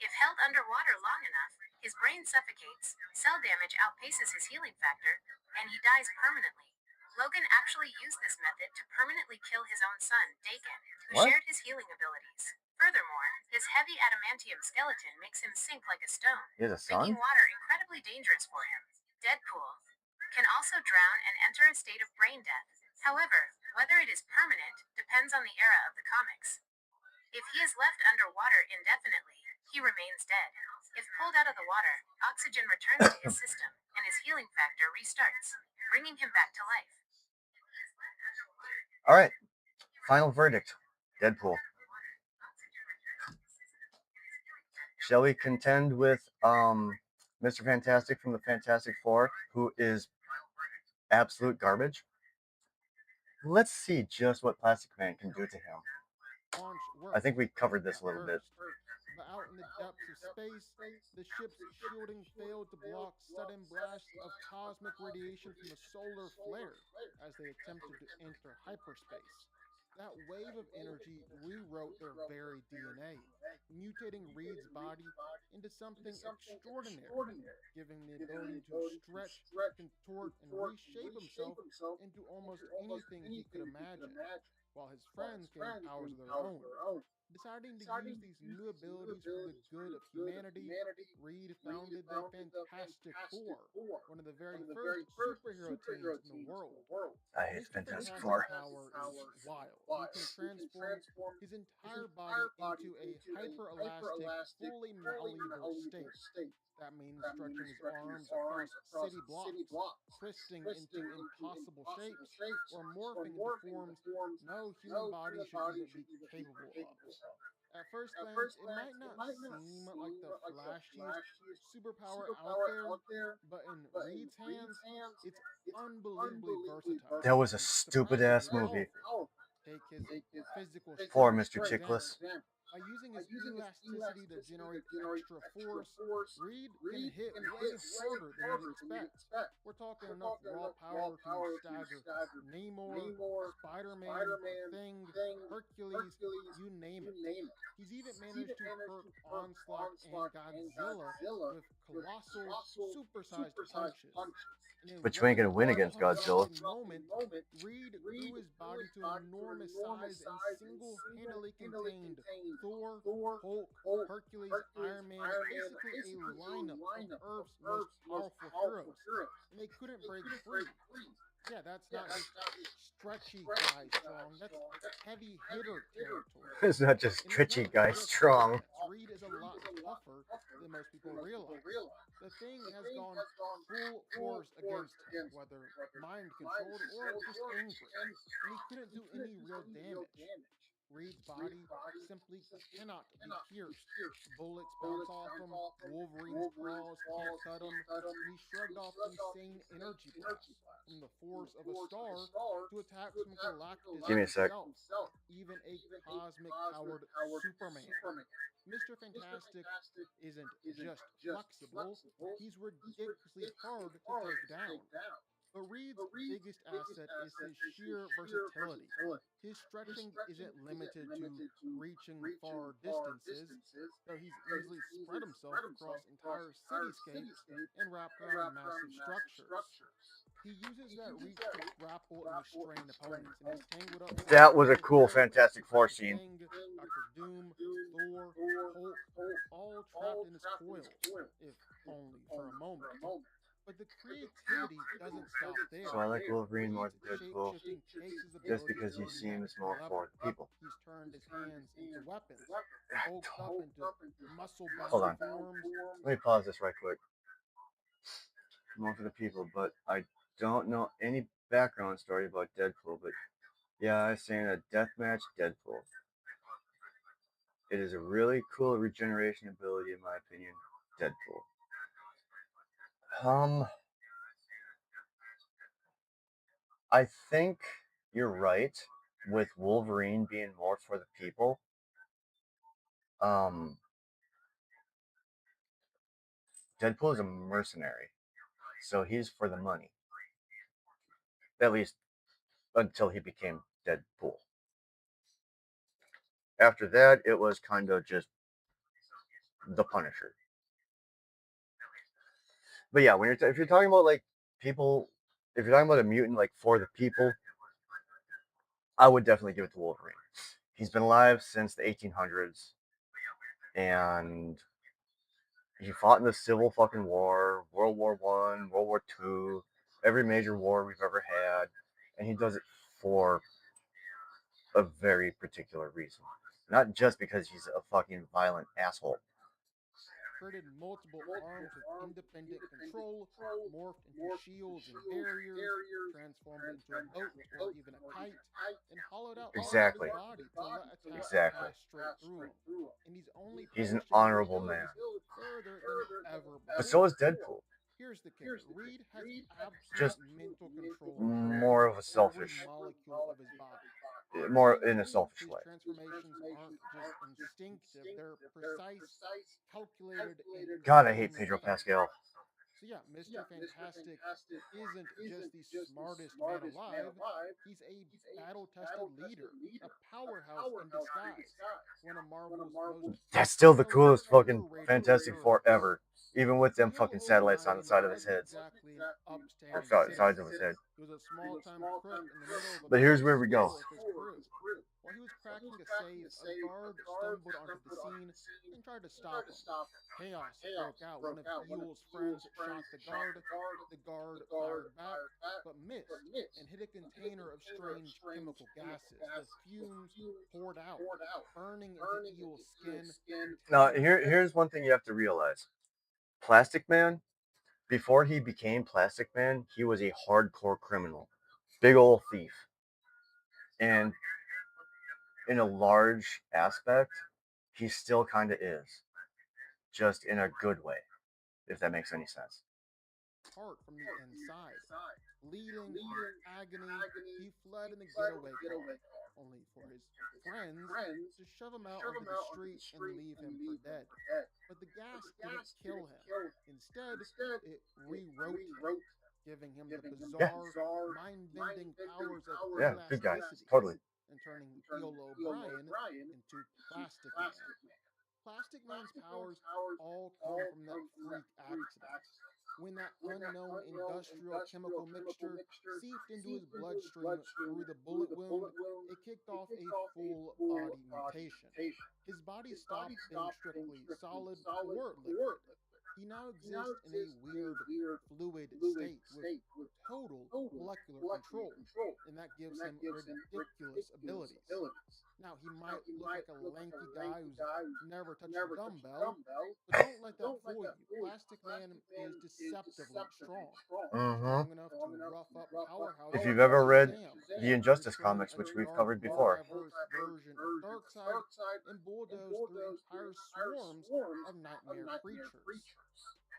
If held underwater long enough, his brain suffocates, cell damage outpaces his healing factor, and he dies permanently. Logan actually used this method to permanently kill his own son, Dakin, who shared his healing abilities. Furthermore, his heavy adamantium skeleton makes him sink like a stone, making water incredibly dangerous for him. Deadpool can also drown and enter a state of brain death. However, whether it is permanent depends on the era of the comics. If he is left underwater indefinitely, he remains dead. If pulled out of the water, oxygen returns to his system, and his healing factor restarts, bringing him back to life. All right, final verdict. Deadpool. Shall we contend with Mr. Fantastic from the Fantastic Four, who is absolute garbage? Let's see just what Plastic Man can do to him. Launch worked. I think we covered this a little bit. But out in the depths of space, the ship's shielding failed to block sudden blasts of cosmic radiation from the solar flare as they attempted to enter hyperspace. That wave of energy rewrote their very DNA, mutating Reed's body into something extraordinary, giving the ability to stretch, contort, and reshape himself into almost anything he could imagine, while his friends gained powers of their own. Deciding to use these new abilities for the good of humanity, Reed founded the Fantastic Four, one of the very first superhero teams in the world. I hate Mr. Fantastic Fantastic's Four. power is wild. He can transform his entire body into a hyper elastic, fully malleable state. That means stretching his arms across city blocks, twisting into impossible shapes, or morphing into forms no human body should even be capable of. At first glance, it might not seem like the flashiest superpower out there, but in Reed's hands, it's unbelievably versatile That was a and stupid ass surprisingly movie. powerful. Take his physical For strength, Mr. for example. Chickless. By using his elasticity to generate extra force, Reed can hit way harder than you'd expect. We're talking enough raw power to stagger Namor, Spider Man, The Thing, Hercules, you name it. He's even managed to hurt Onslaught and Godzilla with colossal, supersized punches. And in But you ain't one gonna win against jaw Godzilla. dropping moment, Reed grew his body to enormous size and single handedly contained Thor, Hulk, Hercules, Iron Man, basically a lineup of Earth's most powerful heroes. And they couldn't break free. Yeah, that's not just stretchy guy strong, that's heavy hitter territory. It's not just And it's twitchy not guy just strong. offense. Reed is a lot tougher than most people realize. The thing has gone full force against him, whether mind controlled or just angry, and he couldn't do any real damage. Reed's body simply cannot be pierced. Bullets bounce off him, Wolverine's claws can't cut him, and he shrugged off insane energy blasts from the force of a star to attacks from Galactus Give me a sec. himself, even a cosmic powered Superman. Mr. Fantastic isn't just flexible, he's ridiculously hard to take down. But Reed's biggest asset is his sheer versatility. His stretching isn't limited to reaching far distances, though he's easily spread himself across entire cityscapes and wrapped around massive structures. He uses that reach to grapple and restrain opponents, and he's tangled up with That was a Iron cool Man, Fantastic Four Dr. scene. Kang, Dr. Doom, Thor, Hulk, all trapped in his coils, if only for a moment. But the creativity doesn't stop So there. I like Wolverine more Reed's than shape Deadpool shifting takes his just abilities because to he the seems next more for level. the people. He's turned his hands into weapons, bulked up into muscle Hold bound on. forms. Let me pause this right quick. More for the people, but I don't know any background story about Deadpool, but yeah, I've seen a deathmatch Deadpool. It is a really cool regeneration ability, in my opinion. Deadpool. Um, I think you're right with Wolverine being more for the people. Um, Deadpool is a mercenary, so he's for the money. At least until he became Deadpool. After that, it was kind of just the Punisher. But yeah, when if you're talking about like people, if you're talking about a mutant like for the people, I would definitely give it to Wolverine. He's been alive since the 1800s, and he fought in the Civil fucking War, World War I, World War II, every major war we've ever had, and he does it for a very particular reason, not just because he's a fucking violent asshole. Created multiple arms with independent control, morphed into shields and barriers, transformed into a boat or even a kite, and hollowed out parts of his Exactly. body to let attacks Exactly. pass straight through him. And he's only He's an pushed his honorable man. abilities further than ever But so before. is Deadpool. Here's the kicker: Reed has absolute Just mental control more over of a every selfish, molecule of his body. more Seeing in a Reed, selfish his way. transformations aren't just instinctive, they're precise, calculated, and God, I hate extremely Pedro effective. Pascal. So, yeah, Mr. Fantastic isn't just the smartest man alive, he's a battle tested leader, a powerhouse in disguise, one of Marvel's most That's still the highly coolest fucking underrated Fantastic Four heroes. ever. Even with The them hero fucking satellites on the overnighting side of his wasn't heads. exactly an Or upstanding sides of citizen. his head. He was a small time crook in the middle of a But here's base where we go. full of his crew. While he was cracking a safe, a guard stumbled onto the scene and tried to stop him. Chaos broke out. One of Eul's friends shot the guard. The guard fired back, but missed and hit a container of strange chemical gases. The fumes poured out, burning into Eul's skin and Now, tearing him. here's one thing you have to realize. Plastic Man, before he became Plastic Man, he was a hardcore criminal. Big old thief. And in a large aspect, he still kind of is. Just in a good way, if that makes any sense. Heart from the inside. Bleeding from agony, he fled in a getaway car, only for his friends to shove him out onto the street and leave him for dead. But the gas didn't kill him. Instead, it rewrote him, giving him the Yeah. bizarre, mind bending powers of Yeah, good guy. elasticity Totally. and turning Eel O'Brien into Plastic Man. Plastic Man's powers all come from that freak accident. When that unknown industrial chemical mixture seeped into his bloodstream through the bullet wound, it kicked off a full body mutation. His body stopped being strictly solid or liquid. He now exists in a weird fluid state with total molecular control, and that gives him ridiculous abilities. Now, he might look like a lanky guy who's never touched a dumbbell, but don't let that fool you. Plastic Man is deceptively strong, Mm-hmm. strong enough to rough up If powerhouses you've like ever read Shazam, the or Injustice turn comics, a which we've dark, covered before, multiverse version of Darkseid and bulldoze through entire swarms of nightmare creatures.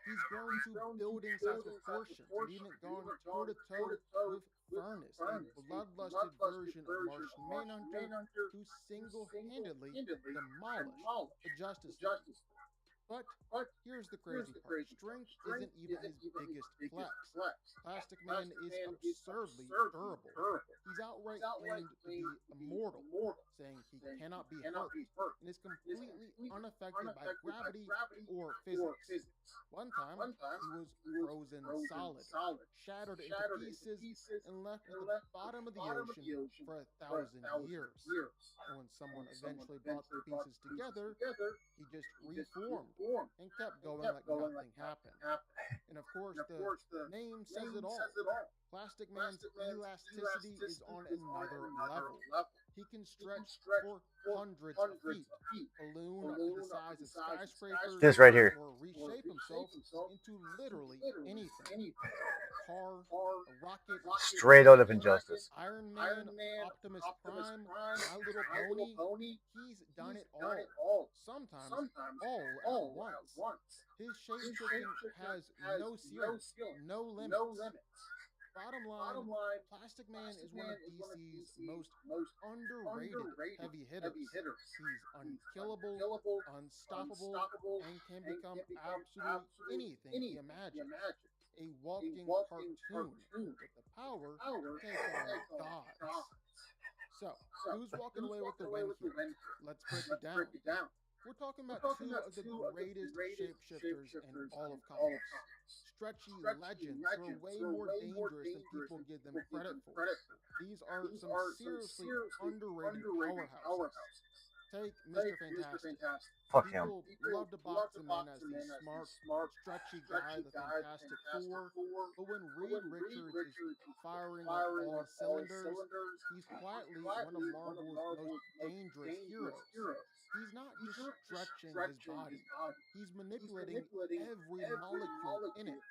He's grown to building size proportions and even gone toe to toe with Furnace, a bloodlusted version of Martian Manhunter who single handedly demolished the Justice League. But here's the crazy part: strength isn't even his biggest flex. Plastic Man is absurdly durable. He's outright claimed to be immortal, saying he cannot be hurt and is completely unaffected by gravity or physics. One time, he was frozen solid, shattered into pieces, and left at the bottom of the ocean for 1,000 years. And when someone eventually brought the pieces together, he just reformed and kept going like nothing happened. And of course, the name says it all. Plastic Man's elasticity is on another level. He can stretch for hundreds of feet, balloon up to the size of skyscrapers, this right here. or reshape himself into literally anything: a car, a rocket, Straight out of Injustice. Iron Man, Optimus Prime, My Little Pony. He's done it all, sometimes all at once. His shape shifting has no ceiling, no limits. Bottom line, Plastic Man is one of DC's most underrated heavy hitters. He's unkillable, unstoppable, and can become absolutely anything he imagines. A walking cartoon with the power to take on gods. So, who's walking away with the win here? Let's break it down. We're talking about two of the greatest shapeshifters in all of comics. Stretchy legends who are way more dangerous than people give them credit for. These are some seriously underrated powerhouses. Take Mr. Fantastic. Fuck him. People love to box him in as the smart, stretchy guy, the Fantastic Four, but when Reed Richards is firing on all cylinders, he's quietly one of Marvel's most dangerous heroes. He's not just stretching his body, he's manipulating every molecule in it.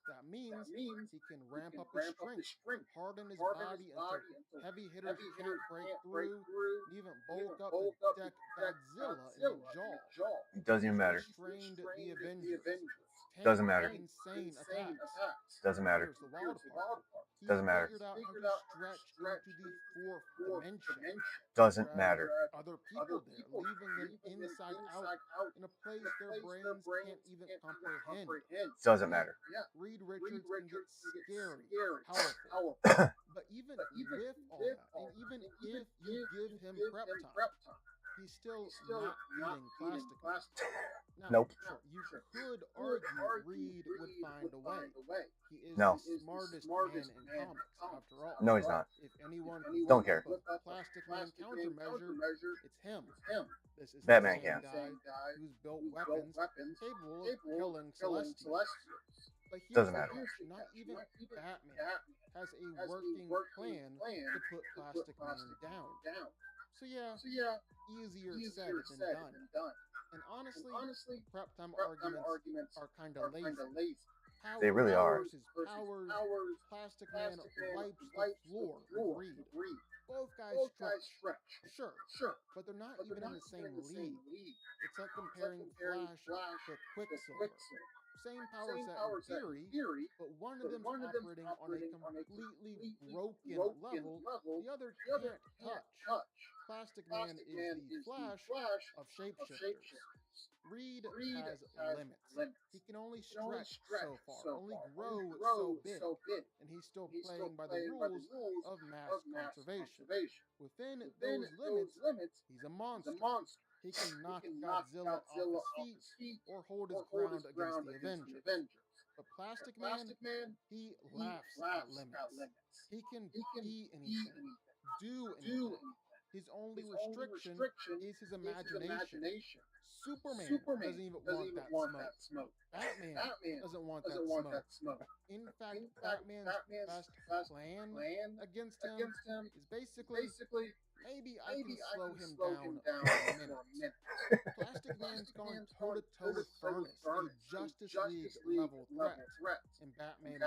That means he can ramp up his strength, harden his body until heavy hitters can't break through, and even bulk up to deck Godzilla in the jaw. It doesn't even He matter. trained the Avengers, Doesn't tanked matter. insane attacks. Doesn't But matter. here's the wild part: he Doesn't matter. figured out how to stretch into the fourth dimension, Doesn't grabbing matter. other people there, leaving them inside out in a place their brains can't even comprehend. Doesn't Yeah, matter. Reed Richards can get scary, powerful. But even with all that, and even if you give him prep time, he's still not beating Plastic Man. Now, Nope. sure, you could argue Reed would find a way. He is No. the smartest man in comics, after all. No, he's not. If anyone could Don't whip care. up a Plastic Man countermeasure, it's him. This is the Batman same can. guy who's built weapons capable of killing Celestials. But here's Doesn't the matter. catch: not even Batman has a working plan to put Plastic Man down. So, yeah, easier said than done. And honestly, prep time arguments are kinda lazy. They really Powers are. versus powers, Plastic Man wipes the floor with Reed. Both guys stretch, sure, but they're not even in the same league. It's like comparing Flash to Quicksilver. Same power set in theory, but one of them's operating on a completely broken level the other can't touch. Plastic Man is the Flash of shapeshifters. Reed has limits. He can only stretch so far, only grow so big, and he's still playing by the rules of mass conservation. Within those limits, he's a monster. He can knock Godzilla off his feet or hold his ground against the Avengers. But Plastic Man, he laughs at limits. He can be anything, do anything, His only restriction is his imagination. Superman doesn't even want that smoke. Batman doesn't want that smoke. In fact, Batman's best plan against him is basically maybe I can slow him down for a minute. Plastic Man's gone toe to toe with Furnace, a Justice League level threat. And Batman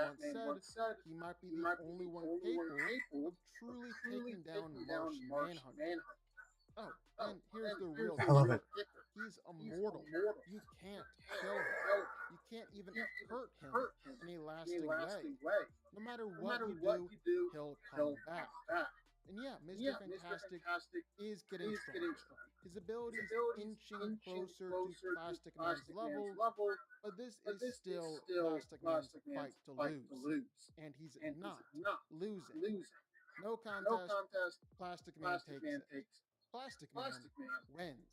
once said he might be the only one capable of truly taking down Martian Manhunter. Oh, and here's the real I love it. kicker. He's immortal. You can't kill him. You can't even hurt him in a lasting way. No matter what you do, he'll come back. And yeah, Mr. Fantastic is getting stronger. His abilities inching closer to Plastic Man's level, but this is still Plastic Man's fight to lose. And he's not losing. No contest, Plastic Man takes it. Plastic Man wins.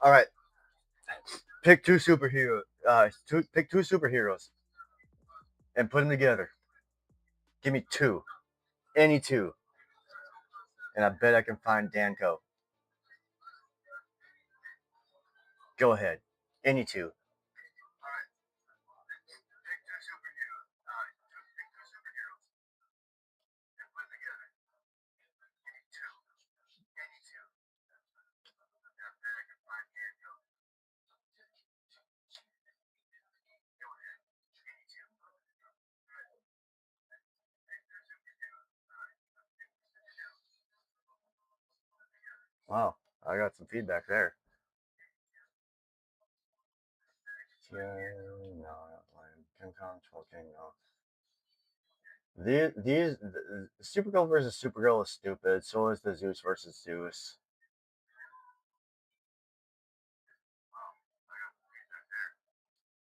All right, pick two superheroes. Pick two superheroes and put them together. Give me two, any two, and I bet I can find Danko. Go ahead, any two. Wow, I got some feedback there. Yeah, no, King Kong, Troll King, no. The Supergirl versus Supergirl is stupid. So is the Zeus versus Zeus.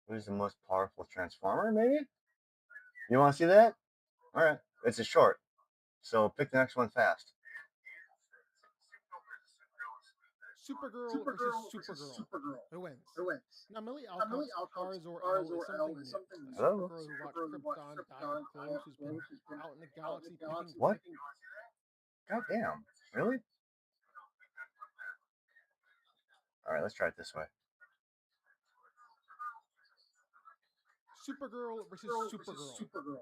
Who's the most powerful Transformer? Maybe. You want to see that? All right, it's a short. So pick the next one fast. Supergirl versus Supergirl. Who wins? Now, Millie Alcott's Kar-Zor-El is something new. A Hello? Supergirl who watched Krypton die up close, who's been out in the galaxy picking. What? God damn. Really? All right, let's try it this way. Supergirl versus Supergirl.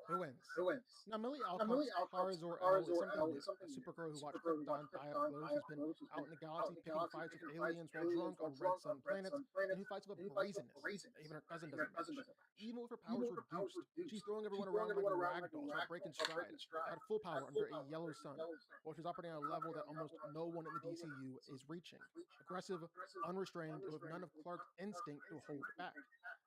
Who wins? Now, Millie Alcott's Kar-Zor-El is something new. A Supergirl who watched Krypton die up close, who's been out in the galaxy picking fights with aliens while drunk on red sun planets, and who fights with a brazenness that even her cousin doesn't match. Even with her powers reduced, she's throwing everyone around like ragdolls while breaking stride at full power under a yellow sun, while she's operating at a level that almost no one in the DCU is reaching. Aggressive, unrestrained, and with none of Clark's instinct to hold back.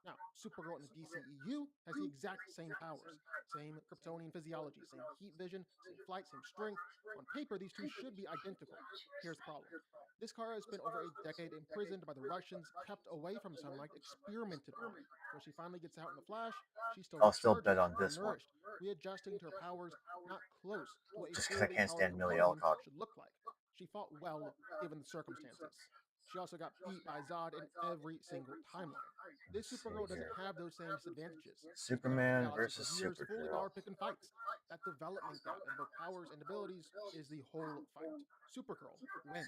Now, Supergirl in the DCEU has the exact same powers, same Kryptonian physiology, same heat vision, same flight, same strength. On paper, these two should be identical. Here's the problem. This Kara has spent over a decade imprisoned by the Russians, kept away from sunlight, experimented on. When she finally gets out in the Flash, she's still I'll still recharging, bet on this one. nourished, readjusting to her powers, not close to what a Just because I fully can't powered stand Millie Kryptonian Alcott. should look like. She fought well given the circumstances. She also got beat by Zod in every single timeline. This Supergirl doesn't have those same disadvantages. Superman Galaxy versus for years, fully Supergirl. powered picking fights. That development gap in both powers and abilities is the whole fight. Supergirl wins.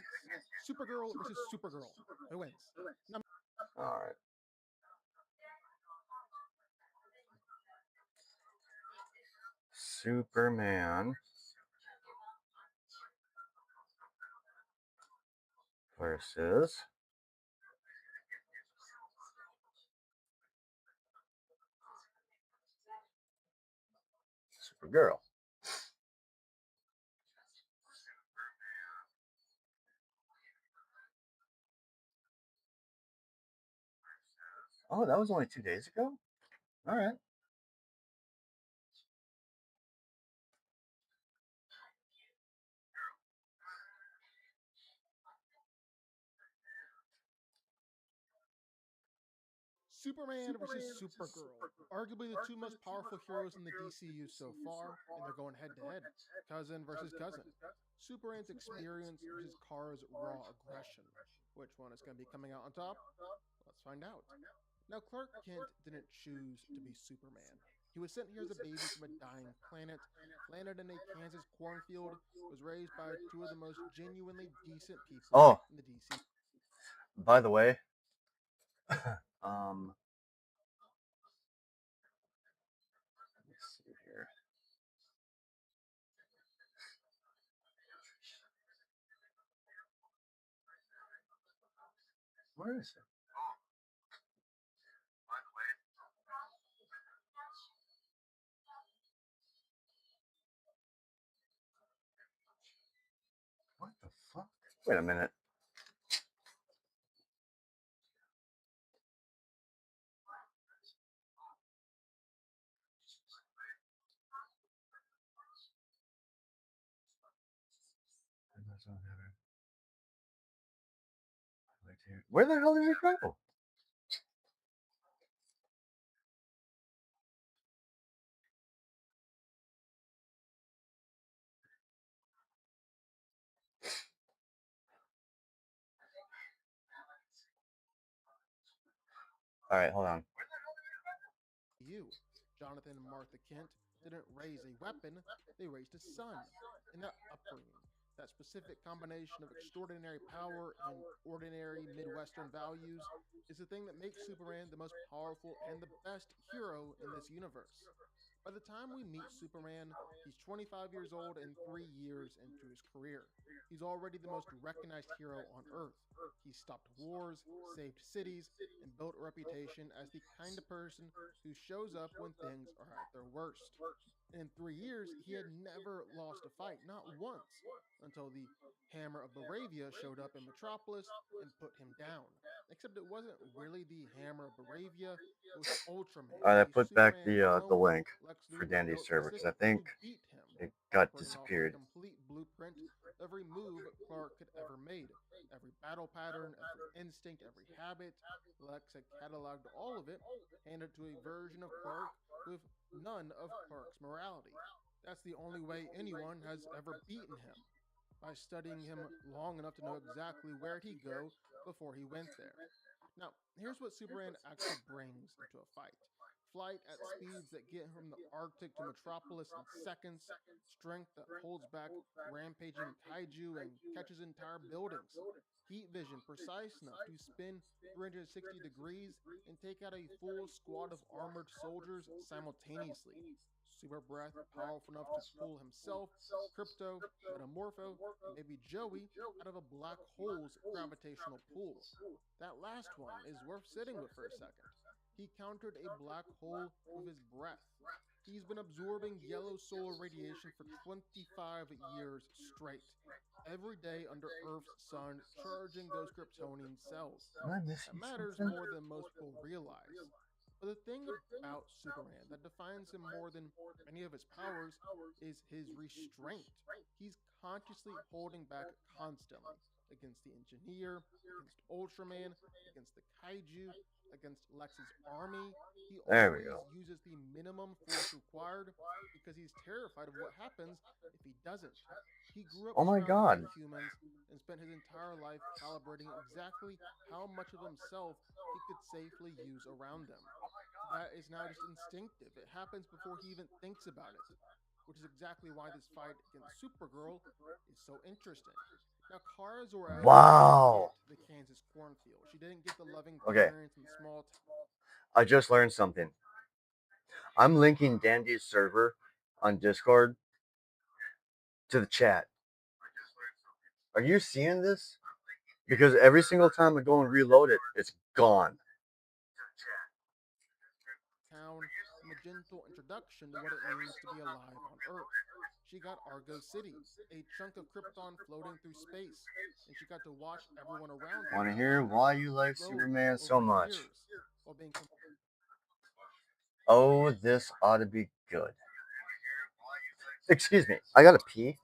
Supergirl versus Supergirl. Who wins? Now, All right. Superman versus Supergirl. Oh, that was only 2 days ago? All right. Superman versus Supergirl. Arguably the two most powerful heroes in the DCU so far, and they're going head to head. Cousin versus cousin. Superman's experience versus Kara's raw aggression. Which one is going to be coming out on top? Let's find out. Now, Clark Kent didn't choose to be Superman. He was sent here as a baby from a dying planet, landed in a Kansas cornfield, was raised by two of the most genuinely decent people Oh, in the DC. by the way, um, let's see here. Where is it? What the fuck? Wait a minute. Where the hell did it go? All right, hold on. You, Jonathan and Martha Kent, didn't raise a weapon, they raised a son. And that upbringing, that specific combination of extraordinary power and ordinary Midwestern values, is the thing that makes Superman the most powerful and the best hero in this universe. By the time we meet Superman, he's 25 years old and 3 years into his career. He's already the most recognized hero on Earth. He's stopped wars, saved cities, and built a reputation as the kind of person who shows up when things are at their worst. And in 3 years, he had never lost a fight, not once, until the Hammer of Baravia showed up in Metropolis and put him down. Except it wasn't really the Hammer of Baravia, it was All Ultraman, right, I a put back Superman the clone link Lex for Luthor Dandy's built server because I specifically think to beat him, it got operating off of a disappeared. complete blueprint of every move Clark had ever made. Every battle pattern, every instinct, every habit. Lex had cataloged all of it, handed to a version of Clark with none of Clark's morality. That's the only way anyone has ever beaten him, by studying him long enough to know exactly where he'd go before he went there. Now, here's what Superman actually brings into a fight: flight at speeds that get him from the Arctic to Metropolis in seconds, strength that holds back rampaging kaiju and catches entire buildings, heat vision precise enough to spin 360 degrees and take out a full squad of armored soldiers simultaneously, super breath powerful enough to pull himself, Crypto, Metamorpho, and maybe Joey out of a black hole's gravitational pull. That last one is worth sitting with for a second. He countered a black hole with his breath. He's been absorbing yellow solar radiation for 25 years straight, every day under Earth's sun, charging those Kryptonian cells. Am I That missing matters something? more than most people realize. But the thing about Superman that defines him more than any of his powers is his restraint. He's consciously holding back constantly against the Engineer, against Ultraman, against the Kaiju, against Lex's army. He There we always go. uses the minimum force required because he's terrified of what happens if he doesn't. He grew up Oh my surrounded by god. humans and spent his entire life calibrating exactly how much of himself he could safely use around them. That is now just instinctive. It happens before he even thinks about it, which is exactly why this fight against Supergirl is so interesting. Now, Kara Zor-El didn't get Wow. the Kansas cornfield. She didn't get the loving Okay, parents and small I just learned something. I'm linking Dandy's server on Discord to the chat. Are you seeing this? Because every single time I go and reload it, it's gone. town and a gentle introduction to what it means to be alive on Earth. She got Argo City, a chunk of Krypton floating through space, and she got to watch everyone around her Want to hear change why you like slowly Superman so over much? years while being Oh, this ought to be good. Excuse me, I gotta pee.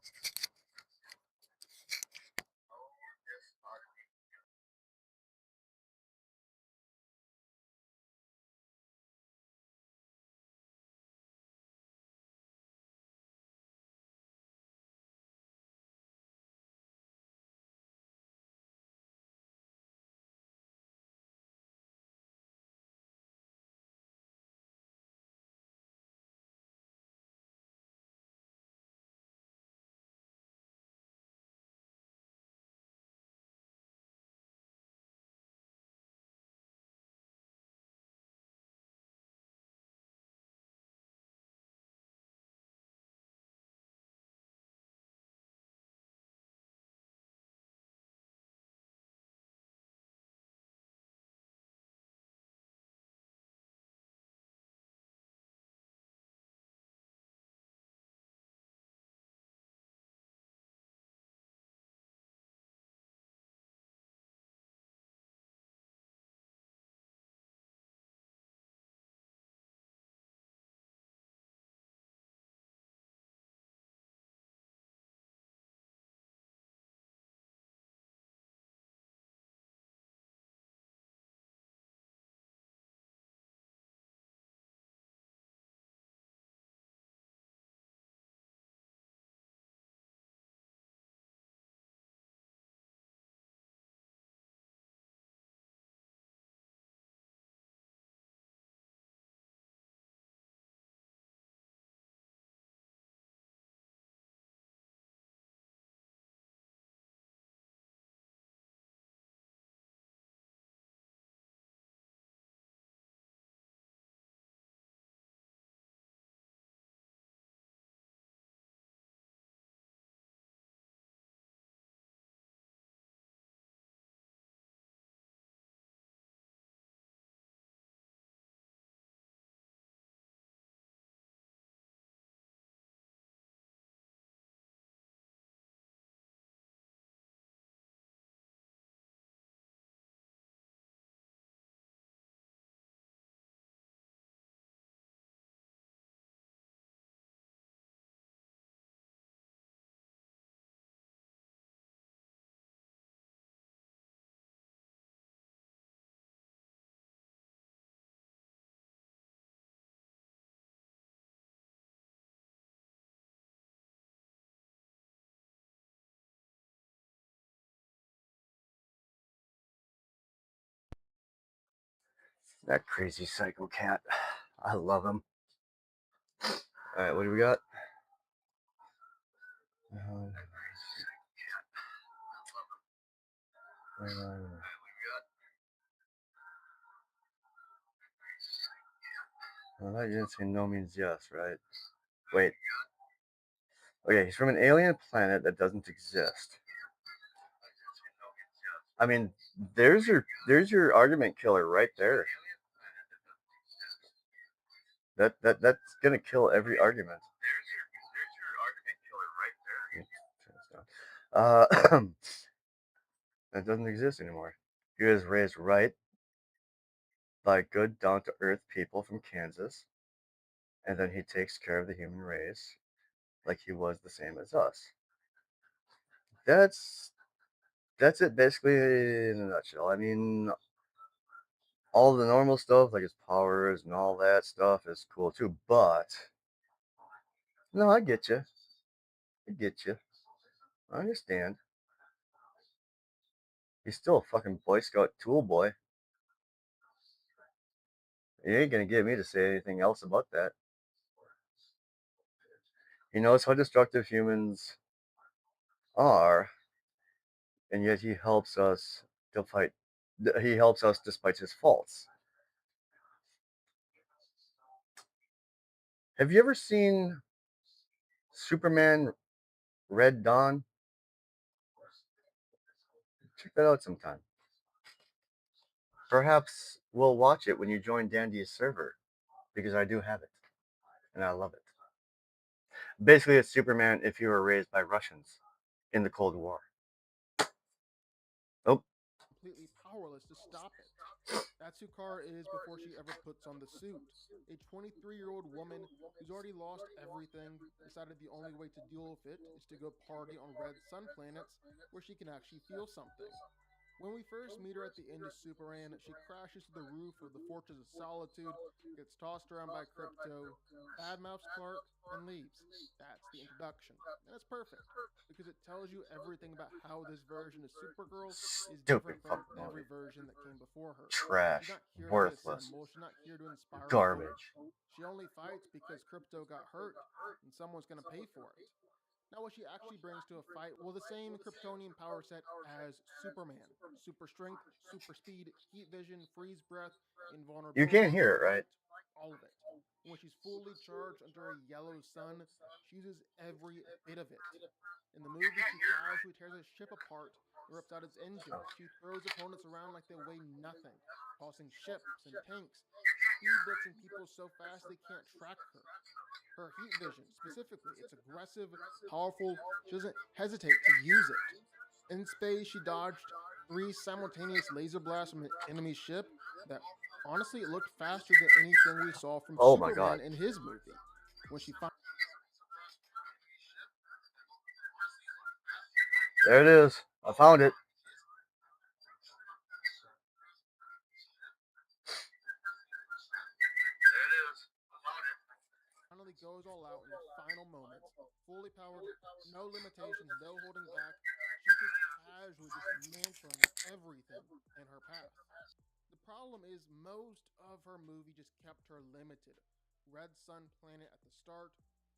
That crazy psycho cat. I love him. Alright, what do we got? Well, that you didn't say no means yes, right? Wait. Okay, he's from an alien planet that doesn't exist. I mean, there's your argument killer right there. That's gonna kill every argument. That doesn't exist anymore. He was raised right by good, down to earth people from Kansas, and then he takes care of the human race like he was the same as us. That's that's it basically in a nutshell. I mean, all the normal stuff like his powers and all that stuff is cool too, but no, I get you. I get you. I understand. He's still a fucking Boy Scout tool boy. You ain't gonna get me to say anything else about that. He knows how destructive humans are, and yet he helps us to fight. He helps us despite his faults. Have you ever seen Superman Red Dawn? Check that out sometime. Perhaps we'll watch it when you join Dandy's server, because I do have it, and I love it. Basically, it's Superman if you were raised by Russians in the Cold War. Oh, Completely powerless to stop it. That's who Kara is before she ever puts on the suit. A 23-year-old woman who's already lost everything, decided the only way to deal with it is to go party on red sun planets where she can actually feel something. When we first meet her at the end of Superman, she crashes to the roof of the Fortress of Solitude, gets tossed around by Crypto, badmouths Clark, and leaves. That's the introduction. And it's perfect because it tells you everything about how this version of Supergirl is stupid different from fucking every movie. version that came before her. She's Trash. not here to Worthless. reassemble, she's not here to inspire hope. Garbage. She only fights because Crypto got hurt and someone's going to pay for it. Now, what she actually brings to a fight, well, the same Kryptonian power set as Superman: super strength, super speed, heat vision, freeze breath, You can't invulnerability, hear it, right? flight, all of it. And when she's fully charged under a yellow sun, she uses every bit of it. In the movie, she casually tears a ship apart and rips out its engines. She throws opponents around like they weigh nothing, tossing ships and tanks, speed blitzing people so fast they can't track her. Her heat vision, specifically, it's aggressive, powerful. She doesn't hesitate to use it. In space, she dodged three simultaneous laser blasts from an enemy ship that honestly it looked faster than anything we saw from Oh my god. Superman in his movie. When she There it is. I found it. finally goes all out in the final moments, fully powered, no limitations, no holding back, she's just casually dismantling everything in her path. The problem is most of her movie just kept her limited. Red Sun Planet at the start,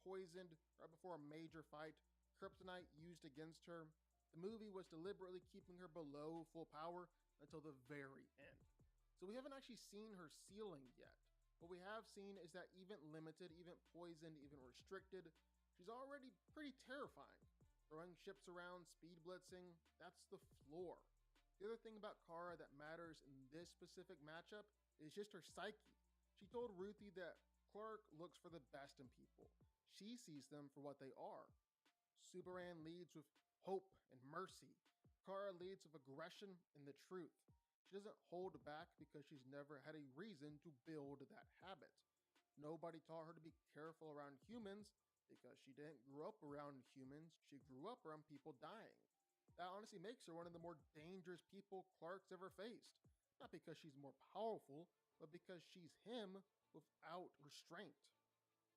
poisoned right before a major fight, kryptonite used against her. The movie was deliberately keeping her below full power until the very end. So we haven't actually seen her ceiling yet. What we have seen is that even limited, even poisoned, even restricted, she's already pretty terrifying. Throwing ships around, speed blitzing, that's the floor. The other thing about Kara that matters in this specific matchup is just her psyche. She told Ruthie that Clark looks for the best in people. She sees them for what they are. Superman leads with hope and mercy. Kara leads with aggression and the truth. She doesn't hold back because she's never had a reason to build that habit. Nobody taught her to be careful around humans because she didn't grow up around humans. She grew up around people dying. That honestly makes her one of the more dangerous people Clark's ever faced. Not because she's more powerful, but because she's him without restraint.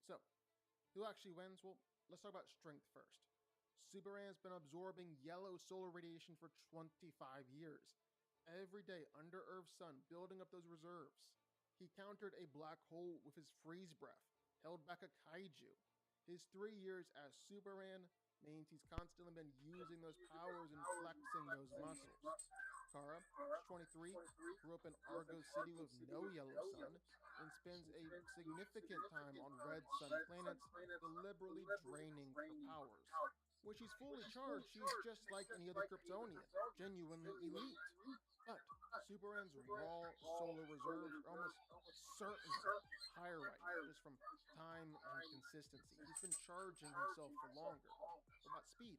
So, who actually wins? Well, let's talk about strength first. Superman's been absorbing yellow solar radiation for 25 years. Every day under Earth's sun, building up those reserves. He countered a black hole with his freeze breath, held back a kaiju. His 3 years as Superman means he's constantly been using those powers and flexing those muscles. Kara, she's 23, grew up in Argo City with no yellow sun, and spends a significant time on red sun planets, deliberately draining her powers. When she's fully charged, she's just like any other Kryptonian, genuinely elite. But Superman's raw solar reserves are almost certainly pyrite, just from time and consistency. He's been charging himself for longer. What about speed?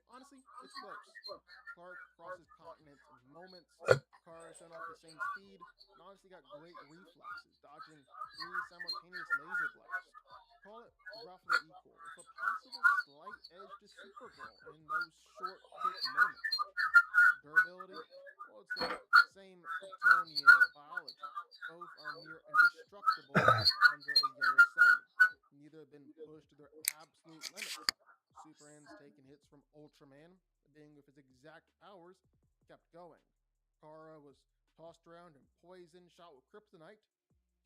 Honestly, it's close. Clark crosses continents in moments. Kara showing off the same speed, and honestly got great reflexes, dodging three simultaneous laser blasts. Call it roughly equal, with a possible slight edge to Supergirl in those short, quick moments. Durability? Well, it's the same Kryptonian biology. Both are near indestructible under a yellow sun. Neither have been pushed to their absolute limits. Superman's taken hits from Ultraman, being with his exact powers, kept going. Kara was tossed around and poisoned, shot with kryptonite,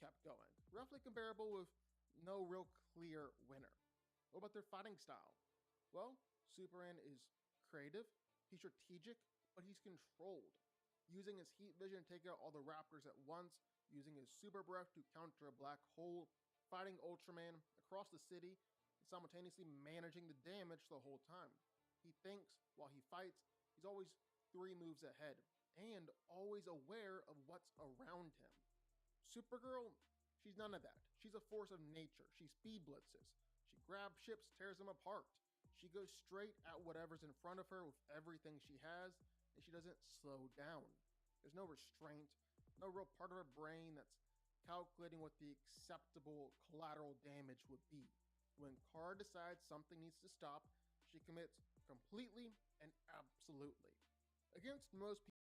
kept going. Roughly comparable with no real clear winner. What about their fighting style? Well, Superman is creative, he's strategic, but he's controlled. Using his heat vision to take out all the Raptors at once, using his super breath to counter a black hole, fighting Ultraman across the city, and simultaneously managing the damage the whole time. He thinks while he fights, he's always three moves ahead and always aware of what's around him. Supergirl, she's none of that. She's a force of nature. She speed blitzes. She grabs ships, tears them apart. She goes straight at whatever's in front of her with everything she has, and she doesn't slow down. There's no restraint, no real part of her brain that's calculating what the acceptable collateral damage would be. When Kara decides something needs to stop, she commits completely and absolutely. Against most people,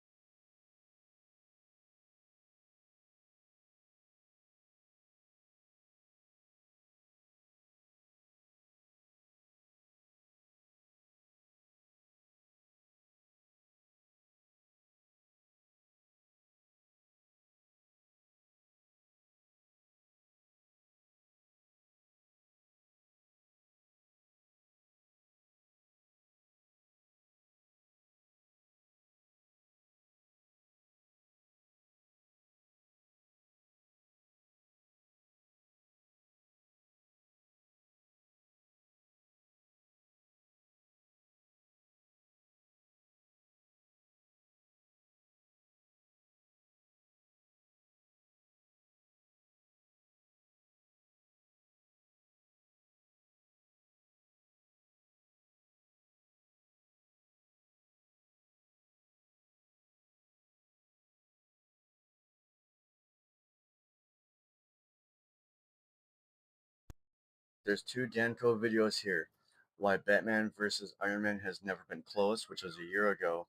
There's two Danco videos here. Why Batman vs. Iron Man has never been close, which was a year ago,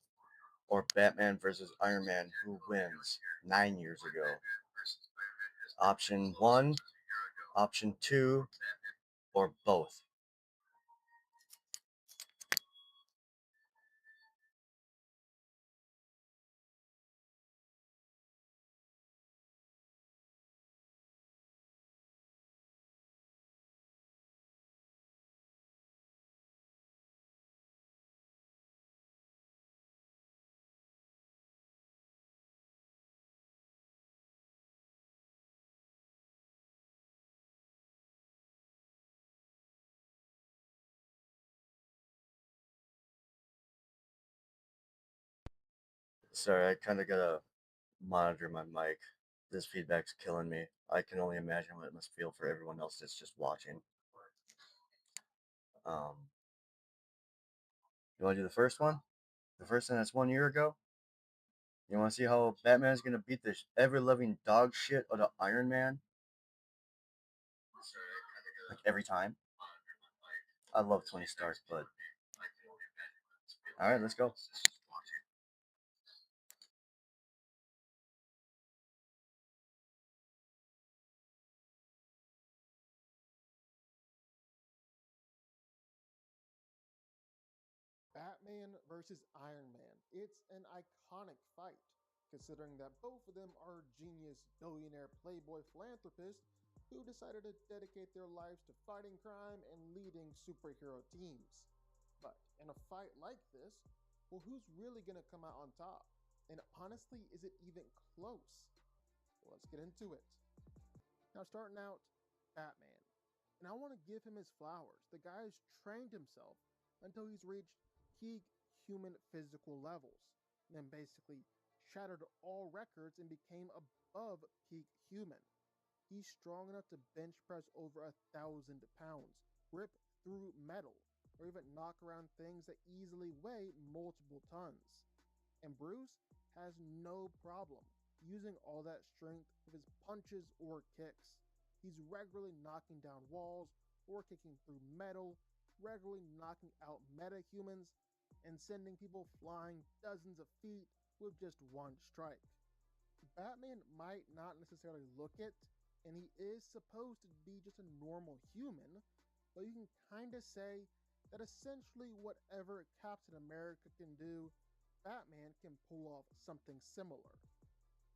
or Batman vs. Iron Man, who wins 9 years ago. Option 1, option 2, or both. Sorry, I kind of gotta monitor my mic. This feedback's killing me. I can only imagine what it must feel for everyone else that's just watching. Um, you want to do the first one? The first one that's 1 year ago? You want to see how Batman's gonna beat the ever-loving dog shit out of Iron Man? Like every time? I love Tony Stark, but alright, let's go. Batman versus Iron Man. It's an iconic fight. considering that both of them are genius billionaire playboy philanthropists who decided to dedicate their lives to fighting crime and leading superhero teams. But in a fight like this, well, who's really going to come out on top? And honestly, is it even close? Well, let's get into it. Now, starting out, Batman. And I want to give him his flowers. The guy has trained himself until he's reached peak human physical levels, and then basically shattered all records and became above peak human. He's strong enough to bench press over 1,000 pounds, rip through metal, or even knock around things that easily weigh multiple tons. And Bruce has no problem using all that strength with his punches or kicks. He's regularly knocking down walls or kicking through metal, regularly knocking out metahumans, and sending people flying dozens of feet with just one strike. Batman might not necessarily look it, and he is supposed to be just a normal human, but you can kind of say that essentially whatever Captain America can do, Batman can pull off something similar.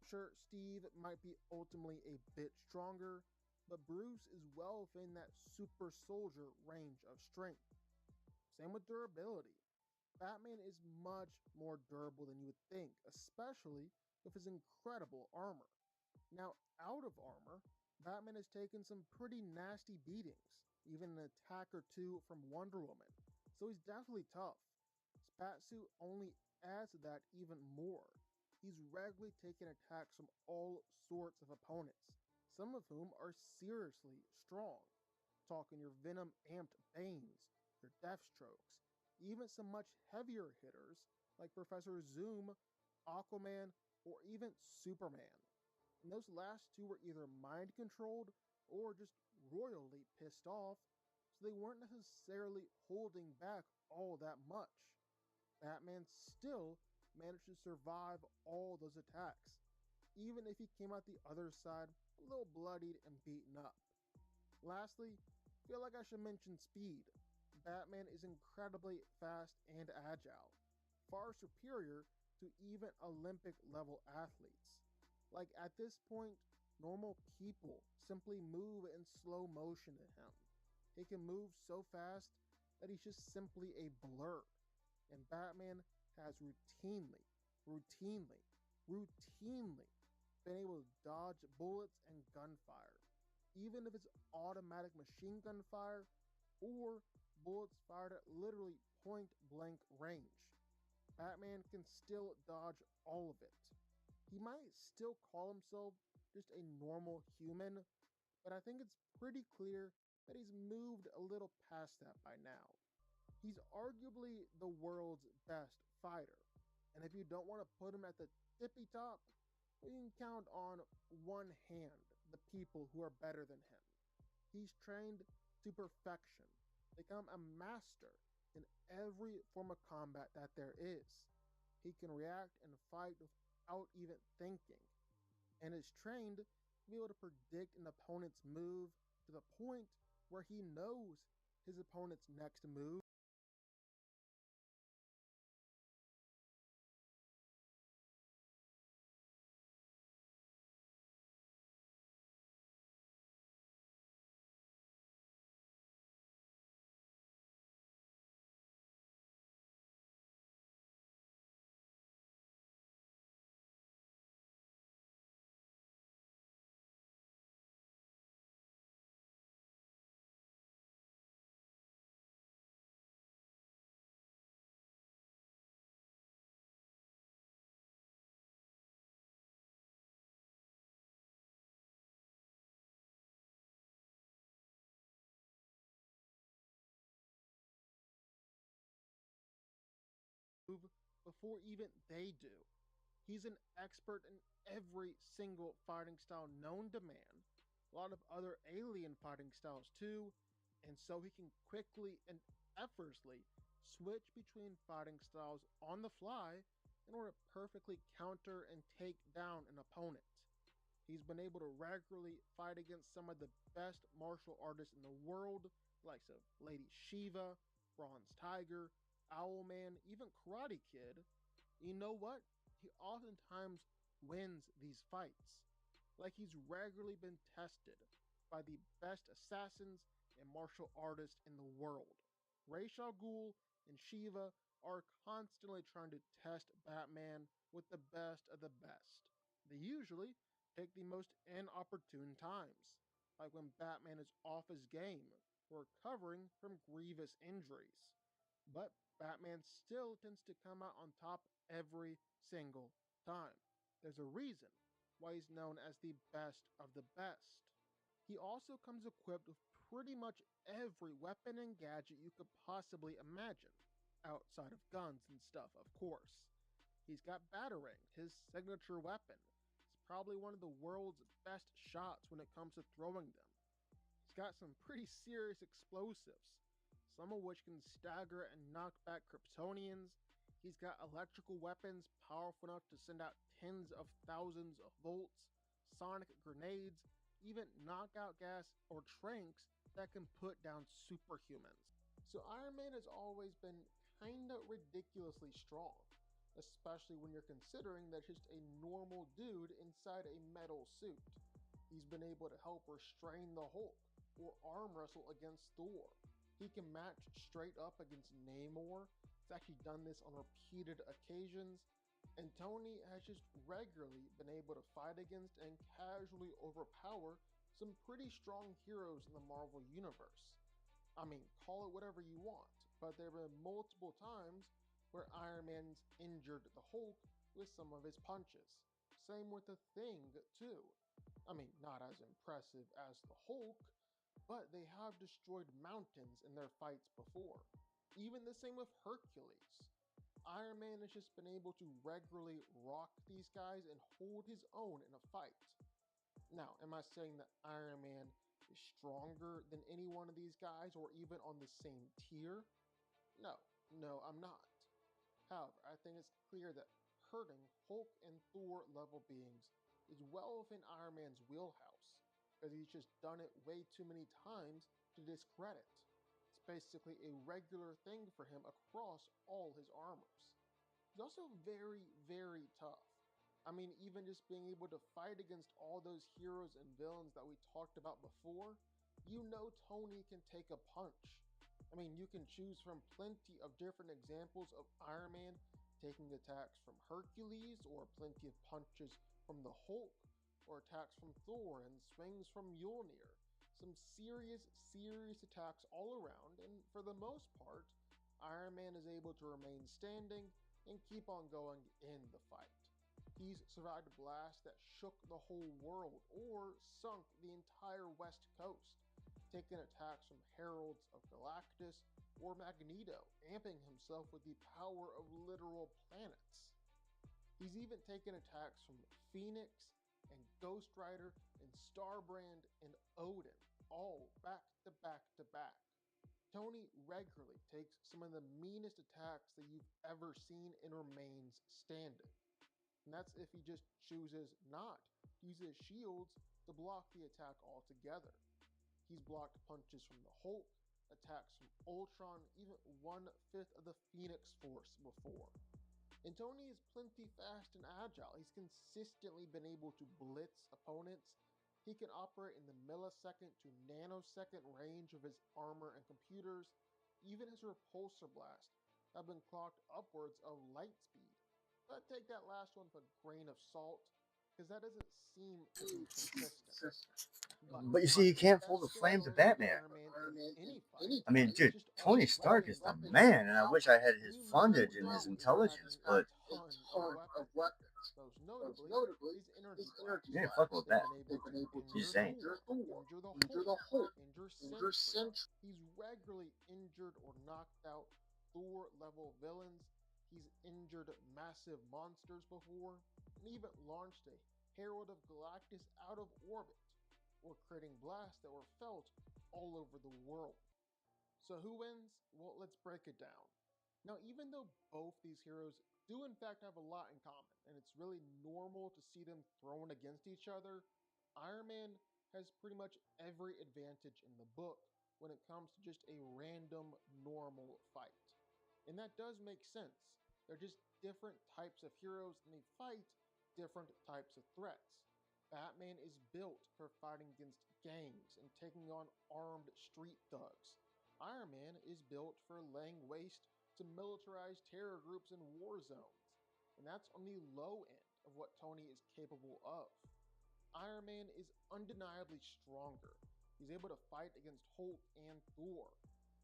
Sure, Steve might be ultimately a bit stronger, but Bruce is well within that super soldier range of strength. Same with durability. Batman is much more durable than you would think, especially with his incredible armor. Now, out of armor, Batman has taken some pretty nasty beatings, even an attack or two from Wonder Woman, so he's definitely tough. His Batsuit only adds to that even more. He's regularly taking attacks from all sorts of opponents, some of whom are seriously strong. Talking your Venom amped Banes, your Deathstrokes, even some much heavier hitters like Professor Zoom, Aquaman, or even Superman. And those last two were either mind controlled or just royally pissed off, so they weren't necessarily holding back all that much. Batman still managed to survive all those attacks, even if he came out the other side a little bloodied and beaten up. Lastly, I feel like I should mention speed. Batman is incredibly fast and agile, far superior to even Olympic level athletes. Like at this point, normal people simply move in slow motion to him. He can move so fast that he's just simply a blur. And Batman has routinely, routinely been able to dodge bullets and gunfire, even if it's automatic machine gun fire or bullets fired at literally point blank range. Batman can still dodge all of it. He might still call himself just a normal human, but I think it's pretty clear that he's moved a little past that by now. He's arguably the world's best fighter, and if you don't want to put him at the tippy top, well, you can count on one hand the people who are better than him. He's trained to perfection, become a master in every form of combat that there is. He can react and fight without even thinking, and is trained to be able to predict an opponent's move to the point where he knows his opponent's next move. Before even they do. He's an expert in every single fighting style known to man, a lot of other alien fighting styles too, and so he can quickly and effortlessly switch between fighting styles on the fly in order to perfectly counter and take down an opponent. He's been able to regularly fight against some of the best martial artists in the world, like so Lady Shiva, Bronze Tiger, Owlman, even Karate Kid. You know what? He oftentimes wins these fights. Like he's regularly been tested by the best assassins and martial artists in the world. Ra's al Ghul and Shiva are constantly trying to test Batman with the best of the best. They usually pick the most inopportune times, like when Batman is off his game or recovering from grievous injuries. But Batman still tends to come out on top every single time. There's a reason why he's known as the best of the best. He also comes equipped with pretty much every weapon and gadget you could possibly imagine, outside of guns and stuff, of course. He's got Batarang, his signature weapon. It's probably one of the world's best shots when it comes to throwing them. He's got some pretty serious explosives, some of which can stagger and knock back Kryptonians. He's got electrical weapons powerful enough to send out tens of thousands of volts, sonic grenades, even knockout gas or tranks that can put down superhumans. So Iron Man has always been kinda ridiculously strong, especially when you're considering that he's just a normal dude inside a metal suit. He's been able to help restrain the Hulk or arm wrestle against Thor. He can match straight up against Namor. He's actually done this on repeated occasions. And Tony has just regularly been able to fight against and casually overpower some pretty strong heroes in the Marvel Universe. I mean, call it whatever you want, but there have been multiple times where Iron Man's injured the Hulk with some of his punches. Same with the Thing, too. I mean, not as impressive as the Hulk, but they have destroyed mountains in their fights before. Even the same with Hercules. Iron Man has just been able to regularly rock these guys and hold his own in a fight. Now, am I saying that Iron Man is stronger than any one of these guys or even on the same tier? No, no, I'm not. However, I think it's clear that hurting Hulk and Thor level beings is well within Iron Man's wheelhouse, because he's just done it way too many times to discredit. It's basically a regular thing for him across all his armors. He's also very, very tough. I mean, even just being able to fight against all those heroes and villains that we talked about before, you know Tony can take a punch. I mean, you can choose from plenty of different examples of Iron Man taking attacks from Hercules, or plenty of punches from the Hulk, or attacks from Thor and swings from Mjolnir. Some serious, serious attacks all around, and for the most part, Iron Man is able to remain standing and keep on going in the fight. He's survived blasts that shook the whole world or sunk the entire West Coast, taking attacks from Heralds of Galactus or Magneto, amping himself with the power of literal planets. He's even taken attacks from Phoenix and Ghost Rider and Starbrand and Odin, all back to back to back. Tony regularly takes some of the meanest attacks that you've ever seen and remains standing. And that's if he just chooses not to use his shields to block the attack altogether. He's blocked punches from the Hulk, attacks from Ultron, even one-fifth of the Phoenix Force before. And Tony is plenty fast and agile. He's consistently been able to blitz opponents. He can operate in the millisecond to nanosecond range of his armor and computers. Even his repulsor blast have been clocked upwards of light speed. But take that last one with a grain of salt, because that doesn't seem to be consistent. But But you see, you can't fool the best thing flames of about Batman. Iron Man in any fight I mean, is dude, just Tony all Stark is weapons the that he man, and I has. wish I had And his you know fundage and that his when you're intelligence, having a but ton of weapons, most notably his energy you ain't blasts. fucking with They've that. been able to Just injure saying. Thor, injure the Hulk, injure Sentry. He's regularly injured or knocked out Thor level villains. He's injured massive monsters before, and even launched a Herald of Galactus out of orbit, or creating blasts that were felt all over the world. So who wins? Well, let's break it down. Now, even though both these heroes do in fact have a lot in common, and it's really normal to see them thrown against each other, Iron Man has pretty much every advantage in the book when it comes to just a random, normal fight. And that does make sense. They're just different types of heroes, and they fight different types of threats. Batman is built for fighting against gangs and taking on armed street thugs. Iron Man is built for laying waste to militarized terror groups and war zones. And that's on the low end of what Tony is capable of. Iron Man is undeniably stronger. He's able to fight against Hulk and Thor.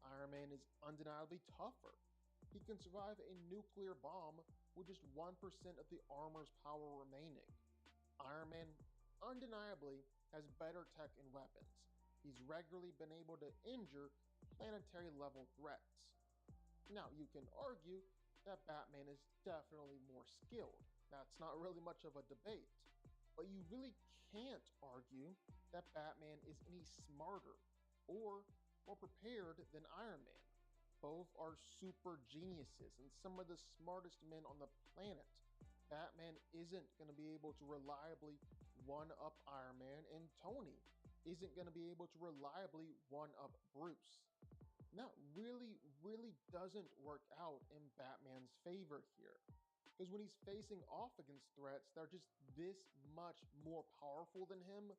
Iron Man is undeniably tougher. He can survive a nuclear bomb with just 1% of the armor's power remaining. Iron Man undeniably has better tech and weapons. He's regularly been able to injure planetary level threats. Now, you can argue that Batman is definitely more skilled. That's not really much of a debate. But you really can't argue that Batman is any smarter or more prepared than Iron Man. Both are super geniuses and some of the smartest men on the planet. Batman isn't going to be able to reliably one-up Iron Man, and Tony isn't going to be able to reliably one-up Bruce. And that really doesn't work out in Batman's favor here. Because when he's facing off against threats that are just this much more powerful than him,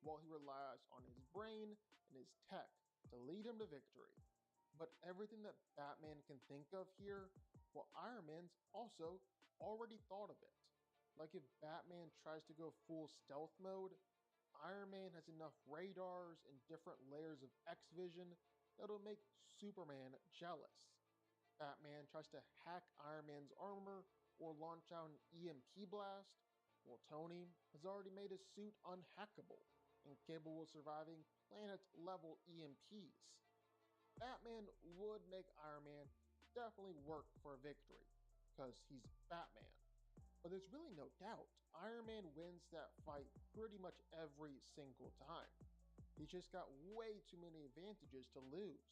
while he relies on his brain and his tech to lead him to victory. But everything that Batman can think of here, well, Iron Man's also already thought of it. Like if Batman tries to go full stealth mode, Iron Man has enough radars and different layers of X-Vision that'll make Superman jealous. Batman tries to hack Iron Man's armor or launch out an EMP blast, well, Tony has already made his suit unhackable and capable of surviving planet-level EMPs. Batman would make Iron Man definitely work for a victory, because he's Batman. But there's really no doubt, Iron Man wins that fight pretty much every single time. He's just got way too many advantages to lose.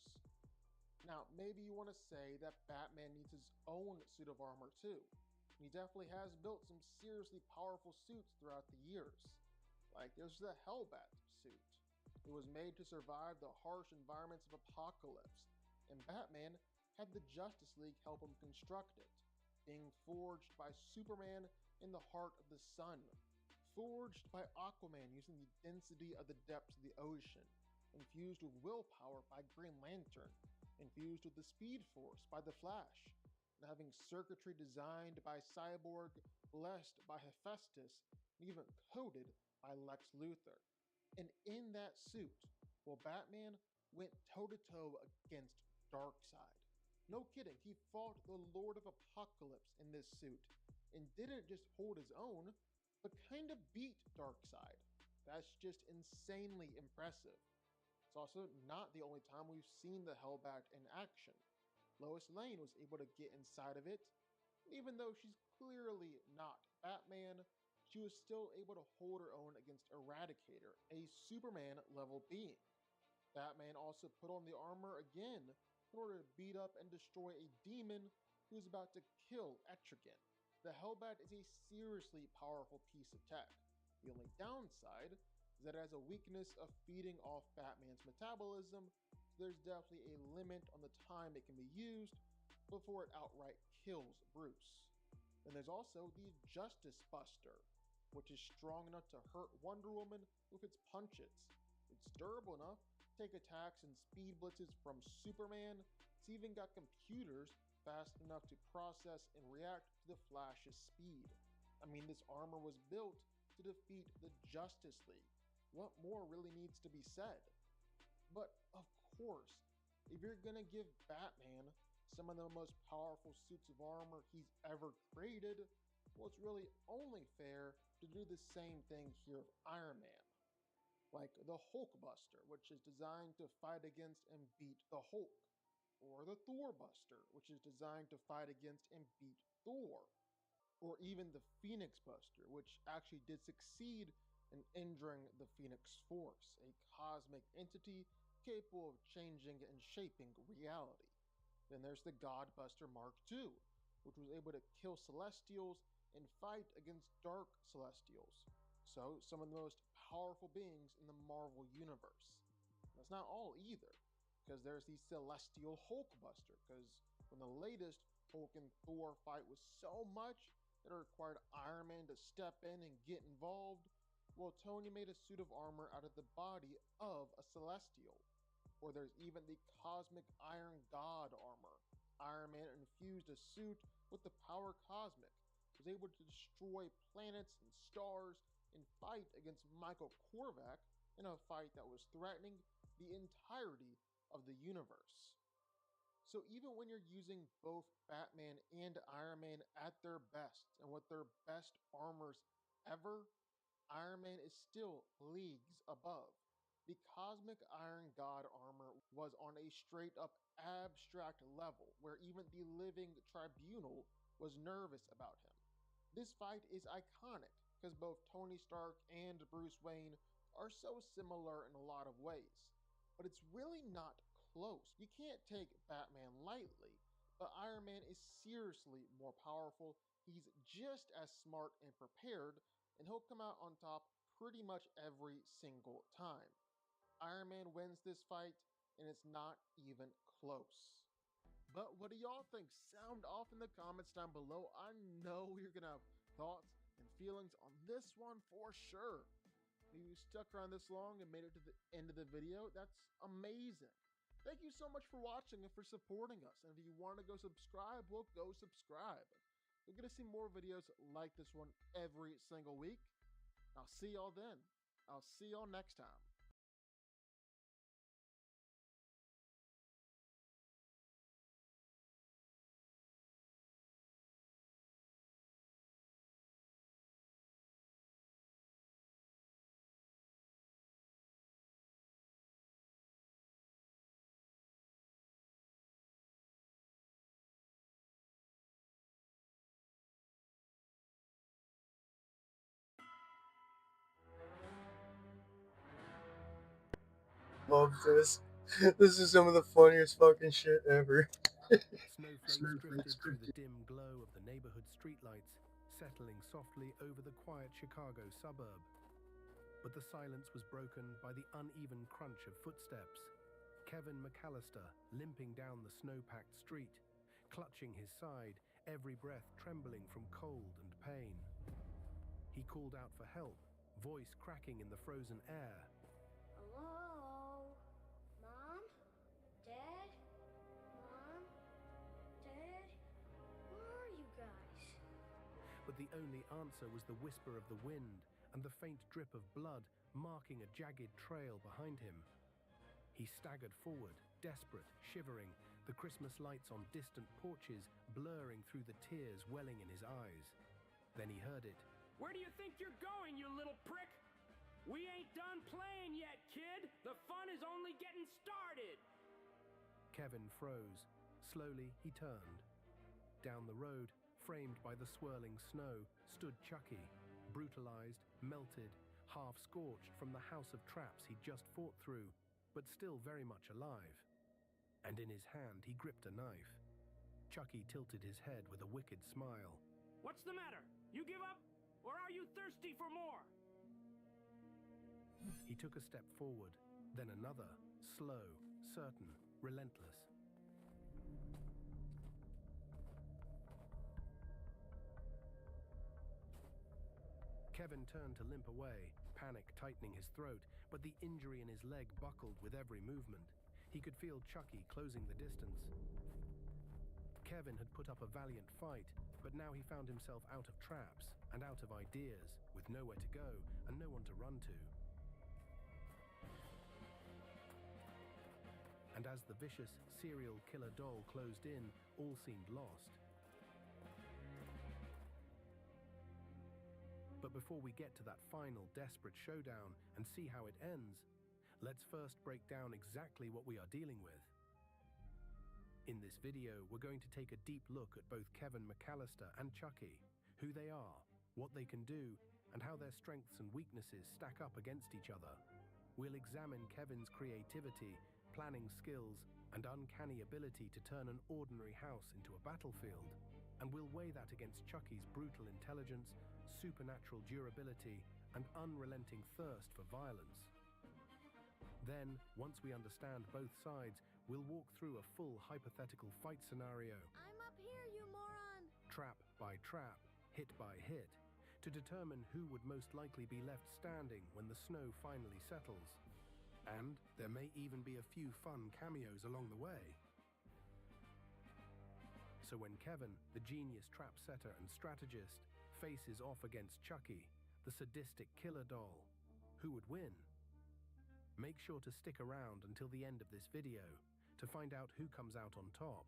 Now, maybe you want to say that Batman needs his own suit of armor too. He definitely has built some seriously powerful suits throughout the years. Like there's the Hellbat suit. It was made to survive the harsh environments of Apocalypse, and Batman had the Justice League help him construct it, being forged by Superman in the heart of the sun, forged by Aquaman using the density of the depths of the ocean, infused with willpower by Green Lantern, infused with the Speed Force by the Flash, and having circuitry designed by Cyborg, blessed by Hephaestus, and even coded by Lex Luthor. And in that suit, well, Batman went toe-to-toe against Darkseid. No kidding, he fought the Lord of Apocalypse in this suit, and didn't just hold his own, but kinda beat Darkseid. That's just insanely impressive. It's also not the only time we've seen the Hellbat in action. Lois Lane was able to get inside of it, and even though she's clearly not Batman, she was still able to hold her own against Eradicator, a Superman-level being. Batman also put on the armor again in order to beat up and destroy a demon who was about to kill Etrigan. The Hellbat is a seriously powerful piece of tech. The only downside is that it has a weakness of feeding off Batman's metabolism, so there's definitely a limit on the time it can be used before it outright kills Bruce. Then there's also the Justice Buster, which is strong enough to hurt Wonder Woman with its punches. It's durable enough to take attacks and speed blitzes from Superman. It's even got computers fast enough to process and react to the Flash's speed. I mean, this armor was built to defeat the Justice League. What more really needs to be said? But of course, if you're gonna give Batman some of the most powerful suits of armor he's ever created, well, it's really only fair to do the same thing here with Iron Man. Like the Hulkbuster, which is designed to fight against and beat the Hulk, or the Thorbuster, which is designed to fight against and beat Thor, or even the Phoenix Buster, which actually did succeed in injuring the Phoenix Force, a cosmic entity capable of changing and shaping reality. Then there's the Godbuster Mark II, which was able to kill Celestials and fight against Dark Celestials. So, some of the most powerful beings in the Marvel Universe. That's not all either, because there's the Celestial Hulkbuster, because when the latest Hulk and Thor fight was so much that required Iron Man to step in and get involved, while Tony made a suit of armor out of the body of a Celestial. Or there's even the Cosmic Iron God armor. Iron Man infused a suit with the power cosmic, was able to destroy planets and stars and fight against Michael Korvac in a fight that was threatening the entirety of the universe. So even when you're using both Batman and Iron Man at their best and with their best armors ever, Iron Man is still leagues above. The Cosmic Iron God armor was on a straight up abstract level where even the living tribunal was nervous about him. This fight is iconic because both Tony Stark and Bruce Wayne are so similar in a lot of ways. But it's really not close. You can't take Batman lightly, but Iron Man is seriously more powerful. He's just as smart and prepared, and he'll come out on top pretty much every single time. Iron Man wins this fight, and it's not even close. But what do y'all think? Sound off in the comments down below. I know you're gonna have thoughts and feelings on this one for sure. If you stuck around this long and made it to the end of the video, that's amazing. Thank you so much for watching and for supporting us. And if you want to go subscribe, well, go subscribe. You're going to see more videos like this one every single week. I'll see y'all then. I'll see y'all next time. Love this. This is some of the funniest fucking shit ever. Snowflakes drifted through the dim glow of the neighborhood streetlights, settling softly over the quiet Chicago suburb. But the silence was broken by the uneven crunch of footsteps. Kevin McAllister limping down the snow-packed street, clutching his side, every breath trembling from cold and pain. He called out for help, voice cracking in the frozen air. Hello? Mom? Dad? Mom? Dad? Where are you guys? But the only answer was the whisper of the wind and the faint drip of blood marking a jagged trail behind him. He staggered forward, desperate, shivering, the Christmas lights on distant porches blurring through the tears welling in his eyes. Then he heard it. Where do you think you're going, you little prick? We ain't done playing yet, kid. The fun is only getting started. Kevin froze. Slowly, he turned. Down the road, framed by the swirling snow, stood Chucky, brutalized, melted, half-scorched from the house of traps he'd just fought through, but still very much alive. And in his hand, he gripped a knife. Chucky tilted his head with a wicked smile. What's the matter? You give up? Or are you thirsty for more? He took a step forward, then another, slow, certain, relentless. Kevin turned to limp away, panic tightening his throat, but the injury in his leg buckled with every movement. He could feel Chucky closing the distance. Kevin had put up a valiant fight, but now he found himself out of traps and out of ideas, with nowhere to go and no one to run to. And as the vicious serial killer doll closed in, all seemed lost. But before we get to that final desperate showdown and see how it ends, let's first break down exactly what we are dealing with. In this video, we're going to take a deep look at both Kevin McAllister and Chucky, who they are, what they can do, and how their strengths and weaknesses stack up against each other. We'll examine Kevin's creativity, planning skills, and uncanny ability to turn an ordinary house into a battlefield. And we'll weigh that against Chucky's brutal intelligence, supernatural durability, and unrelenting thirst for violence. Then, once we understand both sides, we'll walk through a full hypothetical fight scenario. I'm up here, you moron! Trap by trap, hit by hit, to determine who would most likely be left standing when the snow finally settles. And there may even be a few fun cameos along the way. So when Kevin, the genius trap setter and strategist, faces off against Chucky, the sadistic killer doll, who would win? Make sure to stick around until the end of this video to find out who comes out on top.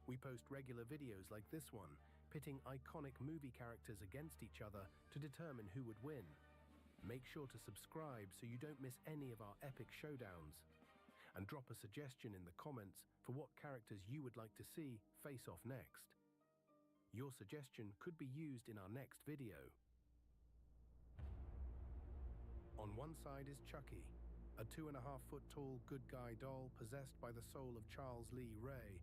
We post regular videos like this one, pitting iconic movie characters against each other to determine who would win. Make sure to subscribe so you don't miss any of our epic showdowns. And drop a suggestion in the comments for what characters you would like to see face off next. Your suggestion could be used in our next video. On one side is Chucky, a 2.5-foot tall good guy doll possessed by the soul of Charles Lee Ray,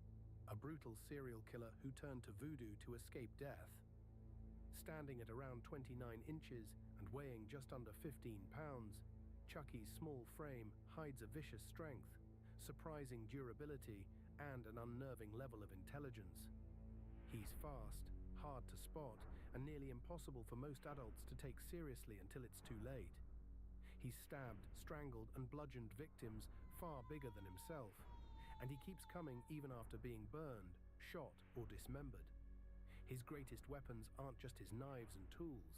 a brutal serial killer who turned to voodoo to escape death. Standing at around 29 inches and weighing just under 15 pounds, Chucky's small frame hides a vicious strength, surprising durability, and an unnerving level of intelligence. He's fast, hard to spot, and nearly impossible for most adults to take seriously until it's too late. He's stabbed, strangled, and bludgeoned victims far bigger than himself, and he keeps coming even after being burned, shot, or dismembered. His greatest weapons aren't just his knives and tools.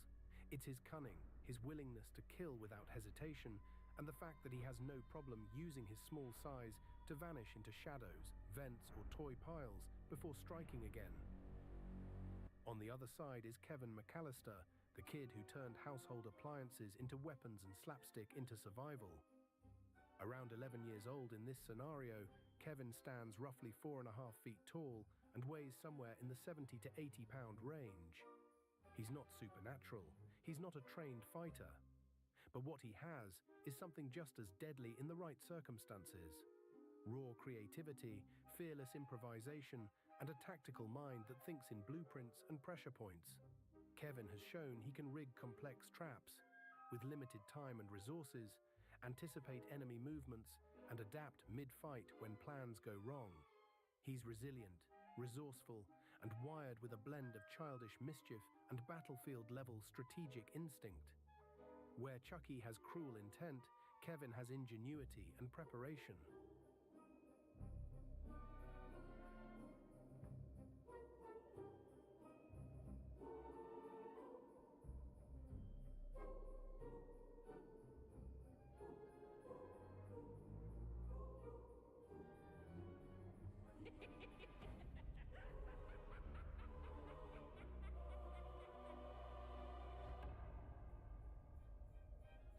It's his cunning, his willingness to kill without hesitation, and the fact that he has no problem using his small size to vanish into shadows, vents, or toy piles before striking again. On the other side is Kevin McAllister, the kid who turned household appliances into weapons and slapstick into survival. Around 11 years old in this scenario, Kevin stands roughly 4.5 feet tall and weighs somewhere in the 70 to 80 pound range. He's not supernatural, he's not a trained fighter. But what he has is something just as deadly in the right circumstances. Raw creativity, fearless improvisation, and a tactical mind that thinks in blueprints and pressure points. Kevin has shown he can rig complex traps with limited time and resources, anticipate enemy movements, and adapt mid-fight when plans go wrong. He's resilient, resourceful, and wired with a blend of childish mischief and battlefield-level strategic instinct. Where Chucky has cruel intent, Kevin has ingenuity and preparation.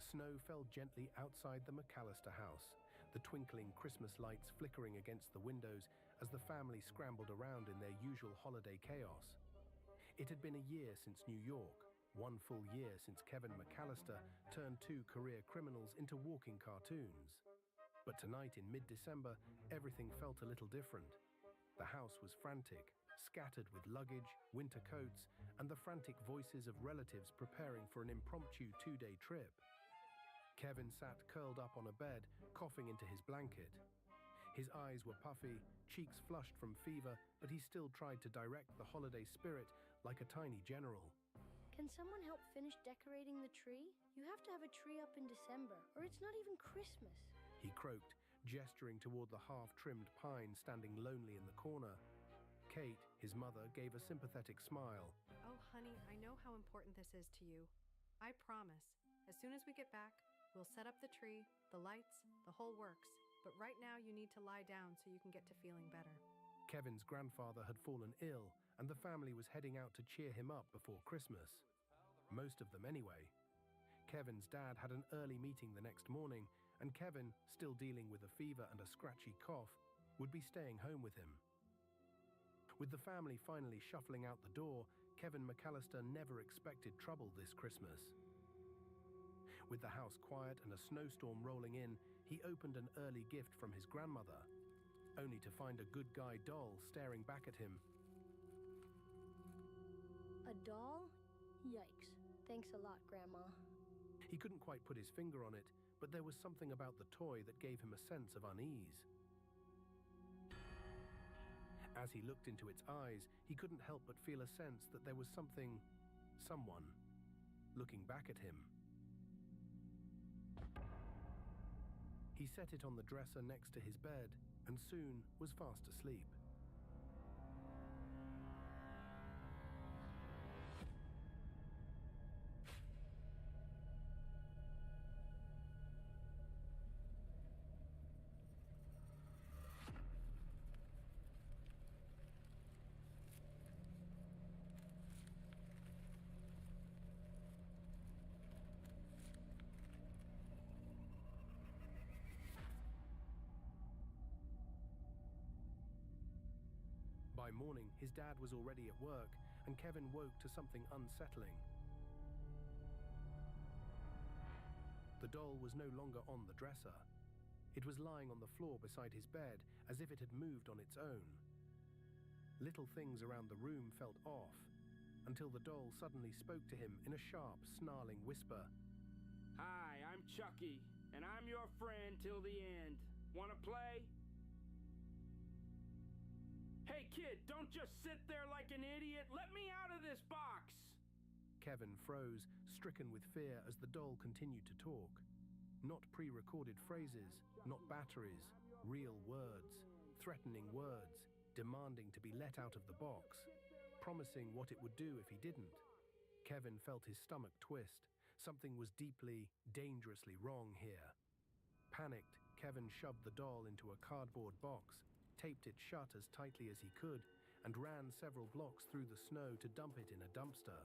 Snow fell gently outside the McAllister house, the twinkling Christmas lights flickering against the windows as the family scrambled around in their usual holiday chaos. It had been a year since New York, 1 full year since Kevin McAllister turned 2 career criminals into walking cartoons. But tonight in mid-December, everything felt a little different. The house was frantic, scattered with luggage, winter coats, and the frantic voices of relatives preparing for an impromptu 2-day trip. Kevin sat curled up on a bed, coughing into his blanket. His eyes were puffy, cheeks flushed from fever, but he still tried to direct the holiday spirit like a tiny general. Can someone help finish decorating the tree? You have to have a tree up in December, or it's not even Christmas. He croaked, gesturing toward the half-trimmed pine standing lonely in the corner. Kate, his mother, gave a sympathetic smile. Oh, honey, I know how important this is to you. I promise, as soon as we get back, we'll set up the tree, the lights, the whole works. But right now you need to lie down so you can get to feeling better. Kevin's grandfather had fallen ill, and the family was heading out to cheer him up before Christmas. Most of them anyway. Kevin's dad had an early meeting the next morning, and Kevin, still dealing with a fever and a scratchy cough, would be staying home with him. With the family finally shuffling out the door, Kevin McAllister never expected trouble this Christmas. With the house quiet and a snowstorm rolling in, he opened an early gift from his grandmother, only to find a good guy doll staring back at him. A doll? Yikes. Thanks a lot, Grandma. He couldn't quite put his finger on it, but there was something about the toy that gave him a sense of unease. As he looked into its eyes, he couldn't help but feel a sense that there was something someone, looking back at him. He set it on the dresser next to his bed and soon was fast asleep. By morning, his dad was already at work, and Kevin woke to something unsettling. The doll was no longer on the dresser. It was lying on the floor beside his bed, as if it had moved on its own. Little things around the room felt off, until the doll suddenly spoke to him in a sharp, snarling whisper. Hi, I'm Chucky, and I'm your friend till the end. Wanna play? Hey kid, don't just sit there like an idiot. Let me out of this box! Kevin froze, stricken with fear as the doll continued to talk. Not pre-recorded phrases, not batteries, real words, threatening words, demanding to be let out of the box, promising what it would do if he didn't. Kevin felt his stomach twist. Something was deeply, dangerously wrong here. Panicked, Kevin shoved the doll into a cardboard box, taped it shut as tightly as he could, and ran several blocks through the snow to dump it in a dumpster.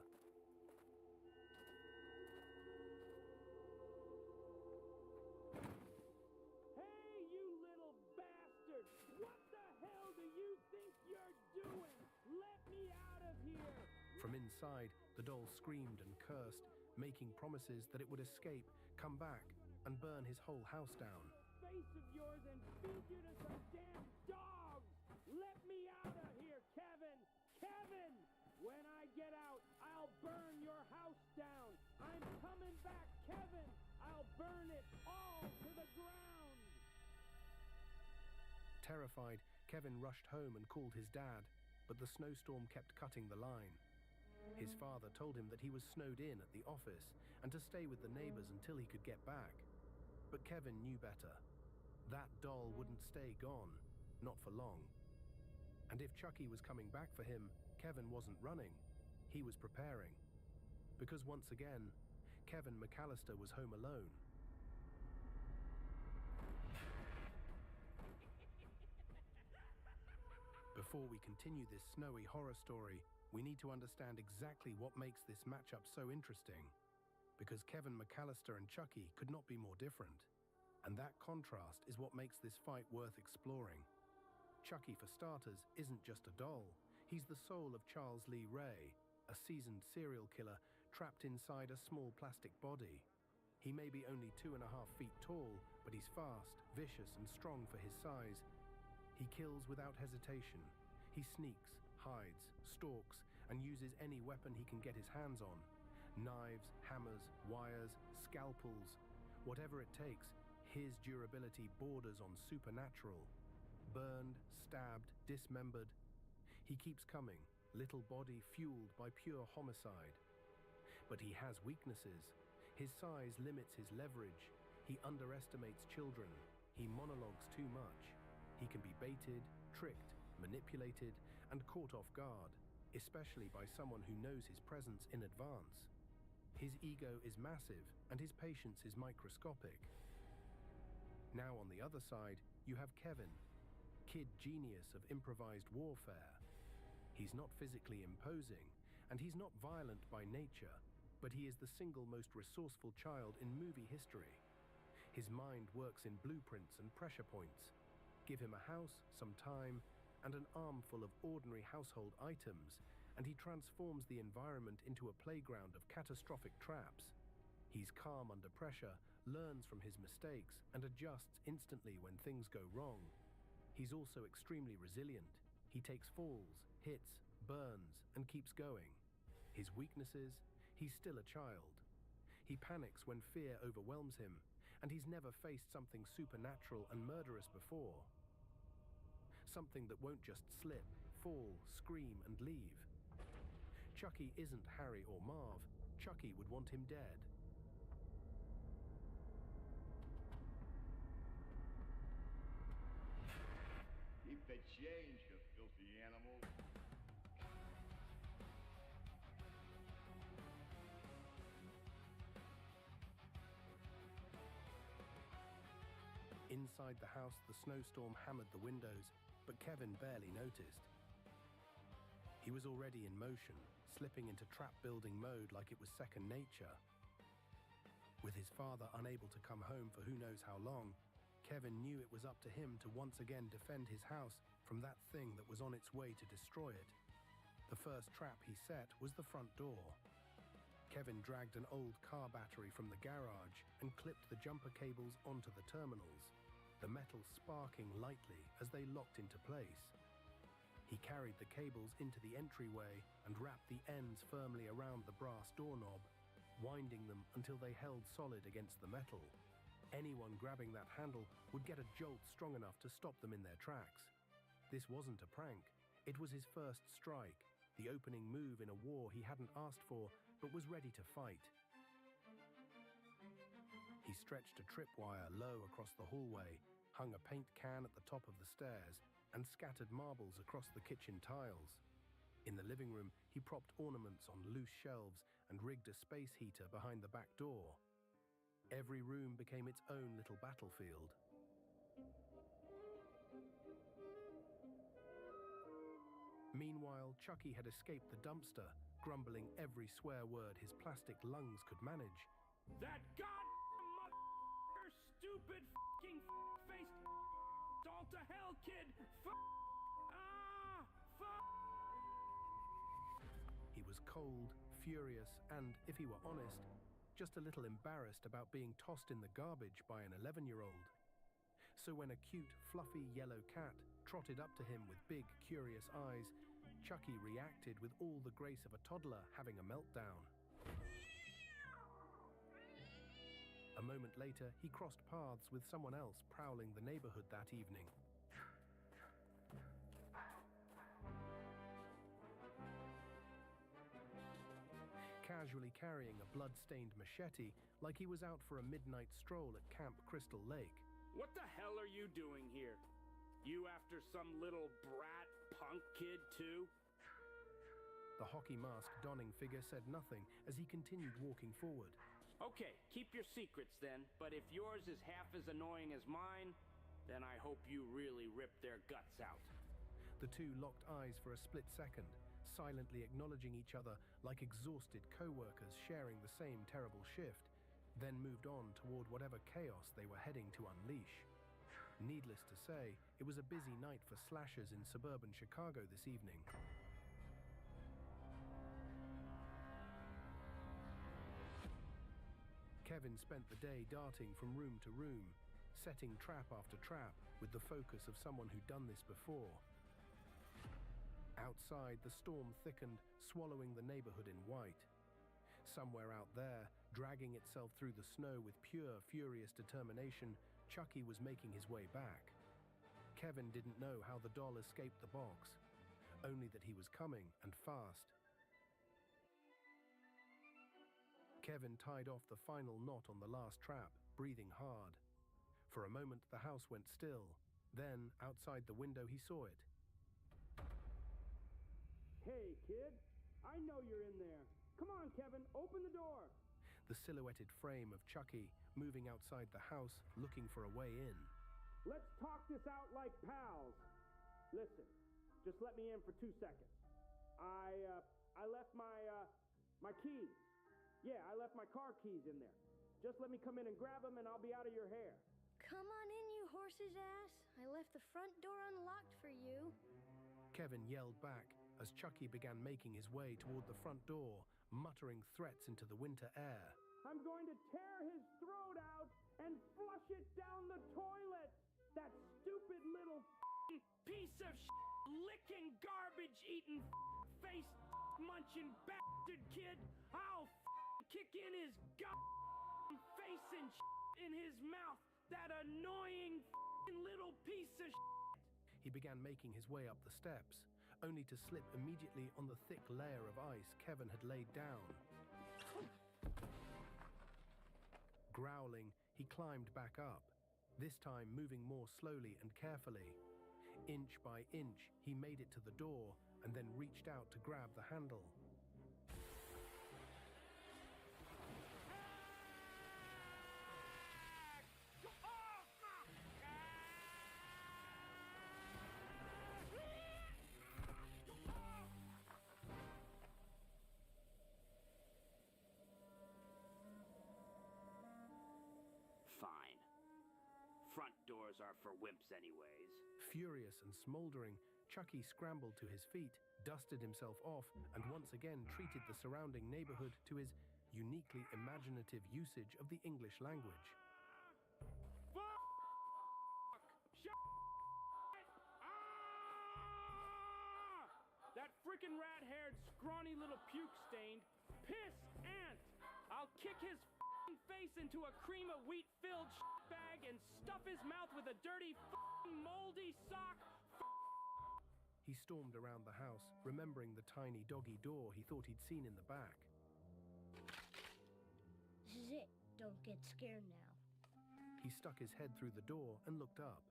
Hey, you little bastard! What the hell do you think you're doing? Let me out of here! From inside, the doll screamed and cursed, making promises that it would escape, come back, and burn his whole house down. Face of yours and feed you to some damn dogs! Let me out of here, Kevin! Kevin! When I get out, I'll burn your house down! I'm coming back, Kevin! I'll burn it all to the ground! Terrified, Kevin rushed home and called his dad, but the snowstorm kept cutting the line. His father told him that he was snowed in at the office and to stay with the neighbors until he could get back. But Kevin knew better. That doll wouldn't stay gone, not for long. And if Chucky was coming back for him, Kevin wasn't running. He was preparing. Because once again, Kevin McAllister was home alone. Before we continue this snowy horror story, we need to understand exactly what makes this matchup so interesting. Because Kevin McAllister and Chucky could not be more different. And that contrast is what makes this fight worth exploring. Chucky, for starters, isn't just a doll. He's the soul of Charles Lee Ray, a seasoned serial killer trapped inside a small plastic body. He may be only 2.5 feet tall, but he's fast, vicious, and strong for his size. He kills without hesitation. He sneaks, hides, stalks, and uses any weapon he can get his hands on. Knives, hammers, wires, scalpels. Whatever it takes, his durability borders on supernatural. Burned, stabbed, dismembered. He keeps coming, little body fueled by pure homicide. But he has weaknesses. His size limits his leverage. He underestimates children. He monologues too much. He can be baited, tricked, manipulated, and caught off guard, especially by someone who knows his presence in advance. His ego is massive, and his patience is microscopic. Now on the other side, you have Kevin, kid genius of improvised warfare. He's not physically imposing, and he's not violent by nature, but he is the single most resourceful child in movie history. His mind works in blueprints and pressure points. Give him a house, some time, and an armful of ordinary household items, and he transforms the environment into a playground of catastrophic traps. He's calm under pressure, learns from his mistakes, and adjusts instantly when things go wrong. He's also extremely resilient. He takes falls, hits, burns, and keeps going. His weaknesses: he's still a child. He panics when fear overwhelms him, and he's never faced something supernatural and murderous before. Something that won't just slip, fall, scream, and leave. Chucky isn't Harry or Marv. Chucky would want him dead. Keep the change, you filthy animal. Inside the house, the snowstorm hammered the windows, but Kevin barely noticed. He was already in motion, slipping into trap-building mode like it was second nature. With his father unable to come home for who knows how long, Kevin knew it was up to him to once again defend his house from that thing that was on its way to destroy it. The first trap he set was the front door. Kevin dragged an old car battery from the garage and clipped the jumper cables onto the terminals, the metal sparking lightly as they locked into place. He carried the cables into the entryway and wrapped the ends firmly around the brass doorknob, winding them until they held solid against the metal. Anyone grabbing that handle would get a jolt strong enough to stop them in their tracks. This wasn't a prank. It was his first strike, the opening move in a war he hadn't asked for but was ready to fight. He stretched a tripwire low across the hallway, hung a paint can at the top of the stairs, and scattered marbles across the kitchen tiles. In the living room, he propped ornaments on loose shelves and rigged a space heater behind the back door. Every room became its own little battlefield. Meanwhile, Chucky had escaped the dumpster, grumbling every swear word his plastic lungs could manage. That goddamn mother stupid fucking faced all to hell, kid. He was cold, furious, and, if he were honest, just a little embarrassed about being tossed in the garbage by an 11-year-old. So when a cute, fluffy yellow cat trotted up to him with big, curious eyes, Chucky reacted with all the grace of a toddler having a meltdown. A moment later, he crossed paths with someone else prowling the neighborhood that evening. Casually carrying a blood-stained machete like he was out for a midnight stroll at Camp Crystal Lake. What the hell are you doing here? You after some little brat punk kid too? The hockey mask donning figure said nothing as he continued walking forward. Okay, keep your secrets then, but if yours is half as annoying as mine, then I hope you really rip their guts out. The two locked eyes for a split second, silently acknowledging each other like exhausted co-workers sharing the same terrible shift, then moved on toward whatever chaos they were heading to unleash. Needless to say, it was a busy night for slashers in suburban Chicago this evening. Kevin spent the day darting from room to room, setting trap after trap with the focus of someone who'd done this before. Outside, the storm thickened, swallowing the neighborhood in white. Somewhere out there, dragging itself through the snow with pure, furious determination, Chucky was making his way back. Kevin didn't know how the doll escaped the box, only that he was coming, and fast. Kevin tied off the final knot on the last trap, breathing hard. For a moment, the house went still. Then, outside the window, he saw it. Hey, kid. I know you're in there. Come on, Kevin, open the door. The silhouetted frame of Chucky moving outside the house, looking for a way in. Let's talk this out like pals. Listen, just let me in for 2 seconds. I left my keys. Yeah, I left my car keys in there. Just let me come in and grab them and I'll be out of your hair. Come on in, you horse's ass. I left the front door unlocked for you. Kevin yelled back as Chucky began making his way toward the front door, muttering threats into the winter air. I'm going to tear his throat out and flush it down the toilet. That stupid little piece of licking, garbage-eating, face munching bastard kid. I'll kick in his face and in his mouth. That annoying little piece of He began making his way up the steps, only to slip immediately on the thick layer of ice Kevin had laid down. Growling, he climbed back up, this time moving more slowly and carefully. Inch by inch, he made it to the door and then reached out to grab the handle. Fine. Front doors are for wimps anyways. Furious and smoldering, Chucky scrambled to his feet, dusted himself off, and once again treated the surrounding neighborhood to his uniquely imaginative usage of the English language. That frickin' rat-haired, scrawny little puke-stained, pissed ant! I'll kick his f***ing face into a cream of wheat-filled bag and stuff his mouth with a dirty, f***ing moldy sock. He stormed around the house, remembering the tiny doggy door he thought he'd seen in the back. This is it. Don't get scared now. He stuck his head through the door and looked up.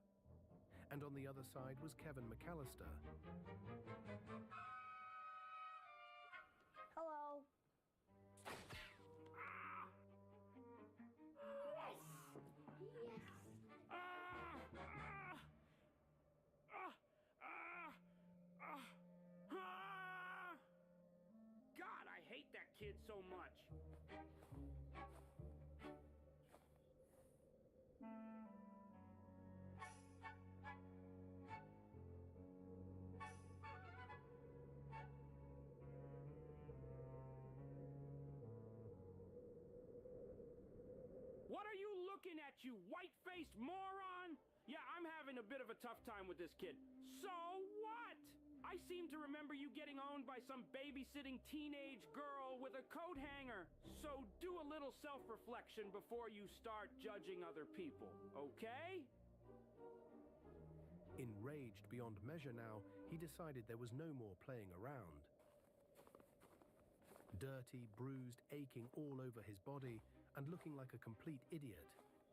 And on the other side was Kevin McAllister. Hello. God, I hate that kid so much. What are you looking at, you white-faced moron? Yeah, I'm having a bit of a tough time with this kid. So what? I seem to remember you getting owned by some babysitting teenage girl with a coat hanger. So do a little self-reflection before you start judging other people, okay? Enraged beyond measure now, he decided there was no more playing around. Dirty, bruised, aching all over his body, and looking like a complete idiot,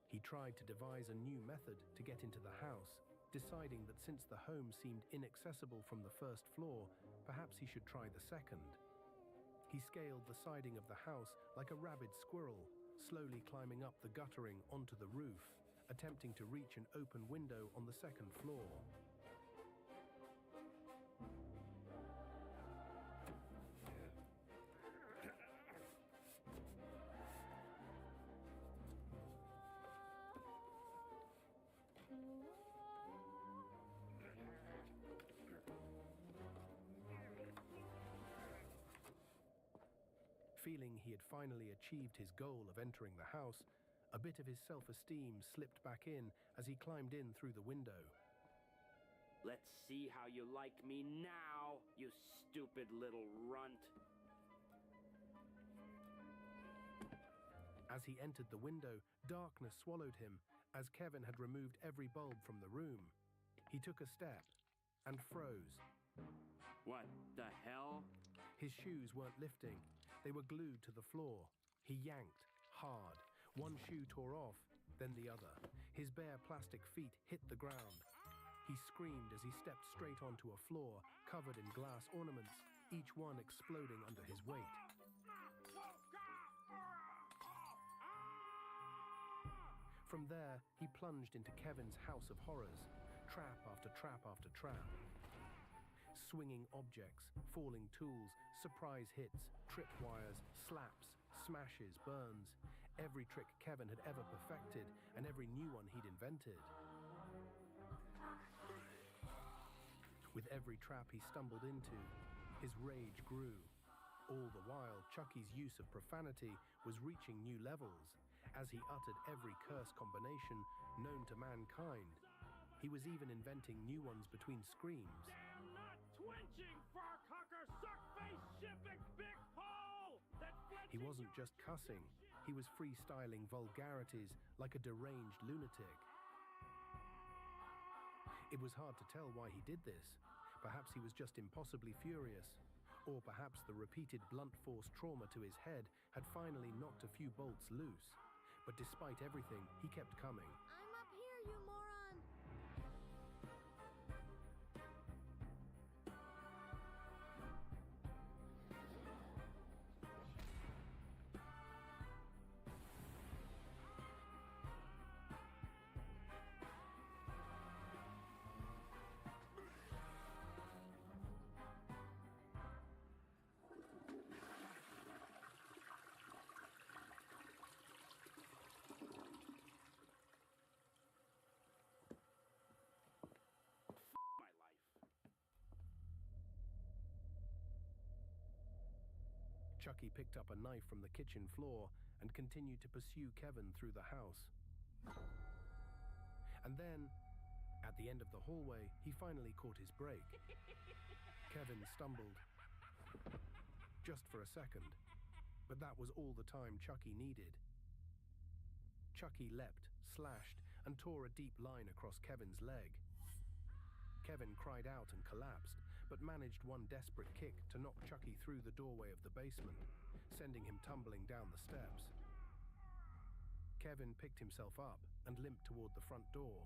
he tried to devise a new method to get into the house, deciding that since the home seemed inaccessible from the first floor, perhaps he should try the second. He scaled the siding of the house like a rabid squirrel, slowly climbing up the guttering onto the roof, attempting to reach an open window on the second floor. Feeling he had finally achieved his goal of entering the house, a bit of his self-esteem slipped back in as he climbed in through the window. Let's see how you like me now, you stupid little runt. As he entered the window, darkness swallowed him, as Kevin had removed every bulb from the room. He took a step and froze. What the hell? His shoes weren't lifting. They were glued to the floor. He yanked hard. One shoe tore off, then the other. His bare plastic feet hit the ground. He screamed as he stepped straight onto a floor covered in glass ornaments, each one exploding under his weight. From there, he plunged into Kevin's house of horrors, trap after trap after trap. Swinging objects, falling tools, surprise hits, tripwires, slaps, smashes, burns. Every trick Kevin had ever perfected and every new one he'd invented. With every trap he stumbled into, his rage grew. All the while, Chucky's use of profanity was reaching new levels, as he uttered every curse combination known to mankind. He was even inventing new ones between screams. He wasn't just cussing, he was freestyling vulgarities like a deranged lunatic. It was hard to tell why he did this, Perhaps he was just impossibly furious. Or perhaps the repeated blunt force trauma to his head had finally knocked a few bolts loose. But despite everything, he kept coming. I'm up here, you moron! My life. Chucky picked up a knife from the kitchen floor and continued to pursue Kevin through the house. And then, at the end of the hallway, he finally caught his break. Kevin stumbled. Just for a second. But that was all the time Chucky needed. Chucky leapt, slashed, and tore a deep line across Kevin's leg. Kevin cried out and collapsed, but managed one desperate kick to knock Chucky through the doorway of the basement, sending him tumbling down the steps. Kevin picked himself up and limped toward the front door.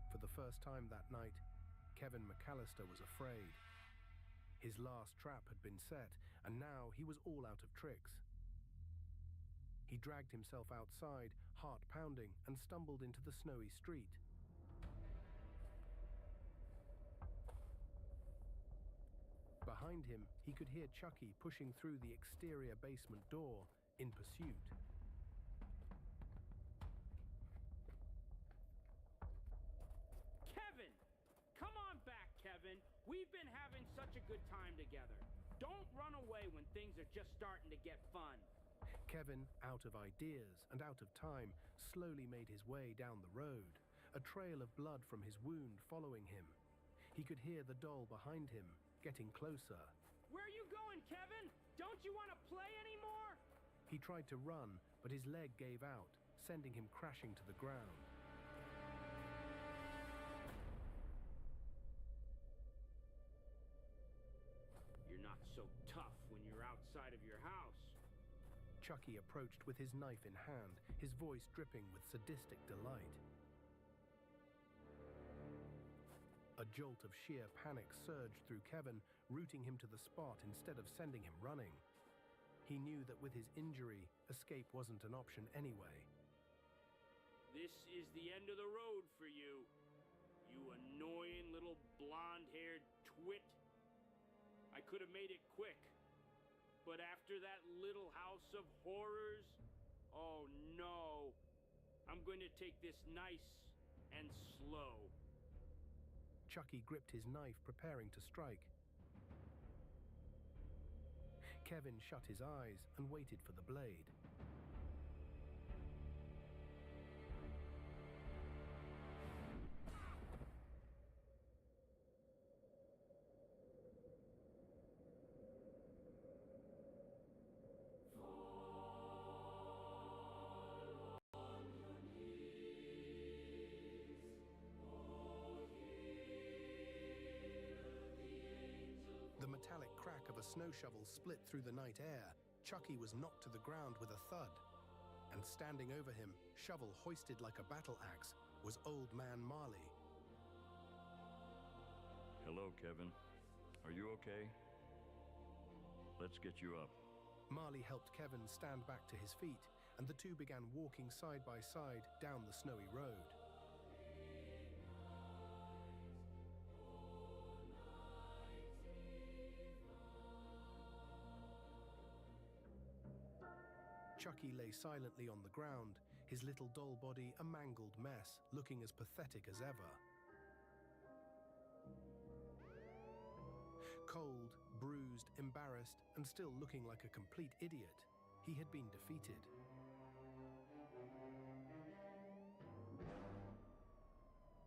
For the first time that night, Kevin McAllister was afraid. His last trap had been set, and now he was all out of tricks. He dragged himself outside, heart pounding, and stumbled into the snowy street. Behind him, he could hear Chucky pushing through the exterior basement door in pursuit. Kevin! Come on back, Kevin. We've been having such a good time together. Don't run away when things are just starting to get fun. Kevin, out of ideas and out of time, slowly made his way down the road, a trail of blood from his wound following him. He could hear the doll behind him, getting closer. Where are you going, Kevin? Don't you want to play anymore? He tried to run, but his leg gave out, sending him crashing to the ground. You're not so tough when you're outside of your house. Chucky approached with his knife in hand, his voice dripping with sadistic delight. A jolt of sheer panic surged through Kevin, rooting him to the spot instead of sending him running. He knew that with his injury, escape wasn't an option anyway. This is the end of the road for you, you annoying little blonde-haired twit. I could have made it quick, but after that little house of horrors, oh no, I'm going to take this nice and slow. Chucky gripped his knife, preparing to strike. Kevin shut his eyes and waited for the blade. The metallic crack of a snow shovel split through the night air. Chucky was knocked to the ground with a thud. And standing over him, shovel hoisted like a battle axe, was Old Man Marley. Hello, Kevin. Are you okay? Let's get you up. Marley helped Kevin stand back to his feet, and the two began walking side by side down the snowy road. Chucky lay silently on the ground, his little doll body a mangled mess, looking as pathetic as ever. Cold, bruised, embarrassed, and still looking like a complete idiot, he had been defeated.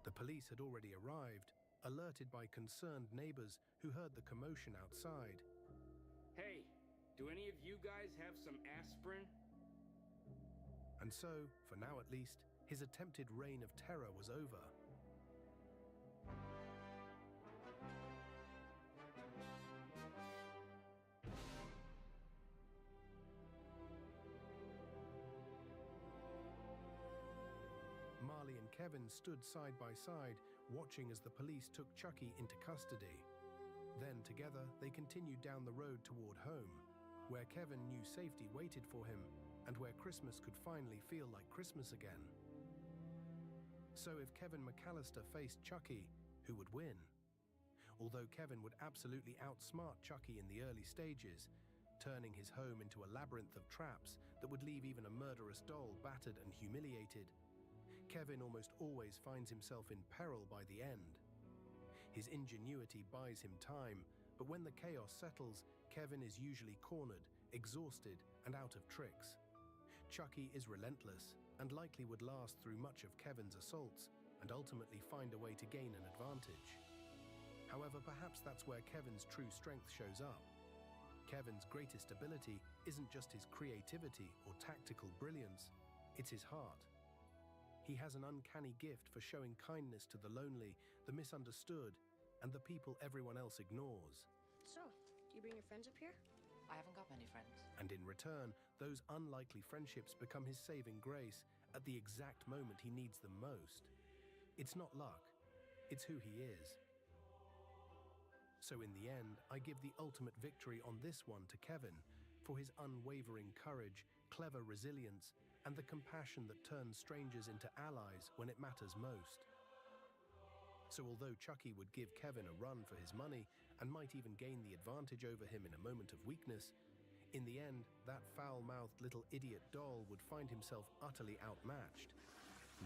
The police had already arrived, alerted by concerned neighbors who heard the commotion outside. Hey, do any of you guys have some aspirin? And so, for now at least, his attempted reign of terror was over. Charlie and Kevin stood side by side, watching as the police took Chucky into custody. Then, together, they continued down the road toward home, where Kevin knew safety waited for him, and where Christmas could finally feel like Christmas again. So if Kevin McAllister faced Chucky, who would win? Although Kevin would absolutely outsmart Chucky in the early stages, turning his home into a labyrinth of traps that would leave even a murderous doll battered and humiliated, Kevin almost always finds himself in peril by the end. His ingenuity buys him time, but when the chaos settles, Kevin is usually cornered, exhausted, and out of tricks. Chucky is relentless, and likely would last through much of Kevin's assaults, and ultimately find a way to gain an advantage. However, perhaps that's where Kevin's true strength shows up. Kevin's greatest ability isn't just his creativity or tactical brilliance, it's his heart. He has an uncanny gift for showing kindness to the lonely, the misunderstood, and the people everyone else ignores. So, do you bring your friends up here? I haven't got many friends. And in return, those unlikely friendships become his saving grace at the exact moment he needs them most. It's not luck, it's who he is. So in the end, I give the ultimate victory on this one to Kevin for his unwavering courage, clever resilience, and the compassion that turns strangers into allies when it matters most. So although Chucky would give Kevin a run for his money and might even gain the advantage over him in a moment of weakness, in the end, that foul-mouthed little idiot doll would find himself utterly outmatched,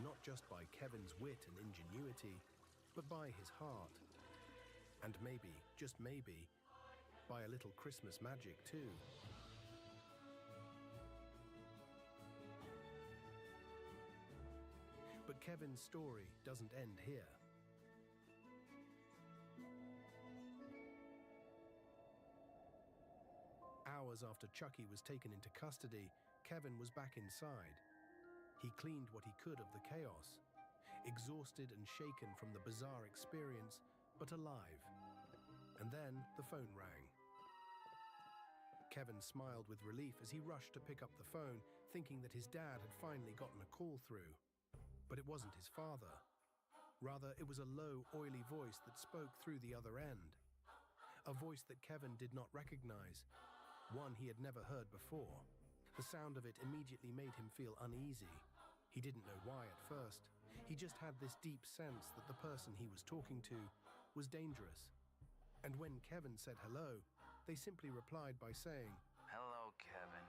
not just by Kevin's wit and ingenuity, but by his heart. And maybe, just maybe, by a little Christmas magic too. But Kevin's story doesn't end here. Hours after Chucky was taken into custody, Kevin was back inside. He cleaned what he could of the chaos, exhausted and shaken from the bizarre experience, but alive. And then the phone rang. Kevin smiled with relief as he rushed to pick up the phone, thinking that his dad had finally gotten a call through. But it wasn't his father. Rather, it was a low, oily voice that spoke through the other end. A voice that Kevin did not recognize, one he had never heard before. The sound of it immediately made him feel uneasy. He didn't know why at first. He just had this deep sense that the person he was talking to was dangerous. And when Kevin said hello, they simply replied by saying, "Hello, Kevin.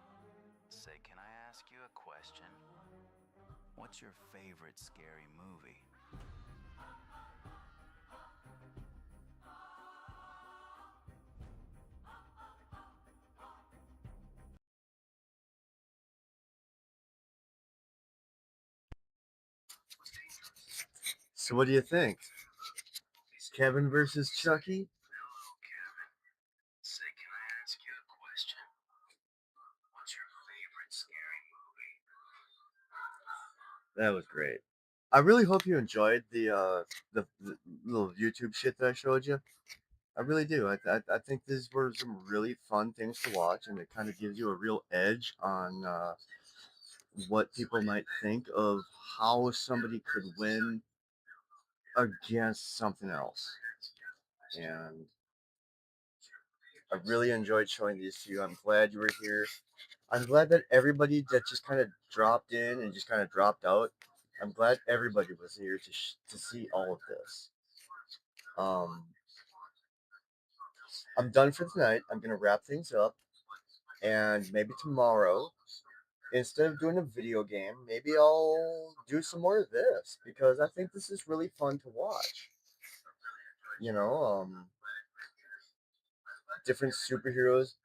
Say, can I ask you a question? What's your favorite scary movie?" So what do you think? Kevin versus Chucky? Hello, Kevin. Say, can I ask you a question? What's your favorite scary movie? That was great. I really hope you enjoyed the little YouTube shit that I showed you. I really do. I think these were some really fun things to watch, and it kind of gives you a real edge on what people might think of how somebody could win against something else. And I really enjoyed showing these to you. I'm glad you were here. I'm glad that everybody that just kind of dropped in and just kind of dropped out, I'm glad everybody was here to see all of this. I'm done for tonight. I'm going to wrap things up. And maybe tomorrow, instead of doing a video game, maybe I'll do some more of this, because I think this is really fun to watch. You know, different superheroes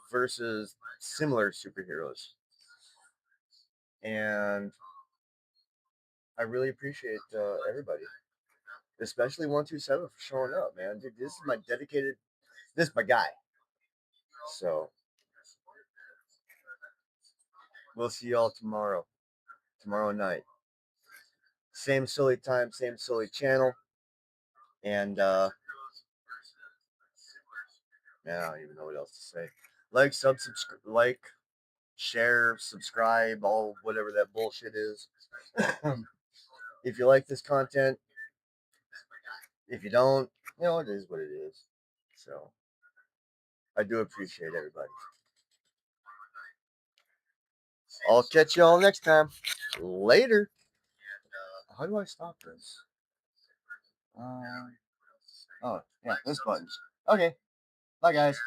versus similar superheroes. And I really appreciate everybody, especially 127 for showing up, man. Dude, this is my guy. So we'll see y'all tomorrow night. Same silly time, same silly channel. And man, I don't even know what else to say. Like, subscribe, share, subscribe, all whatever that bullshit is. If you like this content, if you don't, it is what it is. So I do appreciate everybody. I'll catch you all next time. Later. How do I stop this? Oh, yeah, this button. Okay. Bye, guys.